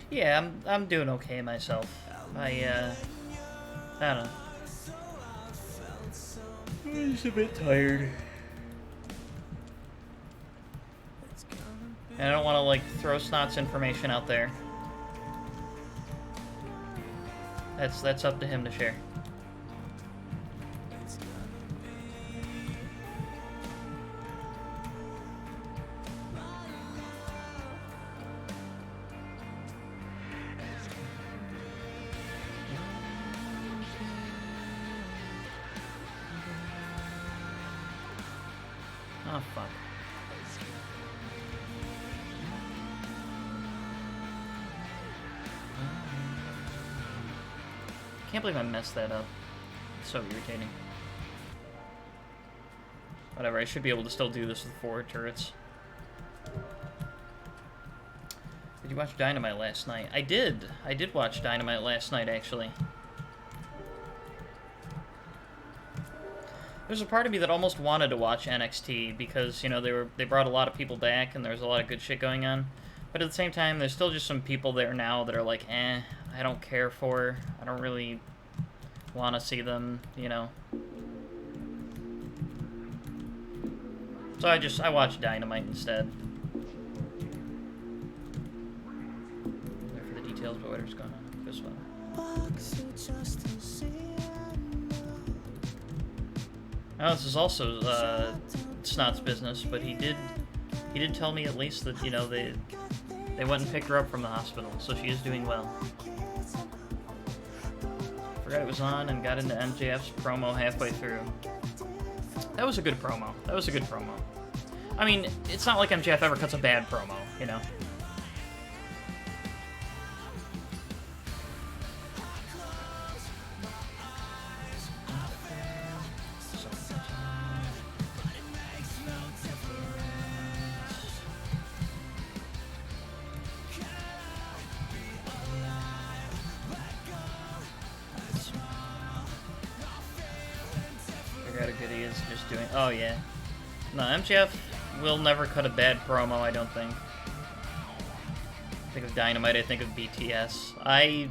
Yeah, I'm doing okay myself. I don't know. I'm just a bit tired. And I don't want to, like, throw Snot's information out there. That's up to him to share. Oh, fuck. Can't believe I messed that up. It's so irritating. Whatever, I should be able to still do this with 4 turrets. Did you watch Dynamite last night? I did. I did watch Dynamite last night, actually. There's a part of me that almost wanted to watch NXT because, you know, they brought a lot of people back and there's a lot of good shit going on. But at the same time, there's still just some people there now that are like, I don't care for. I don't really want to see them, you know. So I watched Dynamite instead. There for the details about whatever's going on. This one. Oh, this is also Snot's business, but he did tell me at least that, you know, they went and picked her up from the hospital, so she is doing well. Forgot it was on and got into MJF's promo halfway through. That was a good promo. That was a good promo. I mean, it's not like MJF ever cuts a bad promo, you know? Oh, yeah. No, MJF will never cut a bad promo, I don't think. I think of Dynamite, I think of BTS. I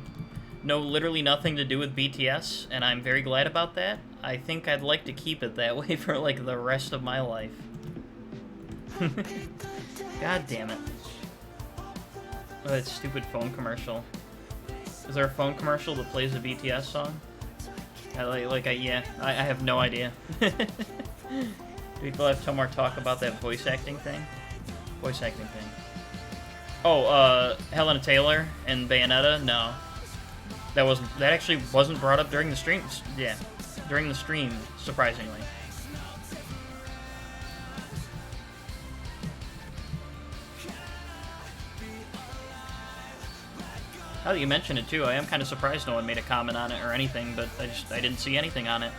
know literally nothing to do with BTS, and I'm very glad about that. I think I'd like to keep it that way for, like, the rest of my life. God damn it. Oh, that stupid phone commercial. Is there a phone commercial that plays a BTS song? Yeah, I have no idea. Do people have Tomar talk about that voice acting thing? Voice acting thing. Oh, Helena Taylor and Bayonetta? No. That actually wasn't brought up during the stream. Yeah, during the stream, surprisingly. Now that you mention it too, I am kind of surprised no one made a comment on it or anything, but I didn't see anything on it.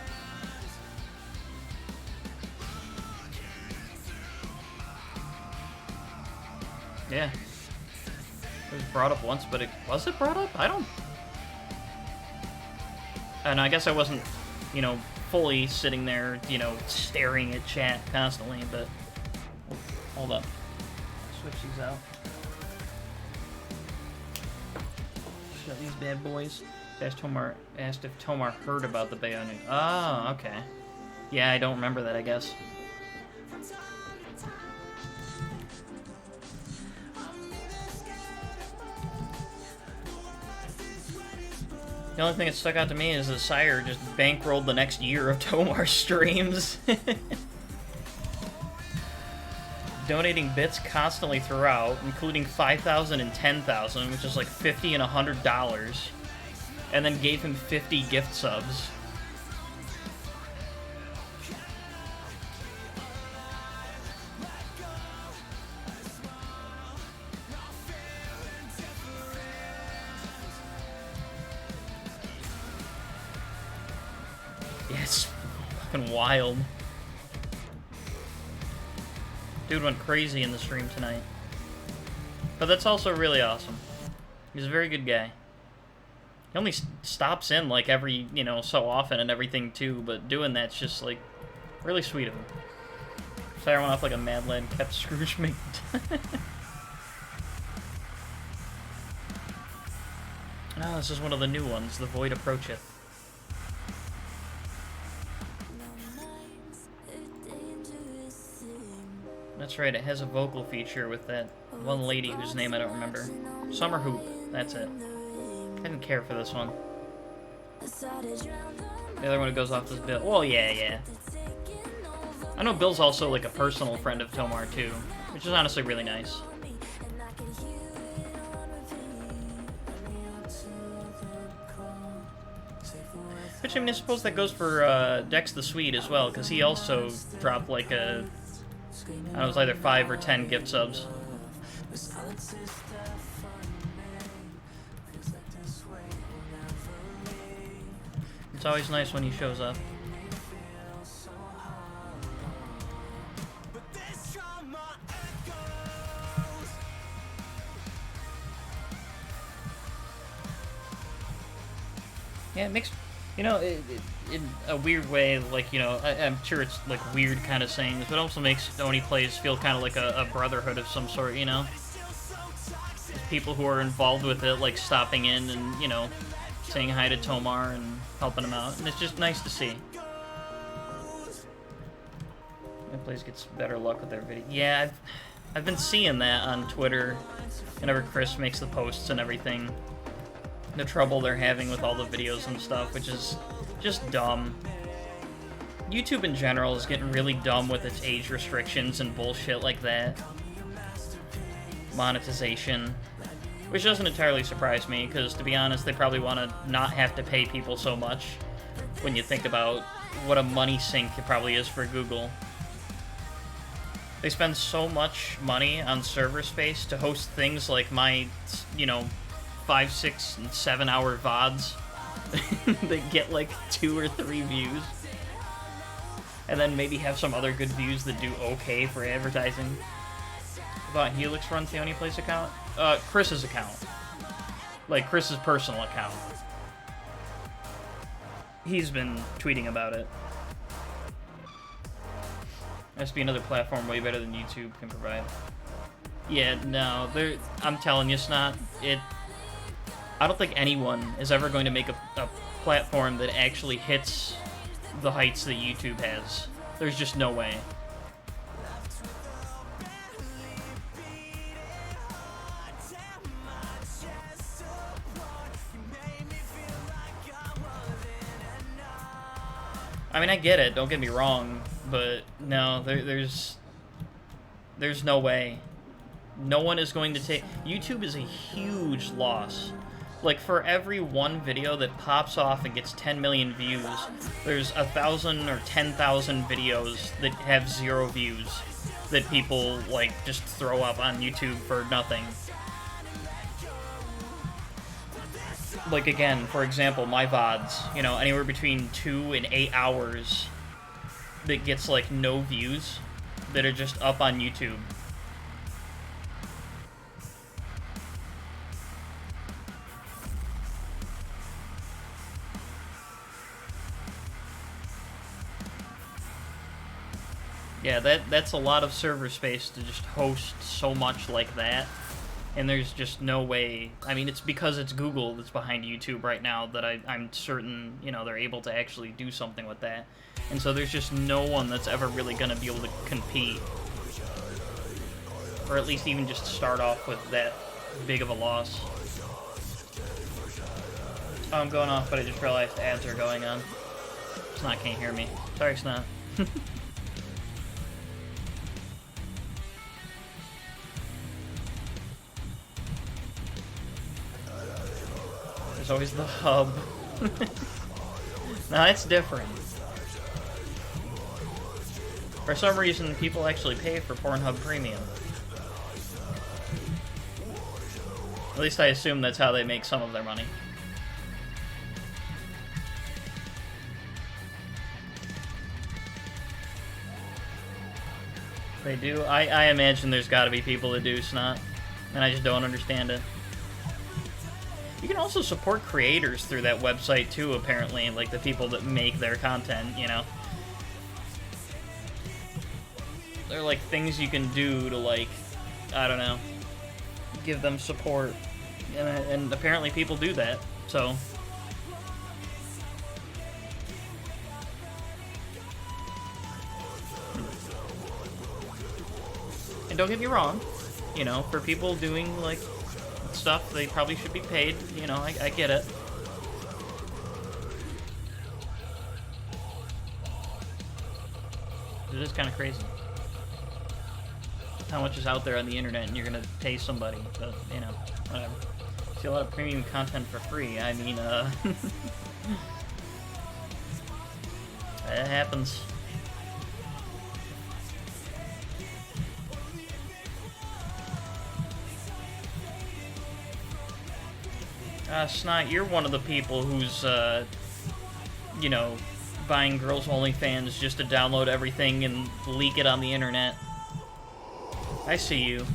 Yeah. It was brought up once, but was it brought up? I don't... And I guess I wasn't, you know, fully sitting there, you know, staring at chat constantly, but... Oh, hold up. Switch these out. Shut these bad boys. Asked if Tomar heard about the Bayonetta. Oh, okay. Yeah, I don't remember that, I guess. The only thing that stuck out to me is that Sire just bankrolled the next year of Tomar streams. Donating bits constantly throughout, including $5,000 and $10,000, which is like $50 and $100, and then gave him 50 gift subs. Yeah, it's fucking wild. Dude went crazy in the stream tonight. But that's also really awesome. He's a very good guy. He only stops in like every, you know, so often and everything too, but doing that's just like really sweet of him. Sire went off like a mad lad and kept Scrooge McDuck. Oh, this is one of the new ones, The Void Approacheth. That's right, it has a vocal feature with that one lady whose name I don't remember. Summer Hoop, that's it. I didn't care for this one. The other one goes off this Bill. Well, yeah. I know Bill's also like a personal friend of Tomar too, which is honestly really nice. Which, I mean, I suppose that goes for Dex the Swede as well, because he also dropped like a... I don't know, it was either 5 or 10 gift subs. It's always nice when he shows up. Yeah, it makes... You know, in a weird way, like, you know, I'm sure it's, like, weird kind of saying this, but it also makes Oni Plays feel kind of like a brotherhood of some sort, you know? There's people who are involved with it, like, stopping in and, you know, saying hi to Tomar and helping him out, and it's just nice to see. Oni Plays gets better luck with their video. Yeah, I've been seeing that on Twitter whenever Chris makes the posts and everything. The trouble they're having with all the videos and stuff, which is just dumb. YouTube in general is getting really dumb with its age restrictions and bullshit like that. Monetization. Which doesn't entirely surprise me, because to be honest, they probably want to not have to pay people so much when you think about what a money sink it probably is for Google. They spend so much money on server space to host things like my, 5, 6, and 7 hour VODs that get like 2 or 3 views. And then maybe have some other good views that do okay for advertising. I thought Helix runs the Only Place account? Chris's account. Like, Chris's personal account. He's been tweeting about it. Has to be another platform way better than YouTube can provide. Yeah, no, I'm telling you, Snot, I don't think anyone is ever going to make a platform that actually hits the heights that YouTube has. There's just no way. I mean, I get it, don't get me wrong, but no, there's no way. No one is going to take... YouTube is a huge loss. Like, for every one video that pops off and gets 10 million views, there's 1,000 or 10,000 videos that have 0 views that people, like, just throw up on YouTube for nothing. Like, again, for example, my VODs, anywhere between 2 and 8 hours that gets, like, no views that are just up on YouTube. Yeah, that's a lot of server space to just host so much like that. And there's just no way... I mean, it's because it's Google that's behind YouTube right now that I'm certain, they're able to actually do something with that. And so there's just no one that's ever really going to be able to compete. Or at least even just start off with that big of a loss. Oh, I'm going off, but I just realized ads are going on. Snot can't hear me. Sorry, Snot. There's always the hub. Nah, it's different. For some reason, people actually pay for Pornhub Premium. At least I assume that's how they make some of their money. They do? I imagine there's gotta be people that do, Snot. And I just don't understand it. You can also support creators through that website too, apparently, like the people that make their content, There are like things you can do to, like, I don't know, give them support. And apparently people do that, so. And don't get me wrong, for people doing, like, stuff, they probably should be paid, I get it. It is kind of crazy how much is out there on the internet and you're gonna pay somebody, but, whatever. See a lot of premium content for free, I mean, it happens. Snot, you're one of the people who's, buying girls' OnlyFans just to download everything and leak it on the internet. I see you.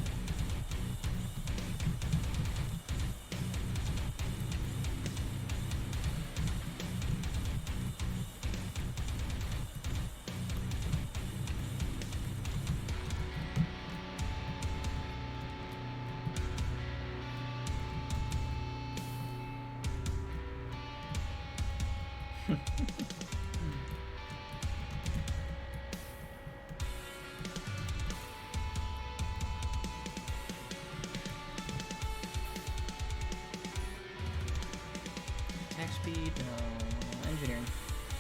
Speed, no. Engineering.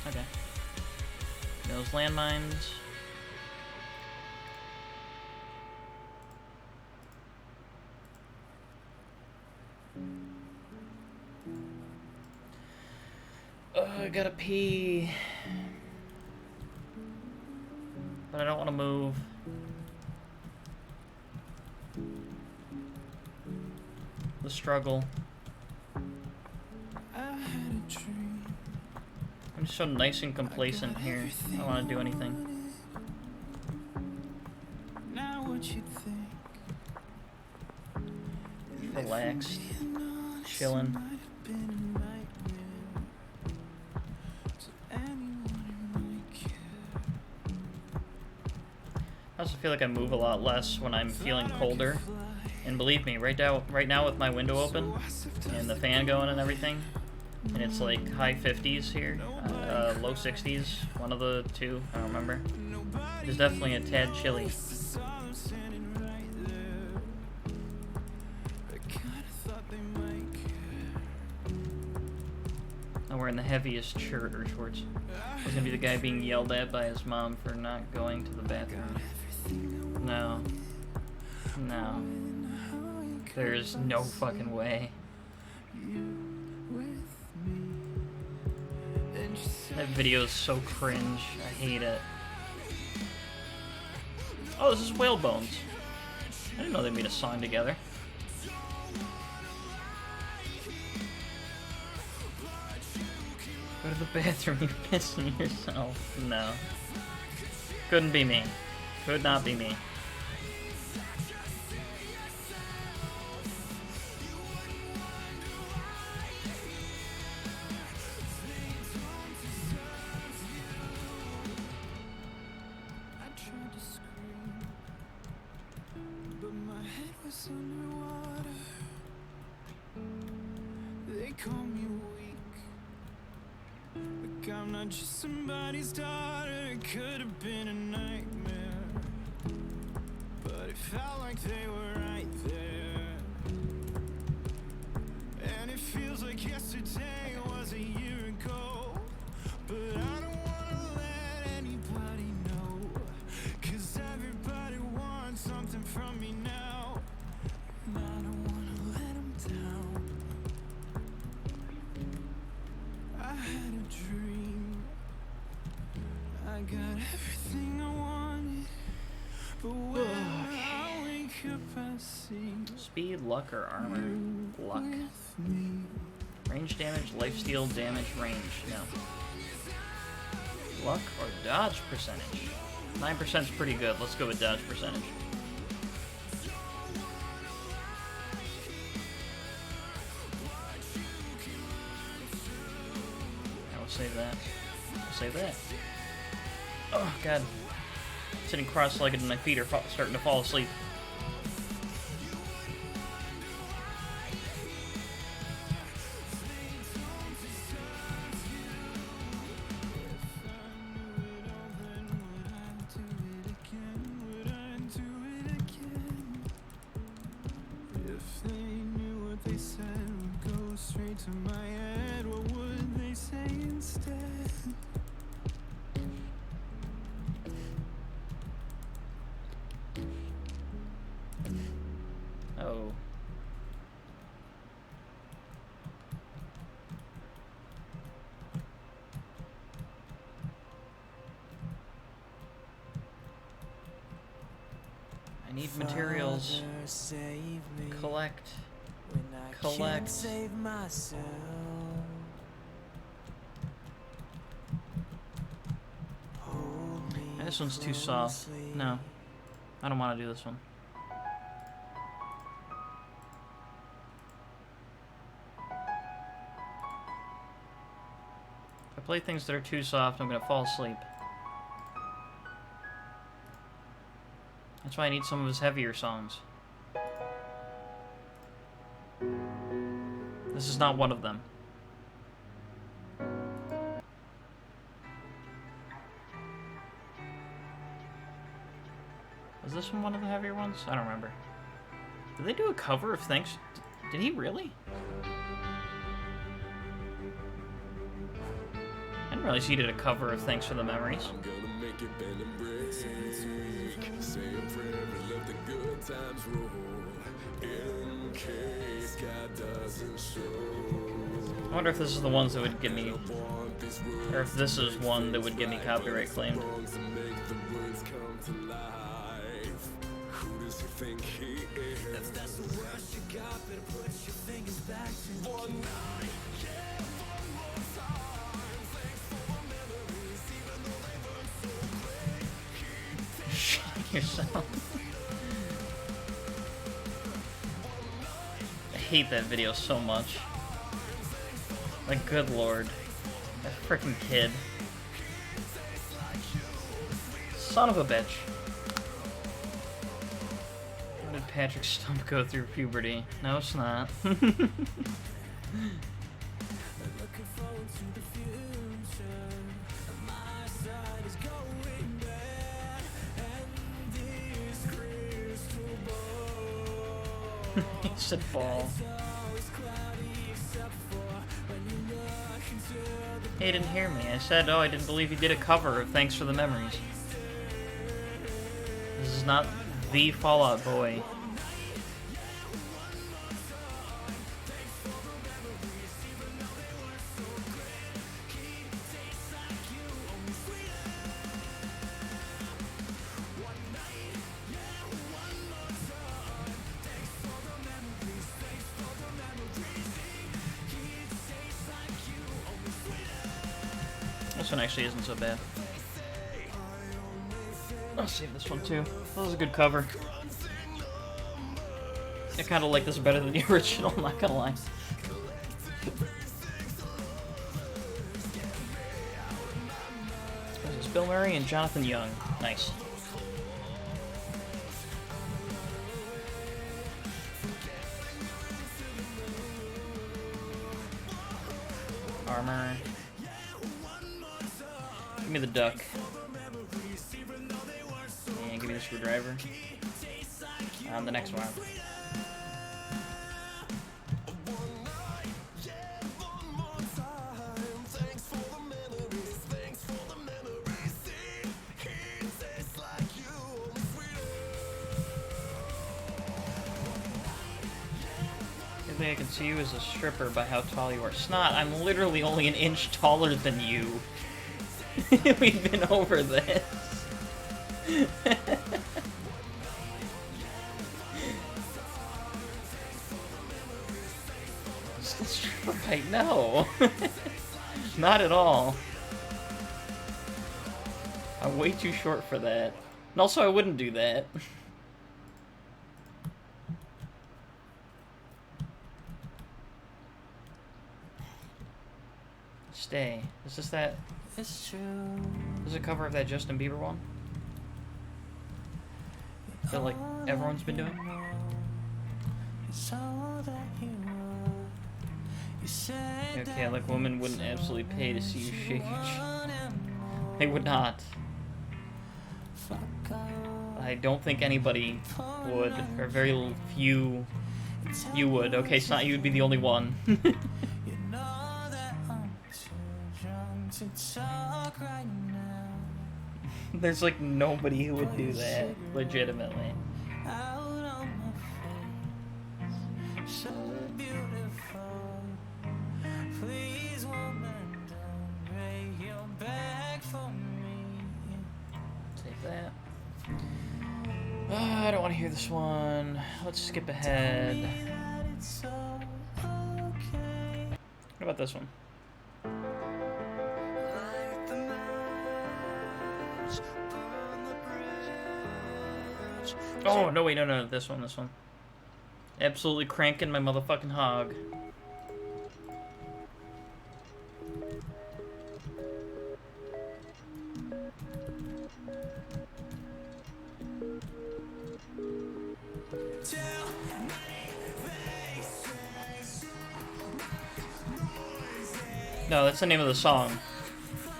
Okay. those landmines. I gotta pee. But I don't want to move. The struggle. I'm just so nice and complacent here. I don't want to do anything. Relaxed. Chilling. I also feel like I move a lot less when I'm feeling colder. And believe me, right now with my window open and the fan going and everything, and it's like high 50s here, low 60s, one of the two, I don't remember. It is definitely a tad chilly. I'm wearing the heaviest shirt or shorts. I was gonna be the guy being yelled at by his mom for not going to the bathroom. No. No. There's no fucking way. That video is so cringe. I hate it. Oh, this is Whalebones. I didn't know they made a song together. Go to the bathroom, you're pissing yourself. No. Couldn't be me. Could not be me. Just somebody's daughter, it could have been a nightmare, but it felt like they were right there. And it feels like yesterday was a year ago, but I don't want to let anybody know, 'cause everybody wants something from me now, and I don't want to let them down. I had a dream, I got everything I wanted, but when I wake up I see Speed, luck, or armor? Luck. Range damage, lifesteal damage, range. No. Luck or dodge percentage? 9% is pretty good. Let's go with dodge percentage. Yeah, we'll save that. We'll save that. Oh, God. Sitting cross-legged and my feet are starting to fall asleep. If they knew what they said would go straight to my head, what would they say instead? Oh. I need materials. Collect. Collect. Save myself. This one's too soft. No. I don't want to do this one. If I play things that are too soft, I'm going to fall asleep. That's why I need some of his heavier songs. This is not one of them. Was this one of the heavier ones? I don't remember. Did they do a cover of Thanks? Did he really? I didn't realize he did a cover of Thanks for the Memories. I'm gonna make it bend and break. Say a prayer and let the good times roll. In case God doesn't show. I wonder if this is the ones that would give me, or if this is one that would give me copyright claim. If that's the worst you got, better put your fingers back to one night. Yeah, one more time. Thanks for the memories, even though they weren't so great. Shit yourself. I hate that video so much. Like, good lord. That freaking kid. Son of a bitch. How did Patrick's stump go through puberty? No, it's not. He said ball. Hey, didn't hear me. I said, oh, I didn't believe you did a cover of Thanks for the Memories. This is not the Fall Out Boy. This one actually isn't so bad. I'll save this one too. That was a good cover. I kind of like this better than the original, I'm not gonna lie. This is Bilmuri and Jonathan Young. Nice. Armor. Give me the duck. And give me the screwdriver. On the next one. Maybe I can see you as a stripper by how tall you are. Snot, I'm literally only an inch taller than you. We've been over this. Right, no. Not at all. I'm way too short for that. And also, I wouldn't do that. Stay. Is this that? It's true. This is a cover of that Justin Bieber one that, like, everyone's been doing. Okay, like, women wouldn't absolutely pay to see you shake your They would not. I don't think anybody would, or very few. You would. Okay, it's not you would be the only one. There's like nobody who would do that, legitimately. Take that. I don't want to hear this one. Let's skip ahead. What about this one? Oh, no, wait, no, this one. Absolutely cranking my motherfucking hog. No, that's the name of the song.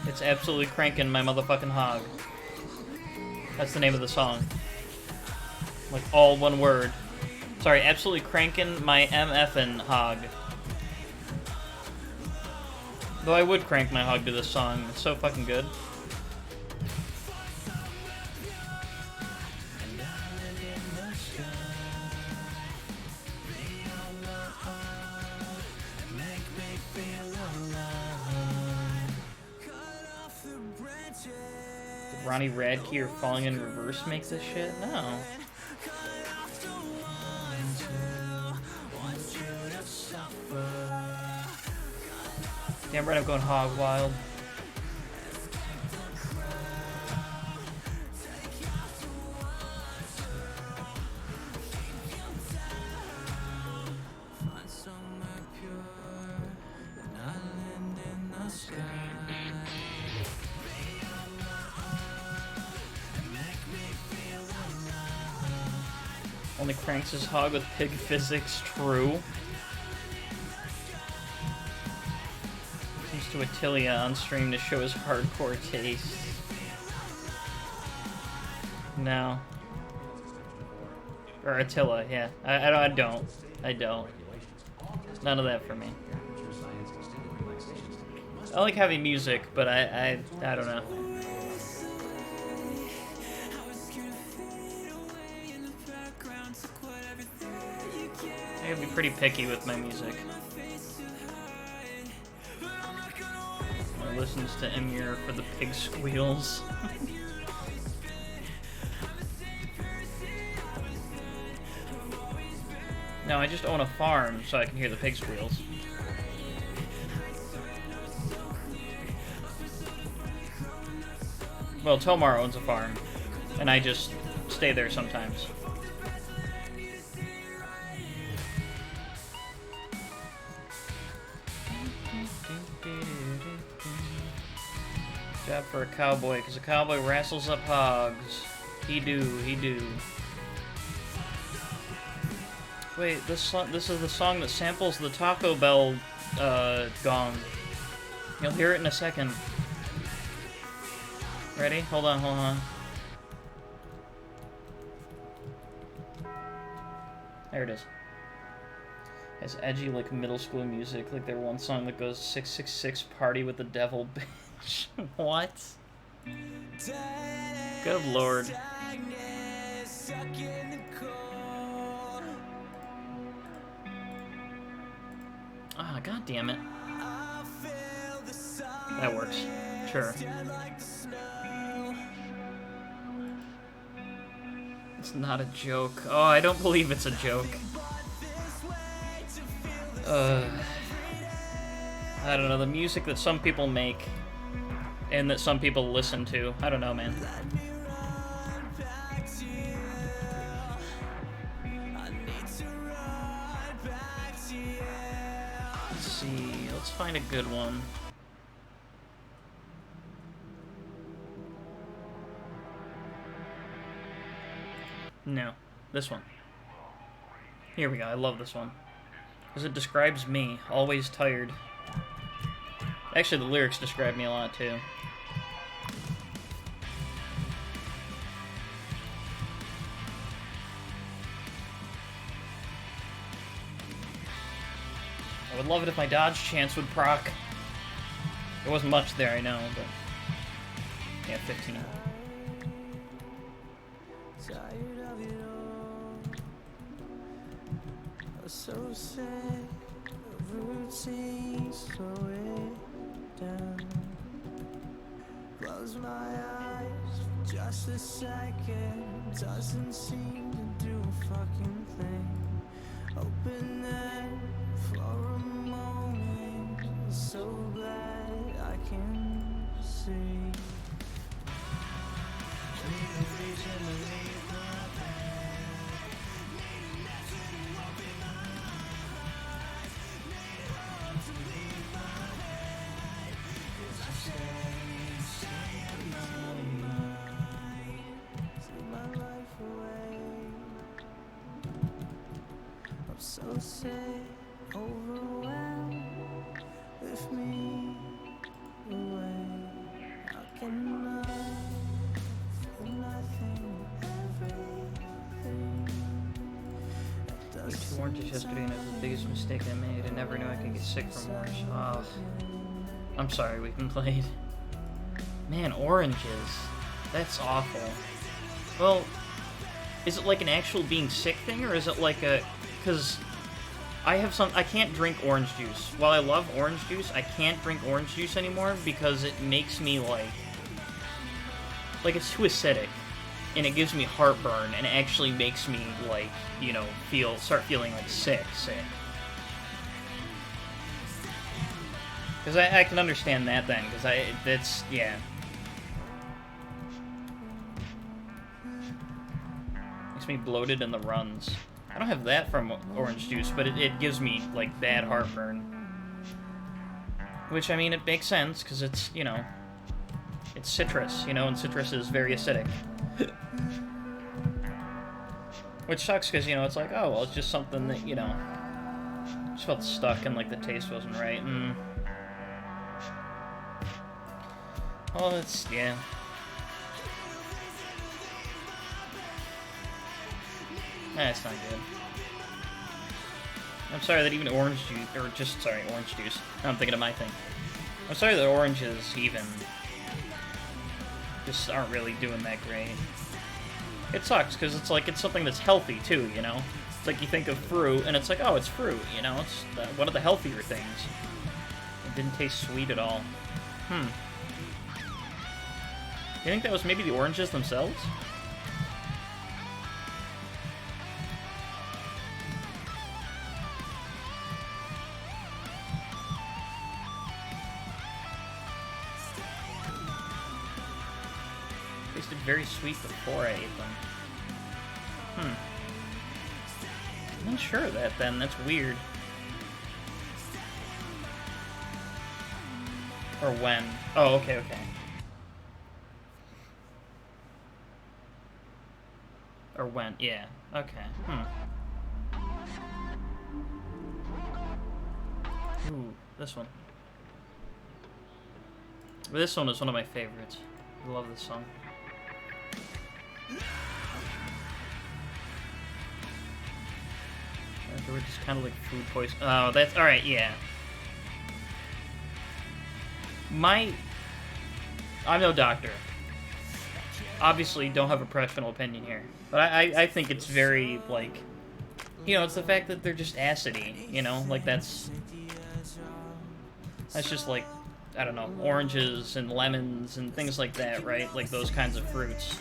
It's absolutely cranking my motherfucking hog. That's the name of the song. Like, all one word. Sorry, absolutely cranking my MF'n hog. Though I would crank my hog to this song. It's so fucking good. Did Ronnie Radke or Falling in Reverse make this shit? No. Damn right I'm going hog wild. Only cranks his hog with pig physics, true. Seems to Attilia on stream to show his hardcore taste. No. Or Attila, yeah. I don't. None of that for me. I like heavy music, but I don't know. I gotta be pretty picky with my music. I listens to Emir for the pig squeals. No, I just own a farm so I can hear the pig squeals. Well, Tomar owns a farm, and I just stay there sometimes. Job for a cowboy, because a cowboy wrestles up hogs. He do. Wait, this is the song that samples the Taco Bell gong. You'll hear it in a second. Ready? Hold on. There it is. It's edgy like middle school music, like their one song that goes 666 party with the devil bitch. What? Good lord. Ah, god damn it. That works. Sure. It's not a joke. Oh, I don't believe it's a joke. I don't know, the music that some people make and that some people listen to. I don't know, man. Let's see, let's find a good one. No, this one. Here we go, I love this one. Because it describes me, always tired. Actually, the lyrics describe me a lot, too. I would love it if my dodge chance would proc. There wasn't much there, I know, but... yeah, 15. So sad, routine, slow it down. Close my eyes for just a second. Doesn't seem to do a fucking thing. Open them for a moment. So glad I can see. Need a reason to leave my bed. Need a message to open my eyes. Need a home to leave my head. 'Cause I stay in my mind. Take my life away. I'm so sad, overwhelmed. Lift me away. How can I? We had 2 oranges yesterday and it was the biggest mistake I made. I never knew I could get sick from orange. Oh. I'm sorry, we can play it. Man, oranges. That's awful. Well, is it like an actual being sick thing, or is it like a... Because I can't drink orange juice. While I love orange juice, I can't drink orange juice anymore because it makes me like it's too acidic, and it gives me heartburn, and it actually makes me like, you know, start feeling like sick. Because I can understand that then, because yeah. Makes me bloated in the runs. I don't have that from orange juice, but it gives me, like, bad heartburn. Which, I mean, it makes sense, because it's, you know, it's citrus, you know, and citrus is very acidic. Which sucks, because, you know, it's like, oh, well, it's just something that, you know, just felt stuck and, like, the taste wasn't right, and... Oh, it's, yeah. That's not good. I'm sorry that even orange juice, or just, sorry, orange juice. Now I'm thinking of my thing. I'm sorry that oranges even just aren't really doing that great. It sucks, because it's like, it's something that's healthy, too, you know? It's like you think of fruit, and it's like, oh, it's fruit, you know? It's one of the healthier things. It didn't taste sweet at all. You think that was maybe the oranges themselves? Tasted very sweet before I ate them. I'm not sure of that then, that's weird. Or when. Oh, okay. Or when, yeah. Okay. Ooh, this one. This one is one of my favorites. I love this song. We're just kind of like food poison. Oh, that's alright, yeah. I'm no doctor. Obviously, don't have a professional opinion here. But I think it's very, like... You know, it's the fact that they're just acidy, you know? Like, that's just like, I don't know, oranges and lemons and things like that, right? Like, those kinds of fruits.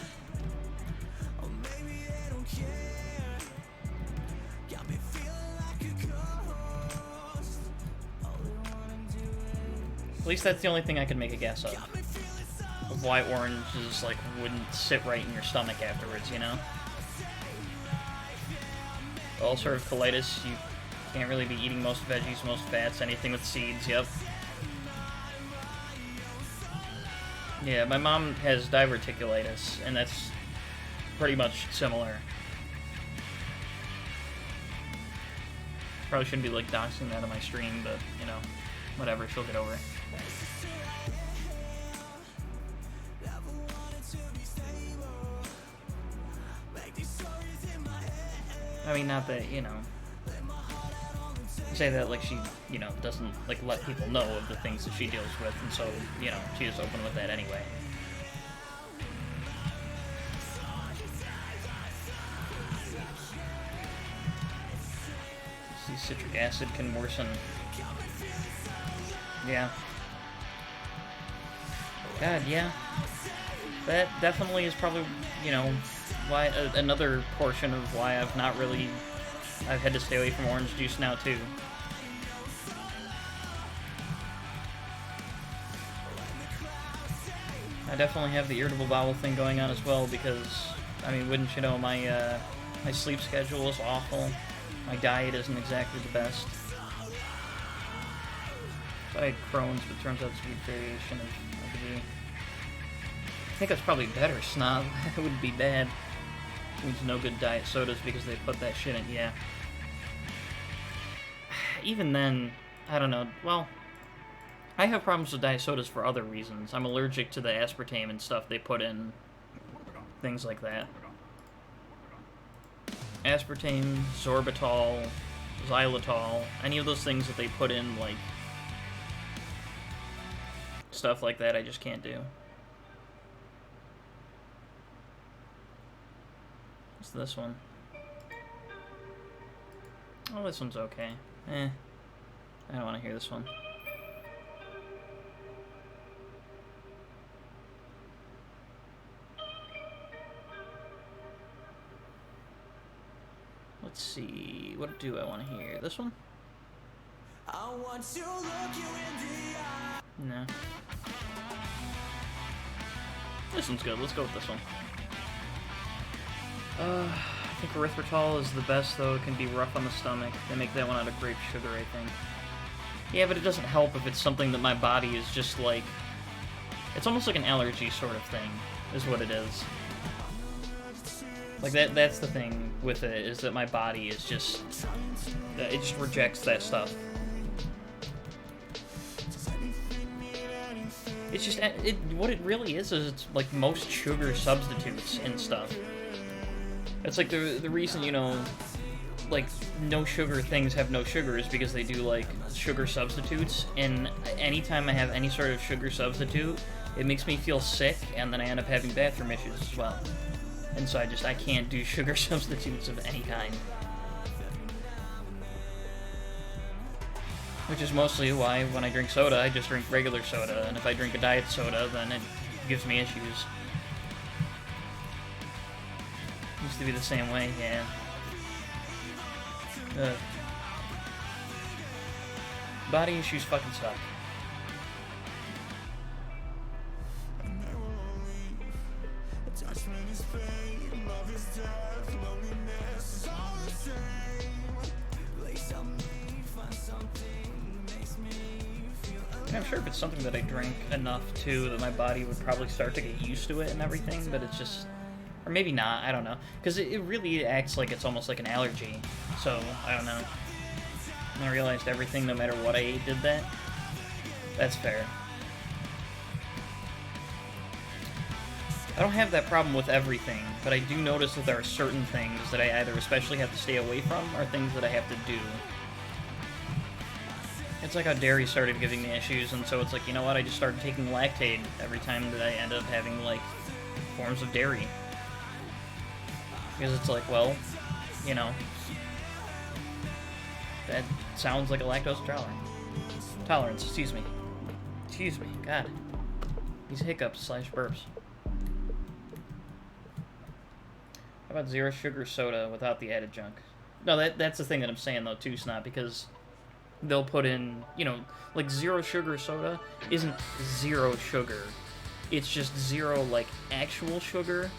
At least that's the only thing I could make a guess of why oranges, like, wouldn't sit right in your stomach afterwards, you know? Ulcerative colitis, you can't really be eating most veggies, most fats, anything with seeds, yep. Yeah, my mom has diverticulitis, and that's pretty much similar. Probably shouldn't be, like, doxing that on my stream, but, you know, whatever, she'll get over it. I mean, not that, you know, say that, like, she, you know, doesn't, like, let people know of the things that she deals with, and so, you know, she is open with that anyway. See, citric acid can worsen. Yeah. God, yeah. That definitely is probably, you know, why another portion of why I've had to stay away from orange juice now too. I definitely have the irritable bowel thing going on as well because, I mean, wouldn't you know, my sleep schedule is awful. My diet isn't exactly the best. So I had Crohn's, but it turns out it's a weird variation of the... I think that's probably better, Snob. That would be bad. Means no good diet sodas because they put that shit in, yeah. Even then, I don't know, well, I have problems with diet sodas for other reasons. I'm allergic to the aspartame and stuff they put in, things like that. Aspartame, sorbitol, xylitol, any of those things that they put in, like, Stuff like that I just can't do. What's this one? Oh, this one's okay. I don't want to hear this one. Let's see. What do I want to hear? This one? I want to look you in the eye. No. This one's good. Let's go with this one. I think erythritol is the best, though. It can be rough on the stomach. They make that one out of grape sugar, I think. Yeah, but it doesn't help if it's something that my body is just like... It's almost like an allergy sort of thing, is what it is. Like, that's the thing with it, is that my body is just... It just rejects that stuff. It's just... what it really is it's like most sugar substitutes and stuff. It's like the reason, you know, like, no sugar things have no sugar is because they do, like, sugar substitutes, and anytime I have any sort of sugar substitute, it makes me feel sick, and then I end up having bathroom issues as well. And so I can't do sugar substitutes of any kind. Which is mostly why when I drink soda, I just drink regular soda, and if I drink a diet soda, then it gives me issues. Used to be the same way, yeah. Body issues fucking suck. And I'm sure if it's something that I drink enough too, that my body would probably start to get used to it and everything, but it's just... Or maybe not, I don't know. Because it really acts like it's almost like an allergy. So, I don't know. And I realized everything, no matter what I ate, did that. That's fair. I don't have that problem with everything, but I do notice that there are certain things that I either especially have to stay away from, or things that I have to do. It's like how dairy started giving me issues, and so it's like, you know what, I just started taking Lactaid every time that I end up having, like, forms of dairy. Because it's like, well, you know, that sounds like a lactose tolerance, excuse me. Excuse me, God. These hiccups / burps. How about zero sugar soda without the added junk? No, that's the thing that I'm saying, though, too, Snot, because they'll put in, you know, like, zero sugar soda isn't zero sugar. It's just zero, like, actual sugar.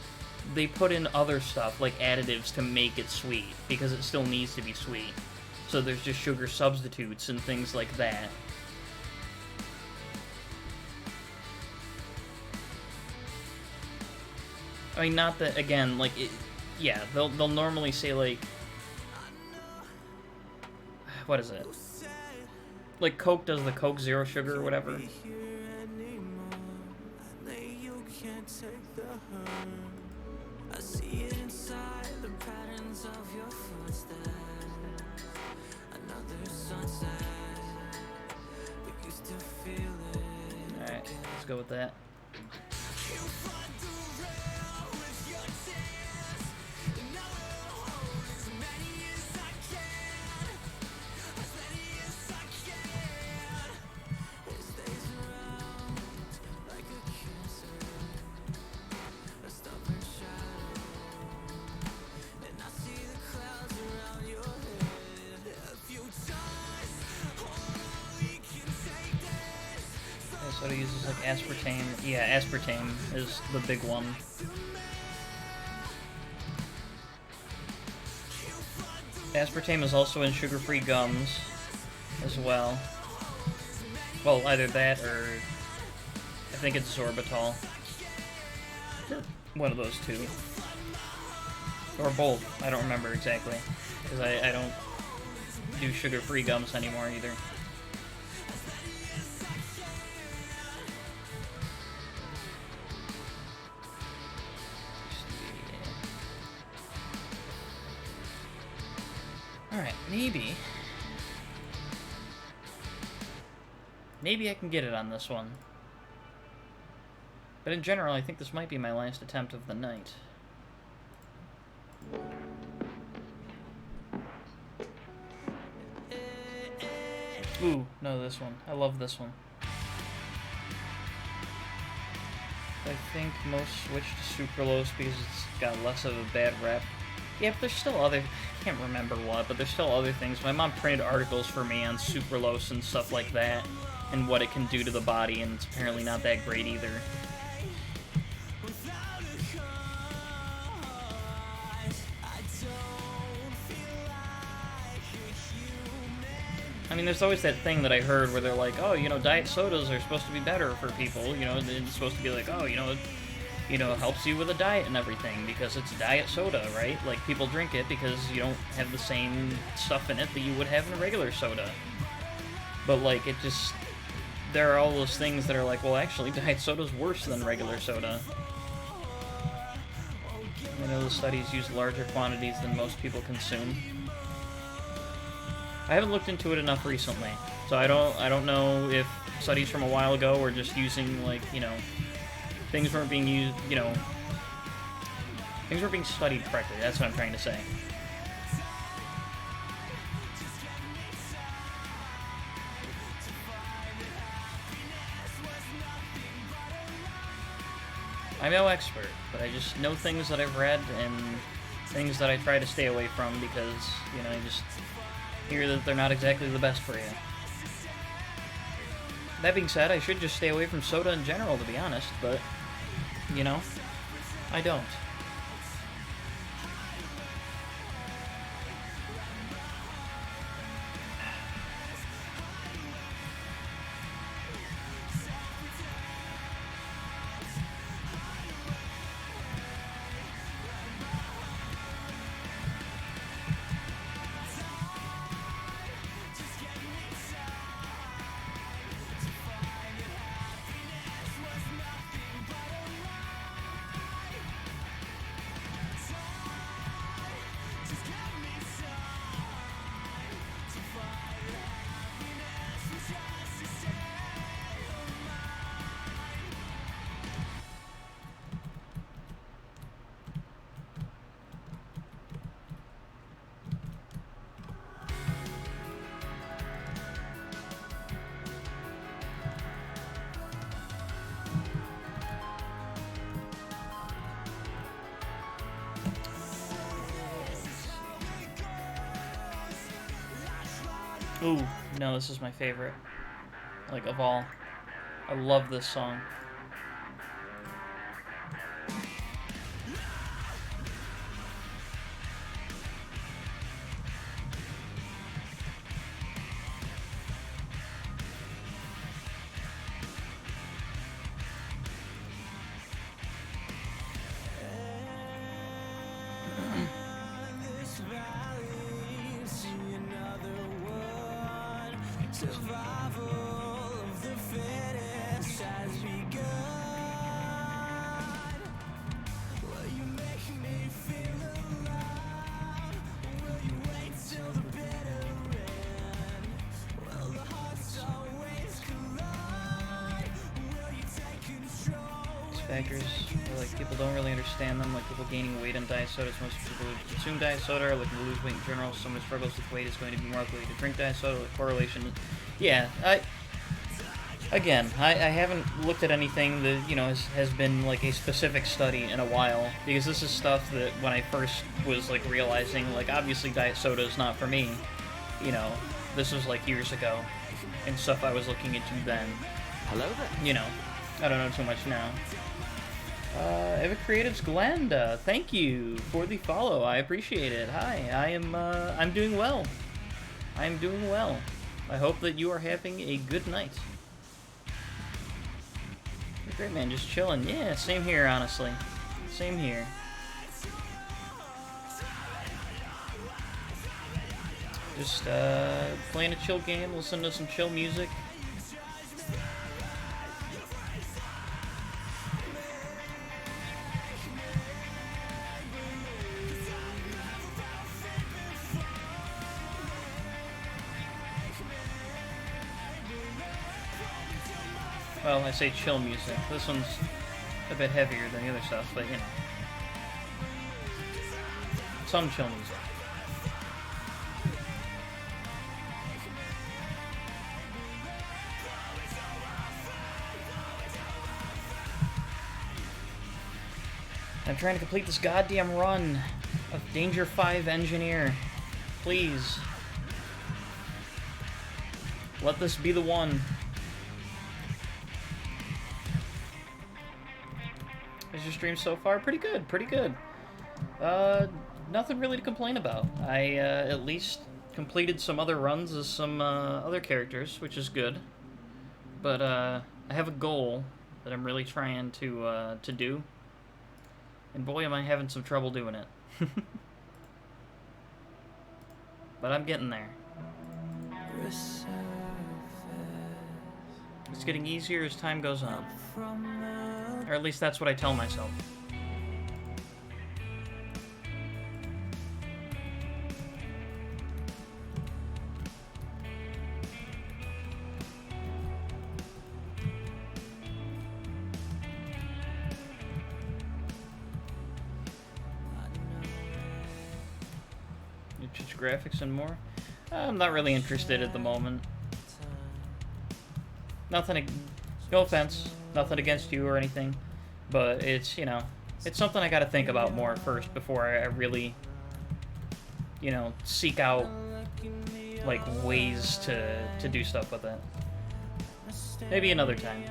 They put in other stuff, like additives, to make it sweet, because it still needs to be sweet. So there's just sugar substitutes and things like that. I mean, not that, again, like, yeah, they'll normally say, like, what is it? Like, Coke does the Coke Zero Sugar or whatever. I see it inside the patterns of your footsteps. Another sunset. We used to feel it. Alright, let's go with that. You find the rail with your tears. And I will hold as many as I can. As many as I can. It stays around like a cancer. A stubborn shadow. And I see the clouds around your head. A few times, oh, we can take this. Yeah, soda uses like aspartame. Yeah, aspartame is the big one. Aspartame is also in sugar-free gums as well. Well, either that or I think it's sorbitol. One of those two. Or both. I don't remember exactly. Because I don't do sugar-free gums anymore either. Alright, maybe I can get it on this one. But in general, I think this might be my last attempt of the night. Ooh, no, this one. I love this one. I think most switch to sucralose because it's got less of a bad rep. Yeah, but there's still other... I can't remember what, but there's still other things. My mom printed articles for me on sucralose and stuff like that, and what it can do to the body, and it's apparently not that great either. I mean, there's always that thing that I heard where they're like, oh, you know, diet sodas are supposed to be better for people, you know, and it's supposed to be like, oh, you know, it helps you with a diet and everything because it's diet soda, right? Like, people drink it because you don't have the same stuff in it that you would have in a regular soda. But, like, it just... There are all those things that are like, well, actually, diet soda's worse than regular soda. I know the studies use larger quantities than most people consume. I haven't looked into it enough recently, so I don't know if studies from a while ago were just using, like, you know, things weren't being used, you know, things weren't being studied correctly. That's what I'm trying to say. I'm no expert, but I just know things that I've read and things that I try to stay away from because, you know, I just hear that they're not exactly the best for you. That being said, I should just stay away from soda in general, to be honest, but, you know, I don't. Ooh, no, this is my favorite, like, of all. I love this song. Factors, like, people don't really understand them, like people gaining weight on diet sodas. Most people who consume diet soda are looking to lose weight in general. Someone who struggles with weight is going to be more likely to drink diet soda. The correlation, yeah, I haven't looked at anything that, you know, has been like a specific study in a while, because this is stuff that when I first was like realizing, like, obviously diet soda is not for me, you know, this was like years ago, and stuff I was looking into then. Hello there. You know, I don't know too much now. Eva Creatives Glenda, thank you for the follow. I appreciate it. Hi, I'm doing well. I'm doing well. I hope that you are having a good night. You're great, man. Just chilling. Yeah, same here, honestly. Same here. Just playing a chill game, listening to some chill music. Well, I say chill music. This one's a bit heavier than the other stuff, but you know, some chill music. I'm trying to complete this goddamn run of Danger 5 Engineer. Please. Let this be the one. How's your stream so far? Pretty good, pretty good. Nothing really to complain about. I, at least completed some other runs as some, other characters, which is good. But, I have a goal that I'm really trying to do. And boy, am I having some trouble doing it. But I'm getting there. It's getting easier as time goes on. Or at least that's what I tell myself. Just graphics and more. I'm not really interested at the moment. Nothing, no offense, nothing against you or anything, but it's, you know, it's something I gotta think about more first before I really, you know, seek out, like, ways to do stuff with it. Maybe another time.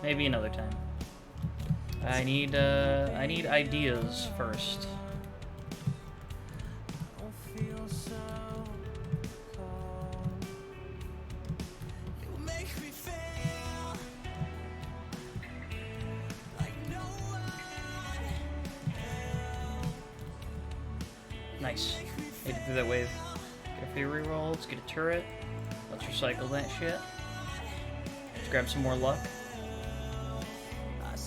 Maybe another time. I need ideas first. Nice. Made it through that wave. Get a few reroll, let's get a turret. Let's recycle that shit. Let's grab some more luck.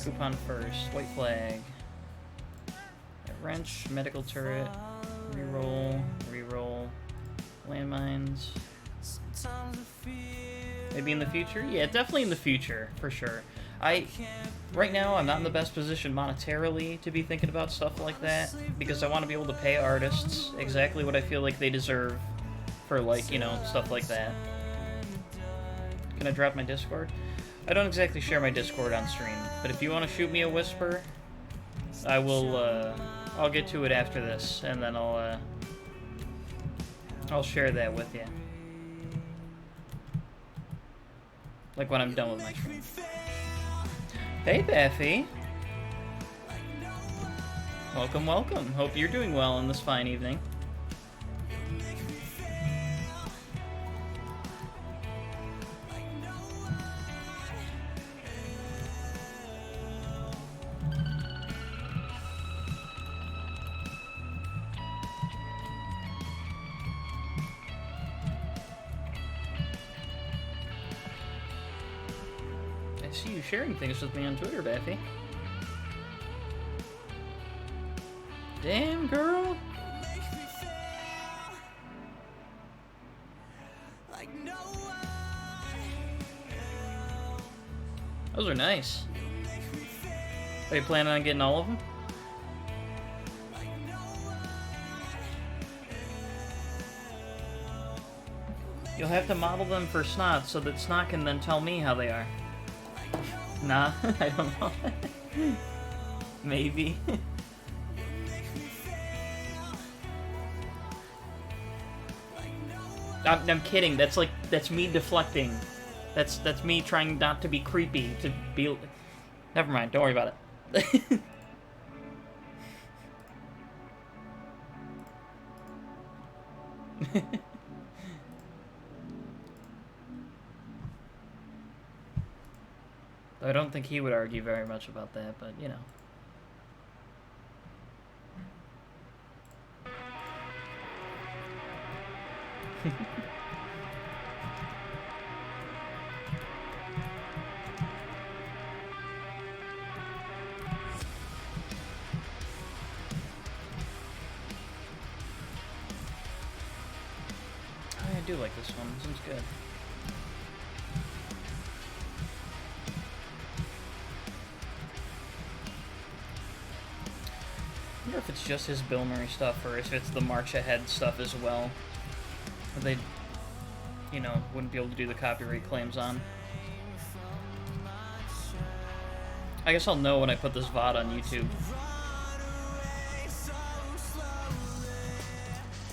Coupon first. White flag. Wrench, medical turret. Reroll, reroll. Landmines. Maybe in the future? Yeah, definitely in the future, for sure. Right now, I'm not in the best position monetarily to be thinking about stuff like that, because I want to be able to pay artists exactly what I feel like they deserve for, like, you know, stuff like that. Can I drop my Discord? I don't exactly share my Discord on stream, but if you want to shoot me a whisper, I will, I'll get to it after this, and then I'll share that with you. Like when I'm done with my stream. Hey, Baffy. Welcome, welcome. Hope you're doing well on this fine evening. I see you sharing things with me on Twitter, Baffy. Damn, girl. Those are nice. Are you planning on getting all of them? You'll have to model them for Snot so that Snot can then tell me how they are. Nah, I don't know. Maybe. I'm kidding. That's me deflecting. That's me trying not to be creepy. To be. Never mind. Don't worry about it. I don't think he would argue very much about that, but you know. I do like this one. This one's good. Oh, wonder if it's just his Bilmuri stuff or if it's the March Ahead stuff as well. They, you know, wouldn't be able to do the copyright claims on. I guess I'll know when I put this VOD on YouTube.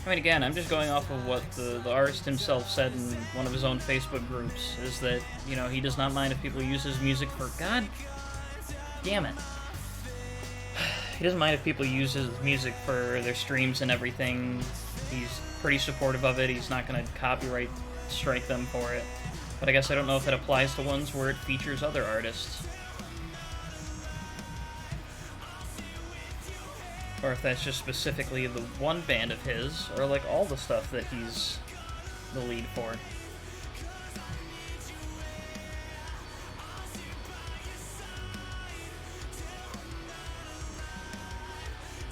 I mean, again, I'm just going off of what the artist himself said in one of his own Facebook groups, is that, you know, he does not mind if people use his music for... God damn it. He doesn't mind if people use his music for their streams and everything. He's pretty supportive of it. He's not going to copyright strike them for it. But I guess I don't know if that applies to ones where it features other artists. Or if that's just specifically the one band of his, or like all the stuff that he's the lead for.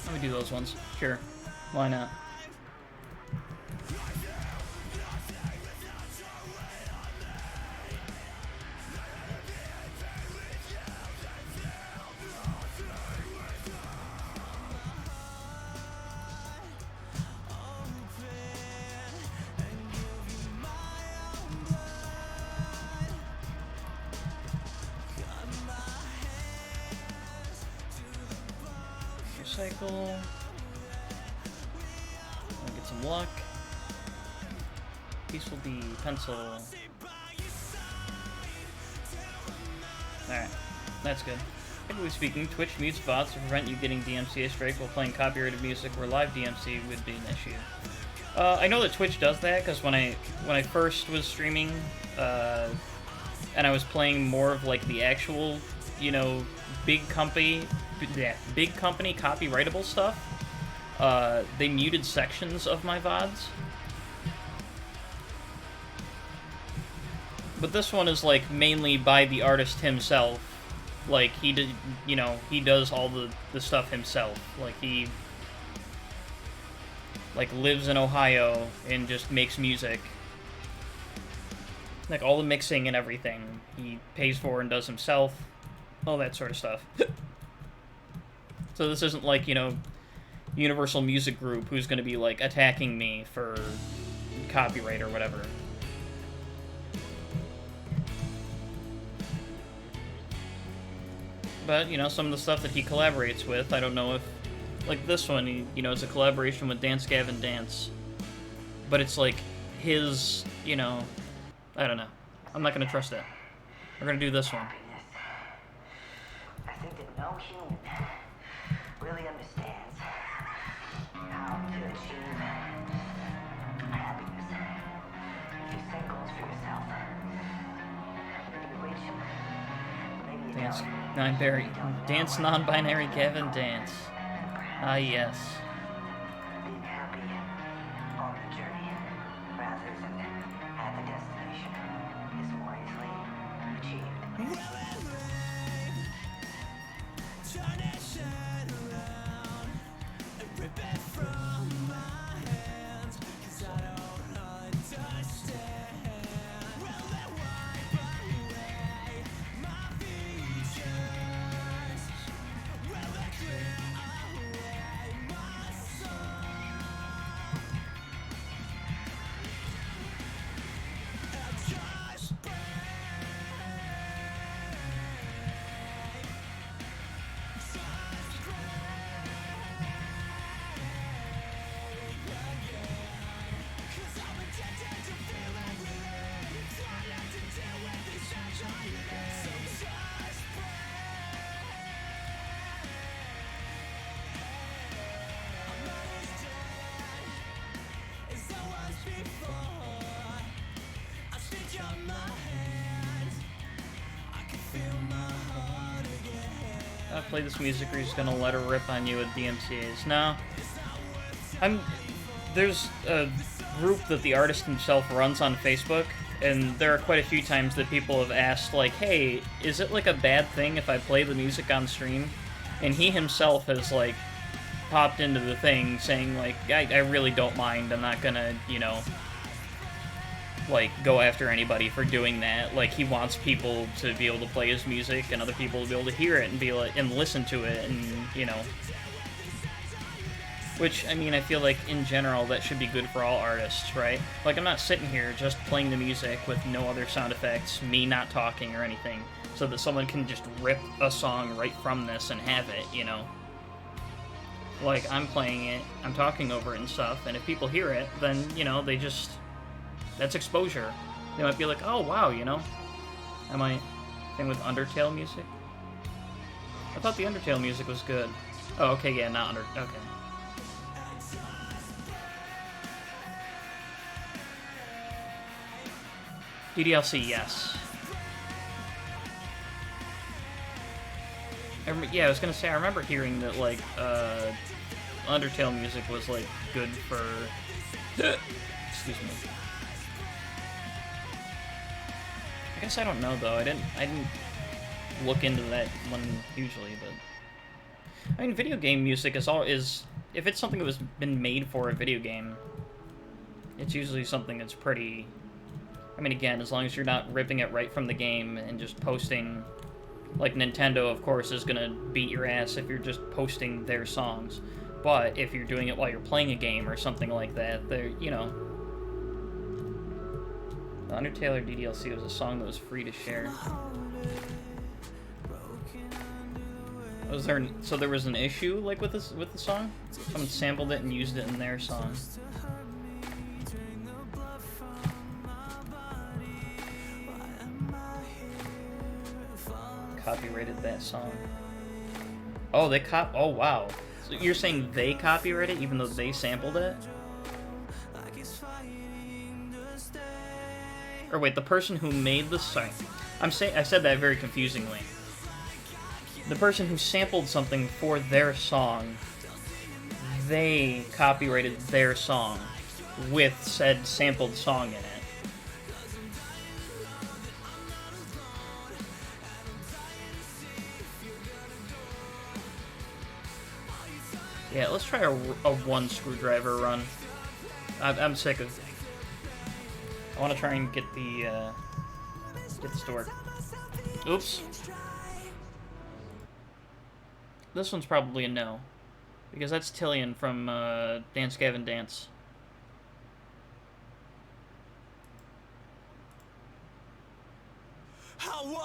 Let me do those ones. Sure. Why not? Recycle. I'll get some luck. Peaceful B, pencil. Alright, that's good. Technically speaking, Twitch mutes bots to prevent you getting DMCA strike while playing copyrighted music where live DMC would be an issue. I know that Twitch does that because when I first was streaming, and I was playing more of like the actual, you know, big company copyrightable stuff, they muted sections of my VODs. But this one is like mainly by the artist himself. Like he did, you know, he does all the stuff himself. Like he lives in Ohio and just makes music. Like all the mixing and everything he pays for and does himself. All that sort of stuff. So this isn't like, you know, Universal Music Group who's going to be like attacking me for copyright or whatever. But, you know, some of the stuff that he collaborates with, I don't know if... Like this one, you know, it's a collaboration with Dance Gavin Dance. But it's like his, you know... I don't know. I'm not going to trust it. We're going to do this one. I think that no human really understands how to achieve happiness. If you set goals for yourself, maybe you reach them, maybe you Dance, don't. non-binary, dance non-binary Gavin Dance. Ah, yes. Being happy on the journey rather than at the destination is more easily achieved. Turn that shit around and rip it from my hands, 'cause I don't understand. Will it wipe away my features? Will it clear away my soul? I just break. I'll play this music or he's gonna let her rip on you at DMCA's. No. There's a group that the artist himself runs on Facebook, and there are quite a few times that people have asked, like, hey, is it like a bad thing if I play the music on stream? And he himself has, like, popped into the thing saying, like, I really don't mind, I'm not gonna, you know, like, go after anybody for doing that. Like, he wants people to be able to play his music and other people to be able to hear it and be like, and listen to it, and, you know, Which, I mean, I feel like, in general, that should be good for all artists, right? Like, I'm not sitting here just playing the music with no other sound effects, me not talking or anything, so that someone can just rip a song right from this and have it, you know? Like, I'm playing it, I'm talking over it and stuff, and if people hear it, then, you know, they just... That's exposure. They might be like, oh, wow, you know? I might... Thing with Undertale music? I thought the Undertale music was good. Oh, okay, yeah, not okay. DDLC, yes. Yeah, I was gonna say, I remember hearing that, like, Undertale music was, like, good for... Excuse me. I guess I don't know, though. I didn't look into that one hugely, but... I mean, video game music is if it's something that was been made for a video game, it's usually something that's pretty... I mean, again, as long as you're not ripping it right from the game and just posting... Like, Nintendo, of course, is gonna beat your ass if you're just posting their songs. But if you're doing it while you're playing a game or something like that, they're, you know... The Undertale or DDLC was a song that was free to share. Was there... So there was an issue, like, with the song? Someone sampled it and used it in their song. Copyrighted that song. Oh, they oh, wow. So you're saying they copyrighted it even though they sampled it? Or wait, the person who made the song... I said that very confusingly. The person who sampled something for their song, they copyrighted their song with said sampled song in it. Yeah, let's try a one screwdriver run. I'm sick of... I want to try and get this to work. Oops. This one's probably a no. Because that's Tillian from Dance Gavin Dance.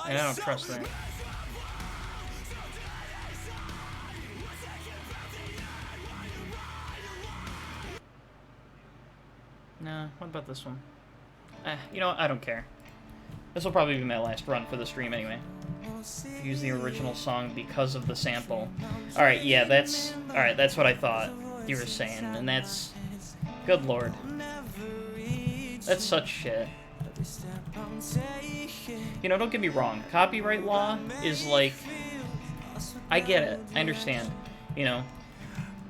And I don't trust that. Nah, what about this one? You know what? I don't care. This will probably be my last run for the stream anyway. Use the original song because of the sample. Alright, yeah, that's... Alright, that's what I thought you were saying, and that's... Good lord. That's such shit. You know, don't get me wrong. Copyright law is like... I get it. I understand. You know,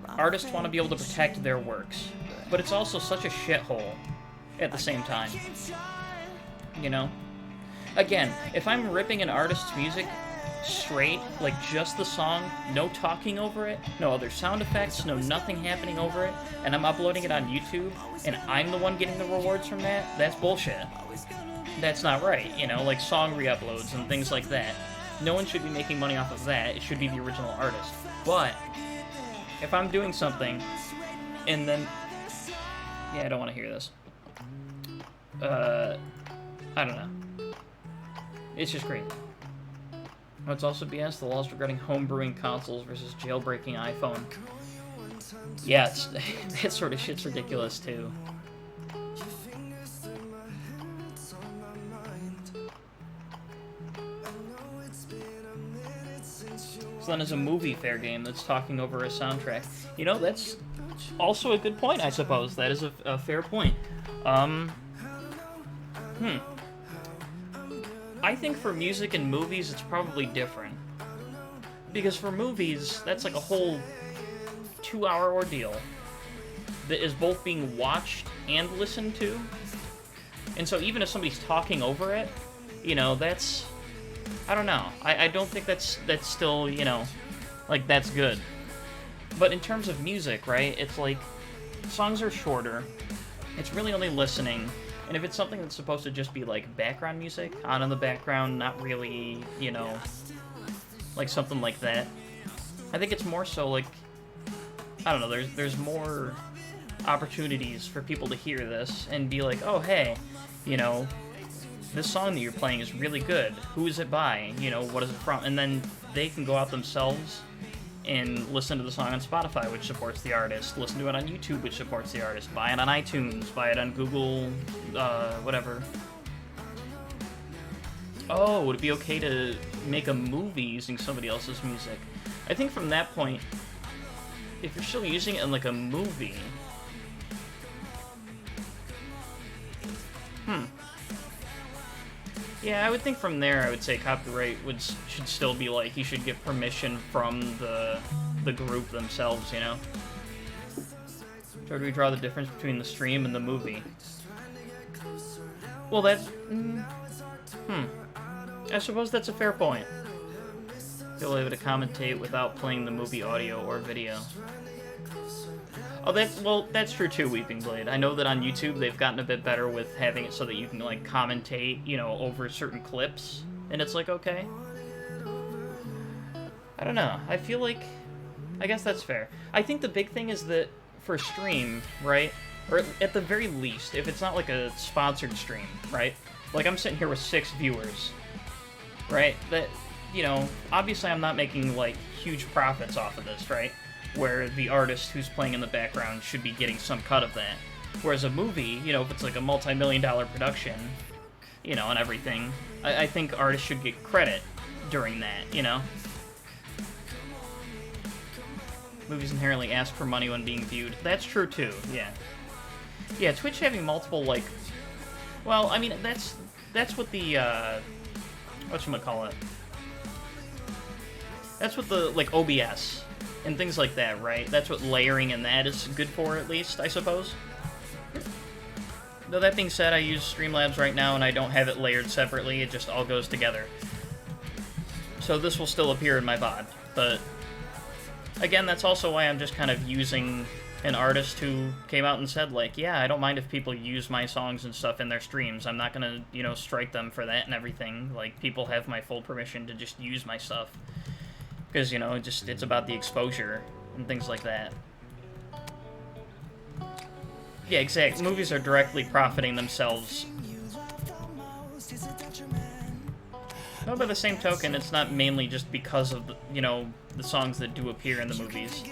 artists want to be able to protect their works. But it's also such a shithole at the same time. You know? Again, if I'm ripping an artist's music straight, like just the song, no talking over it, no other sound effects, no nothing happening over it, and I'm uploading it on YouTube, and I'm the one getting the rewards from that, that's bullshit. That's not right, you know, like song re-uploads and things like that. No one should be making money off of that, it should be the original artist. But, if I'm doing something, and then... Yeah, I don't want to hear this. I don't know. It's just crazy. What's also BS? The laws regarding homebrewing consoles versus jailbreaking iPhone. Yeah, it's, that sort of shit's ridiculous, too. So then there's a movie fair game that's talking over a soundtrack. You know, that's also a good point, I suppose. That is a fair point. I think for music and movies, it's probably different. Because for movies, that's like a whole 2-hour ordeal that is both being watched and listened to. And so even if somebody's talking over it, you know, that's... I don't know. I don't think that's still, you know, like, that's good. But in terms of music, right, it's like, songs are shorter, it's really only listening, and if it's something that's supposed to just be, like, background music, on in the background, not really, you know, like something like that, I think it's more so, like, I don't know, there's more opportunities for people to hear this and be like, oh, hey, you know, this song that you're playing is really good. Who is it by? You know, what is it from? And then they can go out themselves and listen to the song on Spotify, which supports the artist, listen to it on YouTube, which supports the artist, buy it on iTunes, buy it on Google, whatever. Oh, would it be okay to make a movie using somebody else's music? I think from that point, if you're still using it in, like, a movie... Yeah, I would think from there, I would say copyright should still be, like, you should get permission from the group themselves, you know? Where do we draw the difference between the stream and the movie? Well, that's... I suppose that's a fair point. You'll be able to commentate without playing the movie audio or video. Oh, that's true too, Weeping Blade. I know that on YouTube they've gotten a bit better with having it so that you can, like, commentate, you know, over certain clips, and it's like, okay. I don't know. I feel like... I guess that's fair. I think the big thing is that for stream, right? Or at the very least, if it's not like a sponsored stream, right? Like, I'm sitting here with 6 viewers, right? That, you know, obviously I'm not making, like, huge profits off of this, right? Where the artist who's playing in the background should be getting some cut of that. Whereas a movie, you know, if it's like a multi-million-dollar production, you know, and everything, I think artists should get credit during that, you know? Movies inherently ask for money when being viewed. That's true, too, yeah. Yeah, Twitch having multiple, like... Well, I mean, that's what the, whatchamacallit? That's what the, like, OBS... and things like that, right? That's what layering and that is good for, at least, I suppose. Though that being said, I use Streamlabs right now, and I don't have it layered separately, it just all goes together. So this will still appear in my VOD, but... Again, that's also why I'm just kind of using an artist who came out and said, like, yeah, I don't mind if people use my songs and stuff in their streams. I'm not gonna, you know, strike them for that and everything. Like, people have my full permission to just use my stuff. Because, you know, it's about the exposure and things like that. Yeah, exactly. Movies are directly profiting themselves. But by the same token, it's not mainly just because of, you know, the songs that do appear in the movies.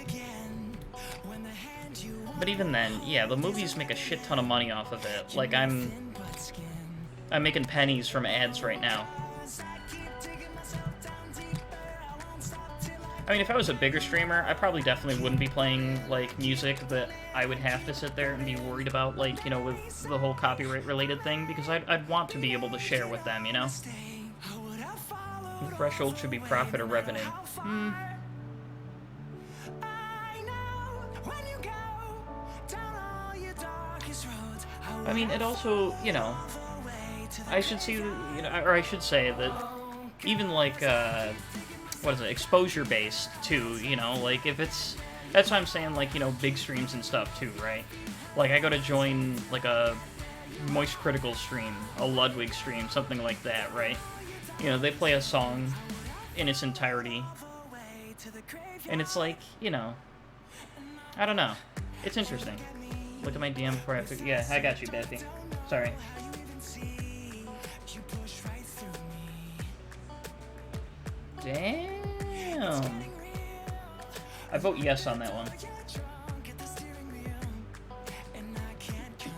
But even then, yeah, the movies make a shit ton of money off of it. Like, I'm making pennies from ads right now. I mean, if I was a bigger streamer, I probably definitely wouldn't be playing, like, music that I would have to sit there and be worried about, like, you know, with the whole copyright-related thing, because I'd want to be able to share with them, you know? The threshold should be profit or revenue. I mean, it also, you know, I should see, you know, or I should say that even, like, what is it, exposure-based, too, you know, like, if it's, that's why I'm saying, like, you know, big streams and stuff, too, right? Like, I go to join, like, a Moist Critical stream, a Ludwig stream, something like that, right? You know, they play a song in its entirety, and it's like, you know, I don't know, it's interesting. Look at my DM before I have to, yeah, I got you, Bethy. Sorry. Damn. I vote yes on that one.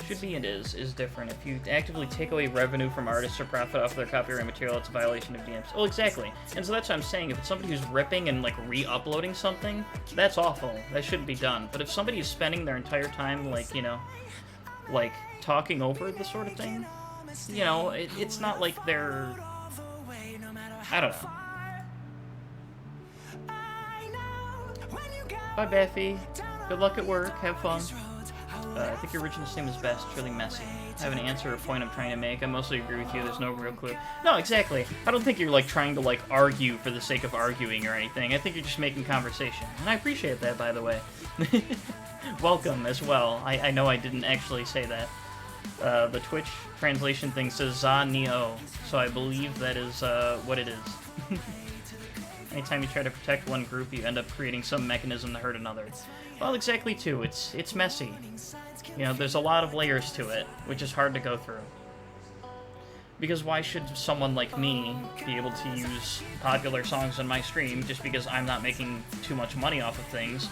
Should be and is different. If you actively take away revenue from artists or profit off their copyright material, it's a violation of DMs. Well, exactly. And so that's what I'm saying. If it's somebody who's ripping and, like, re-uploading something, that's awful. That shouldn't be done. But if somebody is spending their entire time, like, you know, like, talking over the sort of thing, you know, it's not like they're... I don't know. Bye, Bethy. Good luck at work. Have fun. I think your original name is best. It's really messy. I have an answer or a point I'm trying to make. I mostly agree with you. There's no real clue. No, exactly. I don't think you're, like, trying to, like, argue for the sake of arguing or anything. I think you're just making conversation. And I appreciate that, by the way. Welcome, as well. I know I didn't actually say that. The Twitch translation thing says Za Neo, so I believe that is what it is. Anytime you try to protect one group, you end up creating some mechanism to hurt another. Well, exactly, too. It's messy. You know, there's a lot of layers to it, which is hard to go through. Because why should someone like me be able to use popular songs on my stream just because I'm not making too much money off of things,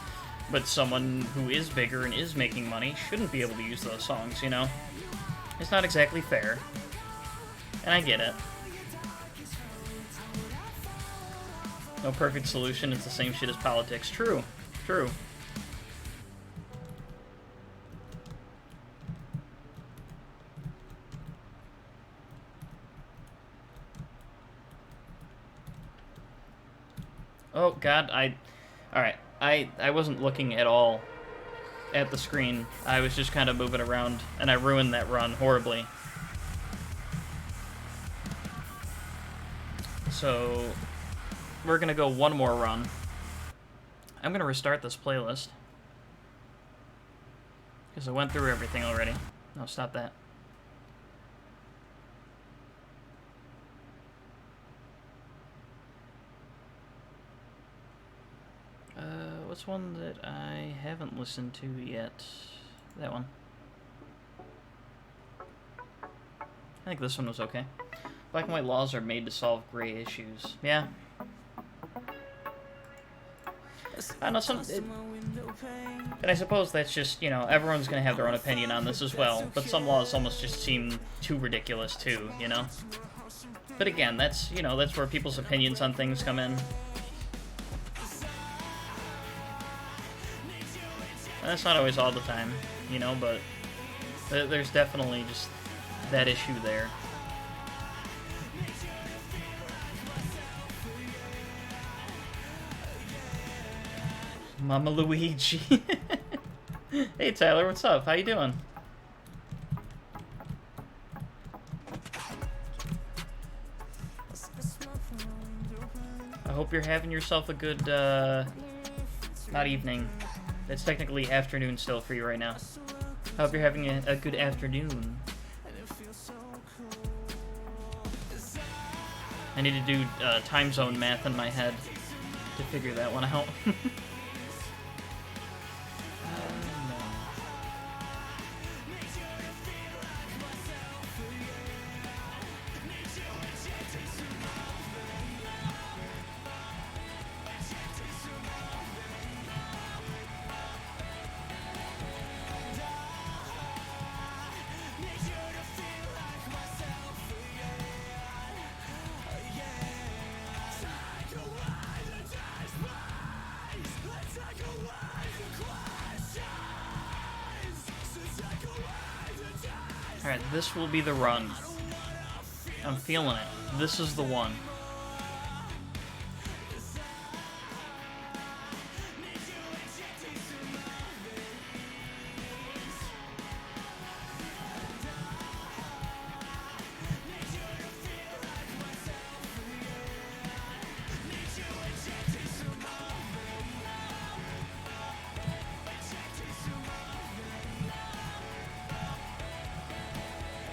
but someone who is bigger and is making money shouldn't be able to use those songs, you know? It's not exactly fair. And I get it. No perfect solution, it's the same shit as politics. True. True. Oh, God, Alright, I wasn't looking at all at the screen. I was just kind of moving around, and I ruined that run horribly. So, we're gonna go one more run. I'm gonna restart this playlist. Because I went through everything already. No, stop that. What's one that I haven't listened to yet? That one. I think this one was okay. Black and white laws are made to solve gray issues. Yeah. I know and I suppose that's just, you know, everyone's gonna have their own opinion on this as well, but some laws almost just seem too ridiculous too, you know? But again, that's, you know, that's where people's opinions on things come in. And that's not always all the time, you know, but there's definitely just that issue there. Mama Luigi. Hey Tyler, what's up? How you doing? I hope you're having yourself a good, not evening. It's technically afternoon still for you right now. I hope you're having a good afternoon. I need to do time zone math in my head to figure that one out. Alright, this will be the run. I'm feeling it. This is the one.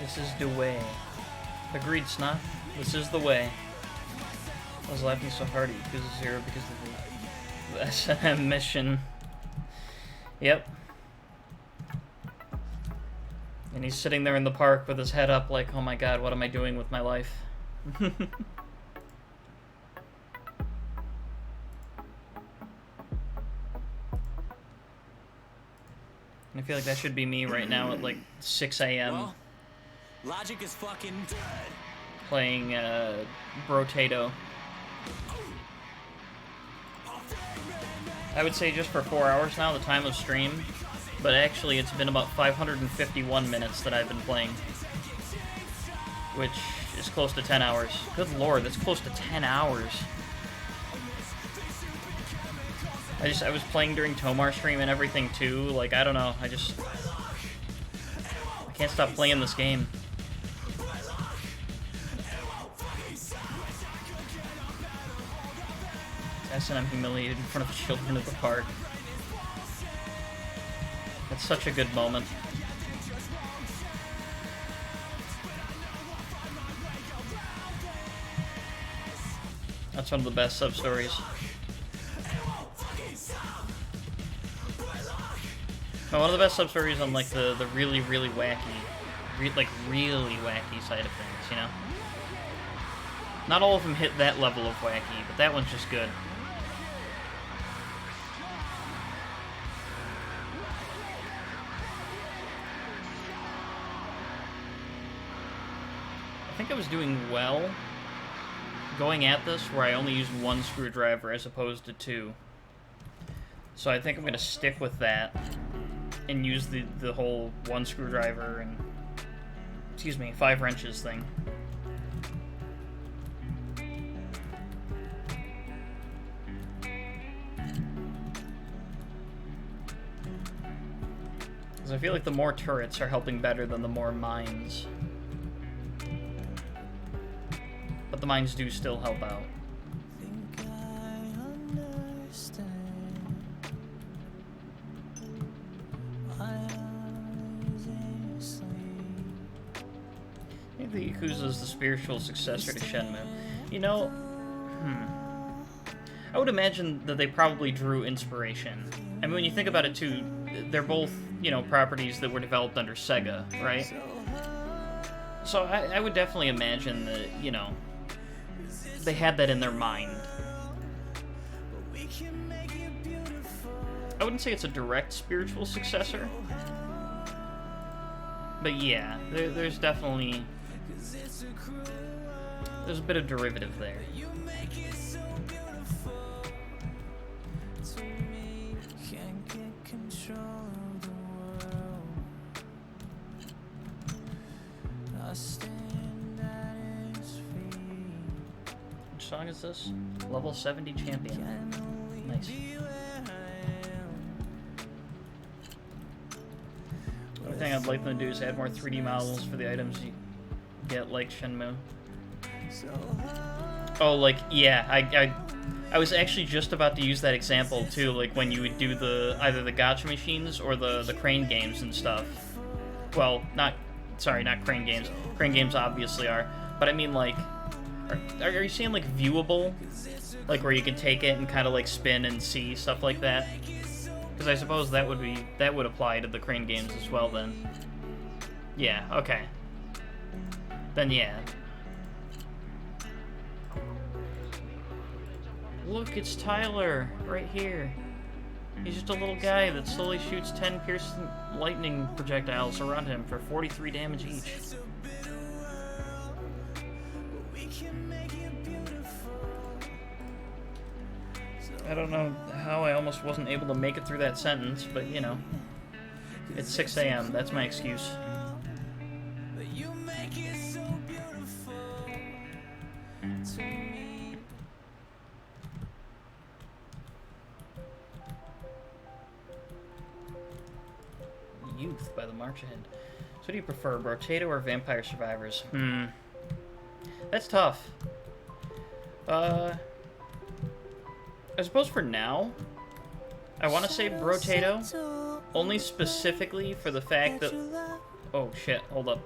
This is the way. Agreed, Snot. This is the way. I was laughing so hard at Yakuza 0 because of the S&M mission. Yep. And he's sitting there in the park with his head up like, oh my god, what am I doing with my life? And I feel like that should be me right now at like 6 a.m. Well, logic is fucking dead. Playing Brotato. I would say just for 4 hours now, the time of stream, but actually it's been about 551 minutes that I've been playing, which is close to 10 hours. Good lord, that's close to 10 hours. I was playing during Tomar stream and everything too, like, I don't know, I can't stop playing this game. And I'm humiliated in front of the children at the park. That's such a good moment. That's one of the best sub-stories. No, one of the best sub-stories on, like, the really, really wacky, really wacky side of things, you know? Not all of them hit that level of wacky, but that one's just good. I think I was doing well going at this where I only used one screwdriver as opposed to two. So I think I'm going to stick with that and use the whole one screwdriver and, excuse me, 5 wrenches thing. Because I feel like the more turrets are helping better than the more mines. But the mines do still help out. Think I understand. My eyes ain't sleep. I think the Yakuza is the spiritual successor to Shenmue. You know, I would imagine that they probably drew inspiration. I mean, when you think about it too, they're both, you know, properties that were developed under Sega, right? So I would definitely imagine that, you know, they had that in their mind. I wouldn't say it's a direct spiritual successor, but yeah, there's definitely, there's a bit of derivative there. Which song is this? Level 70 champion. Nice. The only thing I'd like them to do is add more 3D models for the items you get, like Shenmue. Oh, like, yeah, I was actually just about to use that example too, like when you would do either the gacha machines or the crane games and stuff. Well, not crane games. Crane games obviously are, but I mean, like, are you seeing, like, viewable? Like, where you can take it and kind of, like, spin and see stuff like that? Because I suppose that would apply to the crane games as well, then. Yeah, okay. Then, yeah. Look, it's Tyler, right here. He's just a little guy that slowly shoots 10 piercing lightning projectiles around him for 43 damage each. I don't know how I almost wasn't able to make it through that sentence, but, you know, it's 6 a.m., that's my excuse. Youth by the March Ahead. So do you prefer, Brotato or Vampire Survivors? That's tough. I suppose for now, I want to say Brotato, only specifically for the fact that... Oh shit, hold up.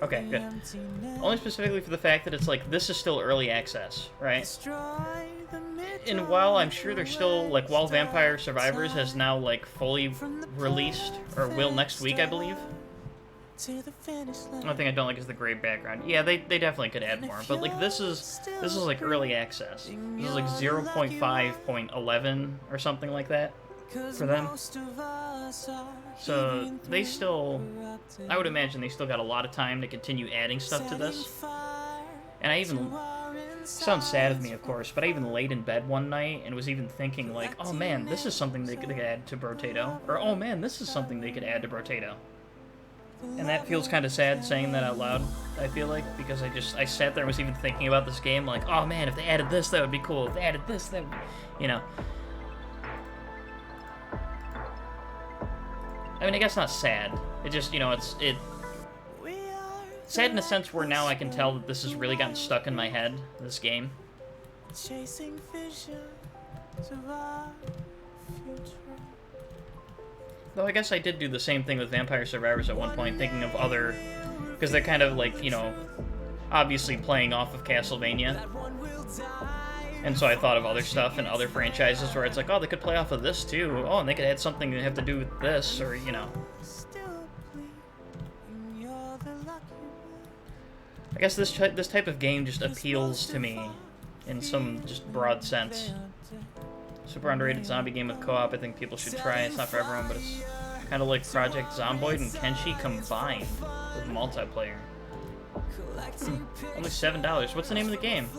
Okay, good. Only specifically for the fact that it's like, this is still early access, right? And while I'm sure they're still, like, while Vampire Survivors has now, like, fully released, or will next week, I believe. One thing I don't like is the gray background. Yeah, they definitely could add more, but, like, this is like early access. This is like 0.5.11 or something like that for them. So they still, I would imagine they still got a lot of time to continue adding stuff to this. And I even, sounds sad of me, of course, but I even laid in bed one night and was even thinking, like, oh man, this is something they could add to Brotato, or oh man, this is something they could add to Brotato. And that feels kind of sad saying that out loud, I feel like, because I sat there and was even thinking about this game, like, oh man, if they added this, that would be cool. If they added this, that would, you know. I mean, I guess not sad. It just, you know, it's sad in a sense where now I can tell that this has really gotten stuck in my head, this game. Chasing visions of our future. Though I guess I did do the same thing with Vampire Survivors at one point, thinking of other... Because they're kind of like, you know, obviously playing off of Castlevania. And so I thought of other stuff and other franchises where it's like, oh, they could play off of this too. Oh, and they could add something that have to do with this, or, you know. I guess this type of game just appeals to me in some just broad sense. Super underrated zombie game with co-op. I think people should try. It's not for everyone, but it's kind of like Project Zomboid and Kenshi combined with multiplayer. Only $7. What's the name of the game?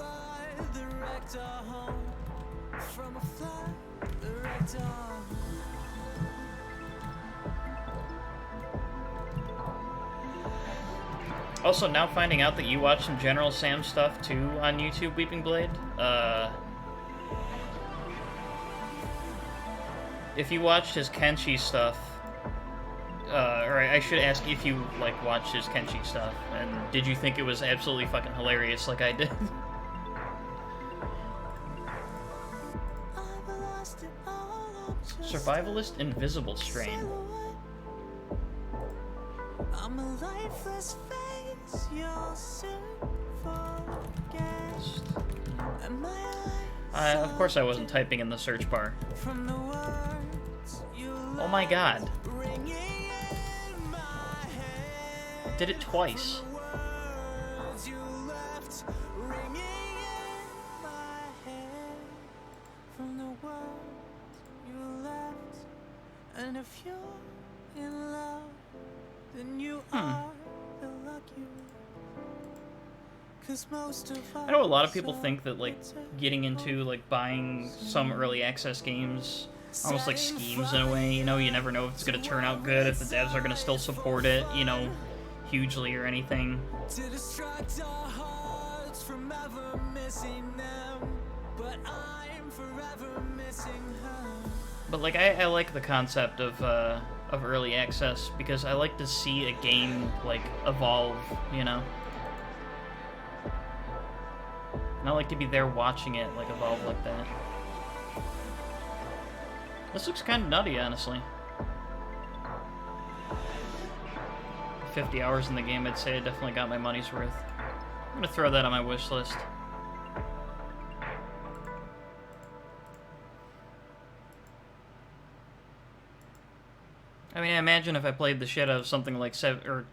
Also, now finding out that you watch some General Sam stuff too on YouTube, Weeping Blade. If you watched his Kenshi stuff, or I should ask if you like watched his Kenshi stuff, and did you think it was absolutely fucking hilarious like I did? Survivalist Invisible Strain. I'm a lifeless face you'll soon forget. Of course I wasn't typing in the search bar. Oh my god. Did it twice. And if you're in love, then you are the lucky one. I know a lot of people think that, like, getting into, like, buying some early access games, almost like schemes in a way, you know, you never know if it's going to turn out good, if the devs are going to still support it, you know, hugely or anything. To distract our hearts from ever missing them, but I'm forever missing her. But, like, I like the concept of early access, because I like to see a game, like, evolve, you know? And I like to be there watching it, like, evolve like that. This looks kind of nutty, honestly. 50 hours in the game, I'd say I definitely got my money's worth. I'm gonna throw that on my wish list. I mean, I imagine if I played the shit out of something like 7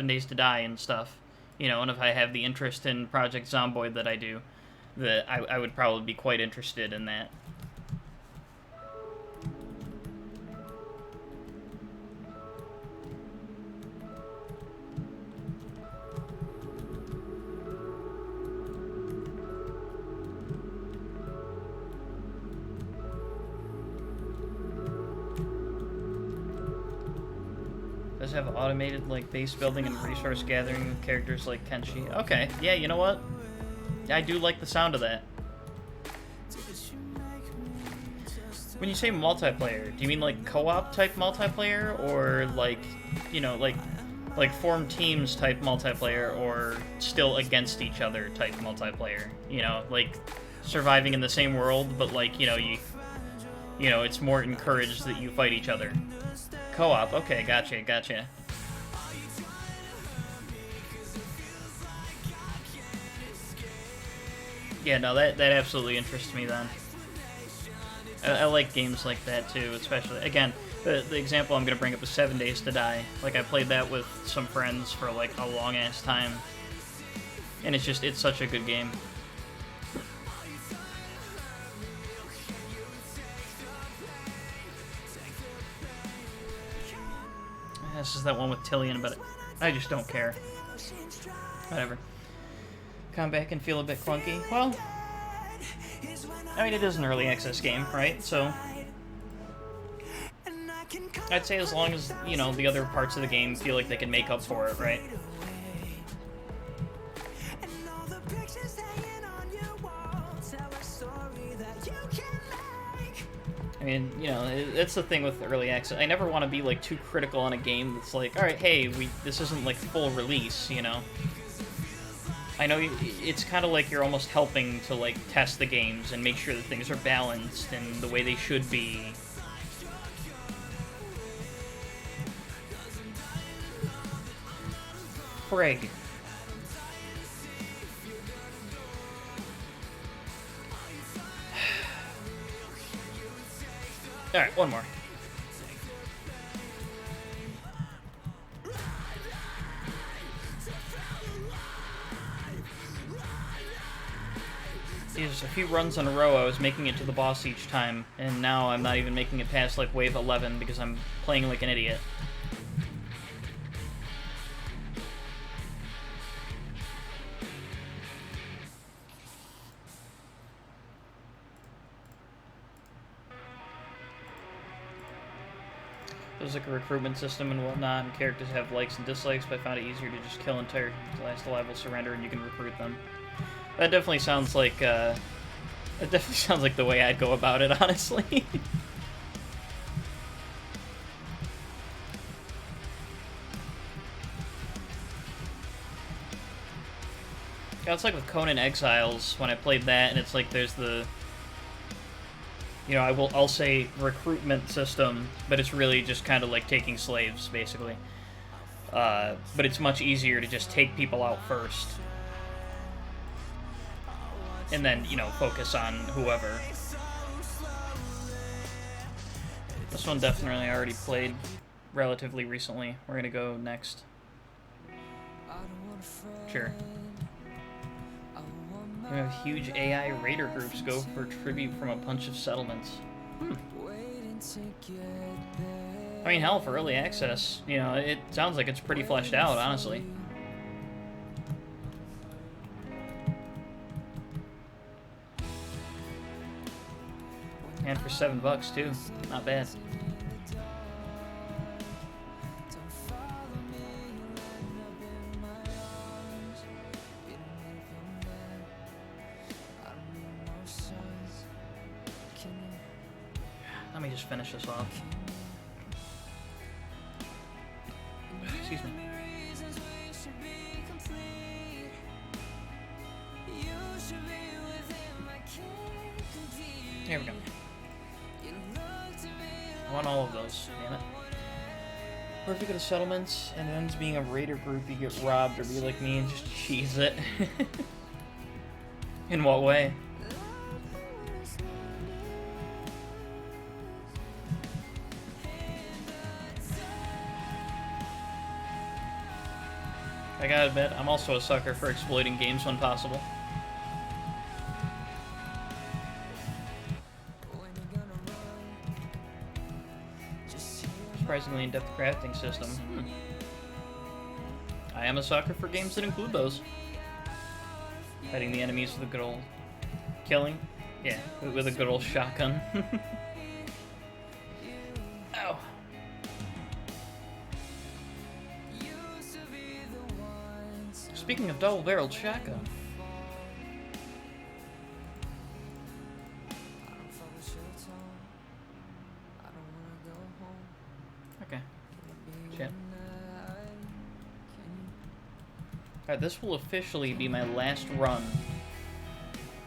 Days to Die and stuff, you know, and if I have the interest in Project Zomboid that I do, that I would probably be quite interested in that. Does have automated, like, base building and resource gathering with characters like Kenshi. Okay, yeah, you know what? I do like the sound of that. When you say multiplayer, do you mean, like, co-op type multiplayer, or, like, you know, like form teams type multiplayer, or still against each other type multiplayer? You know, like, surviving in the same world, but, like, you know, it's more encouraged that you fight each other. Co-op, okay, gotcha. Yeah, no, that absolutely interests me then. I like games like that too, especially, again, the example I'm going to bring up is 7 Days to Die. Like, I played that with some friends for, like, a long-ass time. And it's such a good game. This is that one with Tillian, but I just don't care. Whatever. Combat can feel a bit clunky. Well, I mean, it is an early access game, right? So I'd say as long as, you know, the other parts of the game feel like they can make up for it, right? I mean, you know, it's the thing with early access. I never want to be, like, too critical on a game that's like, alright, hey, this isn't, like, full release, you know? I know it's kind of like you're almost helping to, like, test the games and make sure that things are balanced and the way they should be. Frig. Alright, one more. Just a few runs in a row, I was making it to the boss each time, and now I'm not even making it past, like, wave 11 because I'm playing like an idiot. There's like a recruitment system and whatnot, and characters have likes and dislikes, but I found it easier to just kill until last alive will surrender and you can recruit them. That definitely sounds like, it definitely sounds like the way I'd go about it, honestly. Yeah, it's like with Conan Exiles, when I played that, and it's like there's the... You know, I'll say recruitment system, but it's really just kind of like taking slaves, basically. But it's much easier to just take people out first. And then, you know, focus on whoever. This one definitely I already played relatively recently. We're gonna go next. Sure. We have huge AI raider groups go for tribute from a bunch of settlements. I mean, hell, for early access, you know, it sounds like it's pretty fleshed out, honestly. And for $7 too, not bad. Let me just finish this off. Excuse me. Here we go. I want all of those, damn it. Or if you go to settlements and it ends being a raider group, you get robbed, or be like me and just cheese it. In what way? I gotta admit, I'm also a sucker for exploiting games when possible. Surprisingly in-depth crafting system. I am a sucker for games that include those. Fighting the enemies with a good old... Killing? Yeah, with a good old shotgun. Ow. Speaking of double-barreled shotgun. Okay. Shit. Alright, this will officially be my last run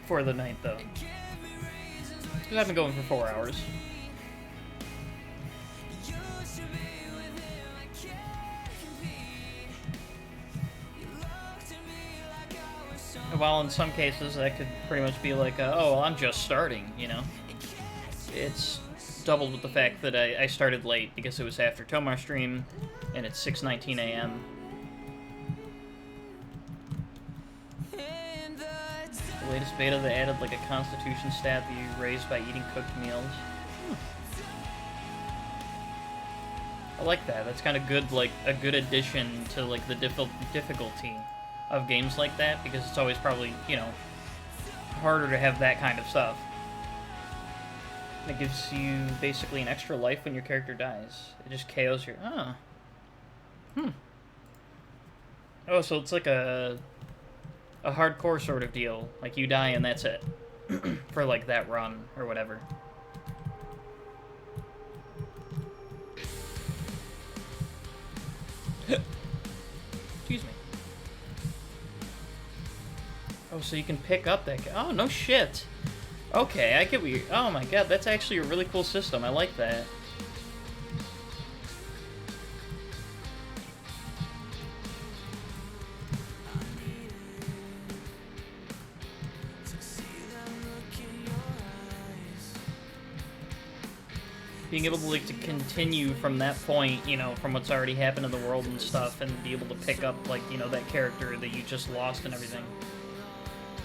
for the night, though. Because I've been going for 4 hours. While in some cases that could pretty much be like, oh, well, I'm just starting, you know? It's doubled with the fact that I started late because it was after Tomar stream, and it's 6:19 a.m. The latest beta, they added like a constitution stat that you raise by eating cooked meals. I like that. That's kind of good, like a good addition to like the difficulty of games like that, because it's always probably, you know, harder to have that kind of stuff. It gives you basically an extra life when your character dies. It just KOs your... Oh, so it's like a hardcore sort of deal. Like, you die and that's it. For, like, that run, or whatever. Excuse me. Oh, so you can pick up that guy. Oh, no shit. Okay, I get what you're... Oh my god, that's actually a really cool system. I like that. being able to like to continue from that point, you know, from what's already happened in the world and stuff, and be able to pick up like, you know, that character that you just lost and everything.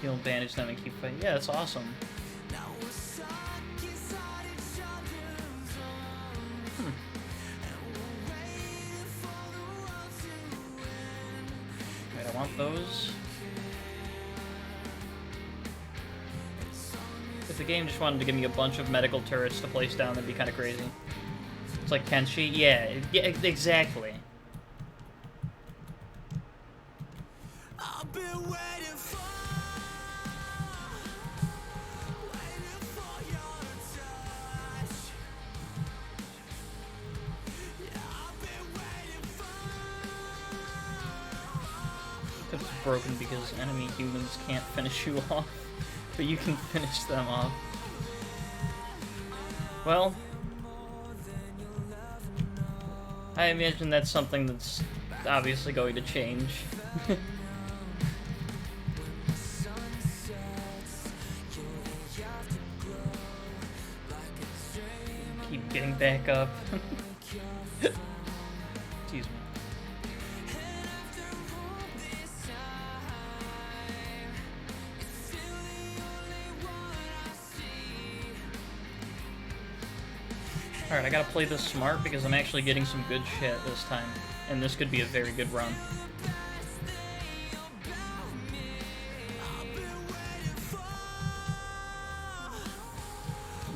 You'll bandage them and keep fighting. Yeah, that's awesome. Wait, I want those. If the game just wanted to give me a bunch of medical turrets to place down, that'd be kind of crazy. It's like Kenshi? Yeah, exactly. I've been waiting for your touch. Yeah, I've been waiting for. It's broken because enemy humans can't finish you off, but you can finish them off. Well, I imagine that's something that's obviously going to change. Keep getting back up. Excuse me. Alright, I gotta play this smart because I'm actually getting some good shit this time. And this could be a very good run.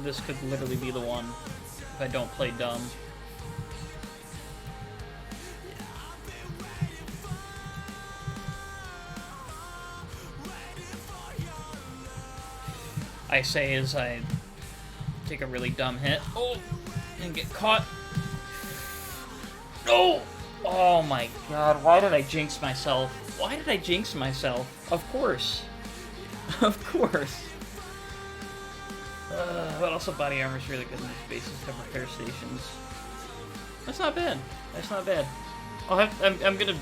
This could literally be the one if I don't play dumb. I say as I take a really dumb hit. Oh! And get caught. No! Oh my god, why did I jinx myself? Why did I jinx myself? Of course. Of course. But also body armor is really good in these bases have repair stations. That's not bad. That's not bad. I'm gonna...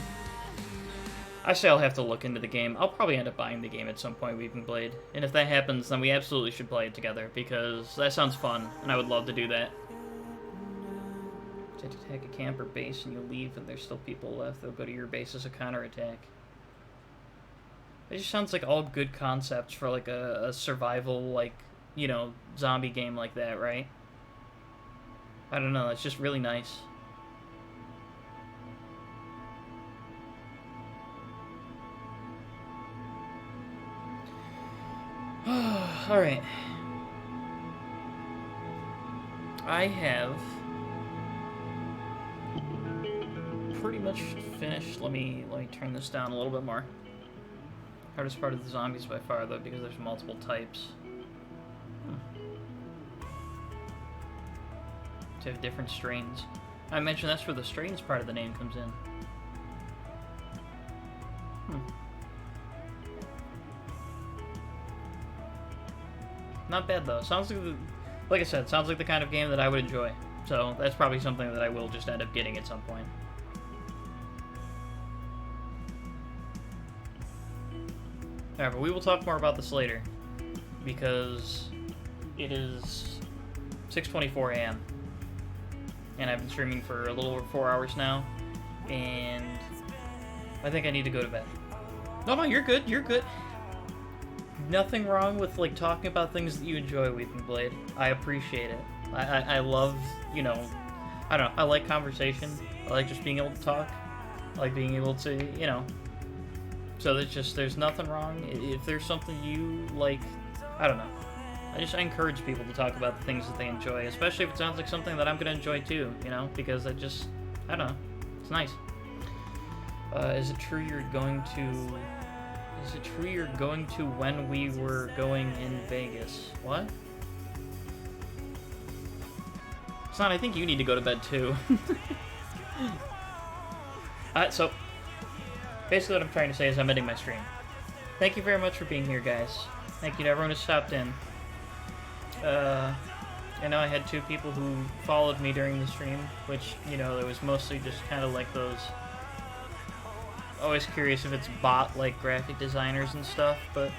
I say I'll have to look into the game. I'll probably end up buying the game at some point, Weeping Blade. And if that happens, then we absolutely should play it together, because that sounds fun, and I would love to do that. To attack a camp or base and you leave and there's still people left, they'll go to your base as a counterattack. It just sounds like all good concepts for like a survival, like, you know, zombie game like that, right? I don't know, it's just really nice. Alright. I have pretty much finished. Let me turn this down a little bit more. Hardest part of the zombies by far, though, because there's multiple types. To have different strains. I mentioned that's where the strains part of the name comes in. Not bad though. Sounds like I said, sounds like the kind of game that I would enjoy. So that's probably something that I will just end up getting at some point. Alright, but we will talk more about this later, because it is 6:24 a.m. and I've been streaming for a little over 4 hours now, and I think I need to go to bed. No, you're good. You're good. Nothing wrong with like talking about things that you enjoy, Weeping Blade. I appreciate it. I love, you know, I don't know, I like conversation. I like just being able to talk. I like being able to, you know. So there's nothing wrong. If there's something you like, I don't know. I encourage people to talk about the things that they enjoy, especially if it sounds like something that I'm gonna enjoy too, you know, because I don't know, it's nice. Is it true you're going to when we were going in Vegas? What? Son, I think you need to go to bed too. So, basically what I'm trying to say is I'm ending my stream. Thank you very much for being here, guys. Thank you to everyone who stopped in. I know I had 2 people who followed me during the stream, which, you know, it was mostly just kind of like those... Always curious if it's bot, like, graphic designers and stuff, but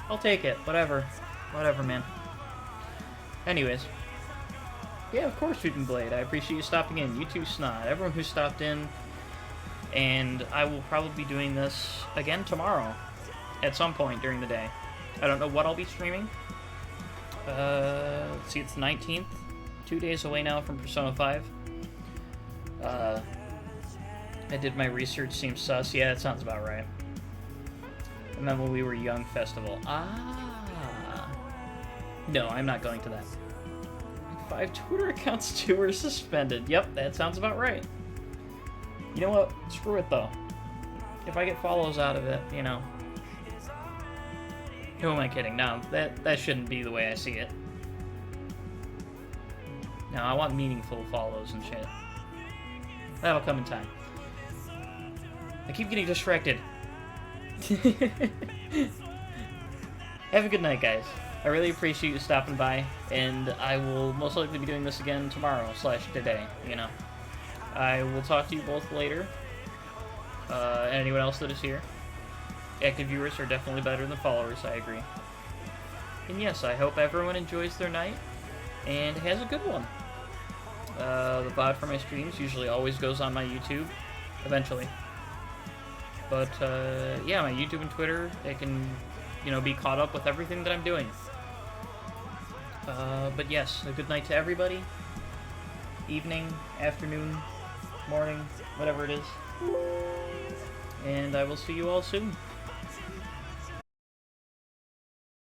I'll take it. Whatever. Whatever, man. Anyways. Yeah, of course, Weeping Blade. I appreciate you stopping in. You too, Snot. Everyone who stopped in. And I will probably be doing this again tomorrow. At some point during the day. I don't know what I'll be streaming. Let's see, it's the 19th. 2 days away now from Persona 5. I did my research, seems sus. Yeah, that sounds about right. And then when we were young festival. Ah. No, I'm not going to that. 5 Twitter accounts too were suspended. Yep, that sounds about right. You know what? Screw it, though. If I get follows out of it, you know. Who am I kidding? No, that shouldn't be the way I see it. No, I want meaningful follows and shit. That'll come in time. I keep getting distracted. Have a good night, guys. I really appreciate you stopping by, and I will most likely be doing this again tomorrow / today, you know. I will talk to you both later. And anyone else that is here. Active viewers are definitely better than followers, I agree. And yes, I hope everyone enjoys their night and has a good one. The VOD for my streams usually always goes on my YouTube, eventually. But, yeah, my YouTube and Twitter, they can, you know, be caught up with everything that I'm doing. But yes, a good night to everybody. Evening, afternoon, morning, whatever it is. And I will see you all soon.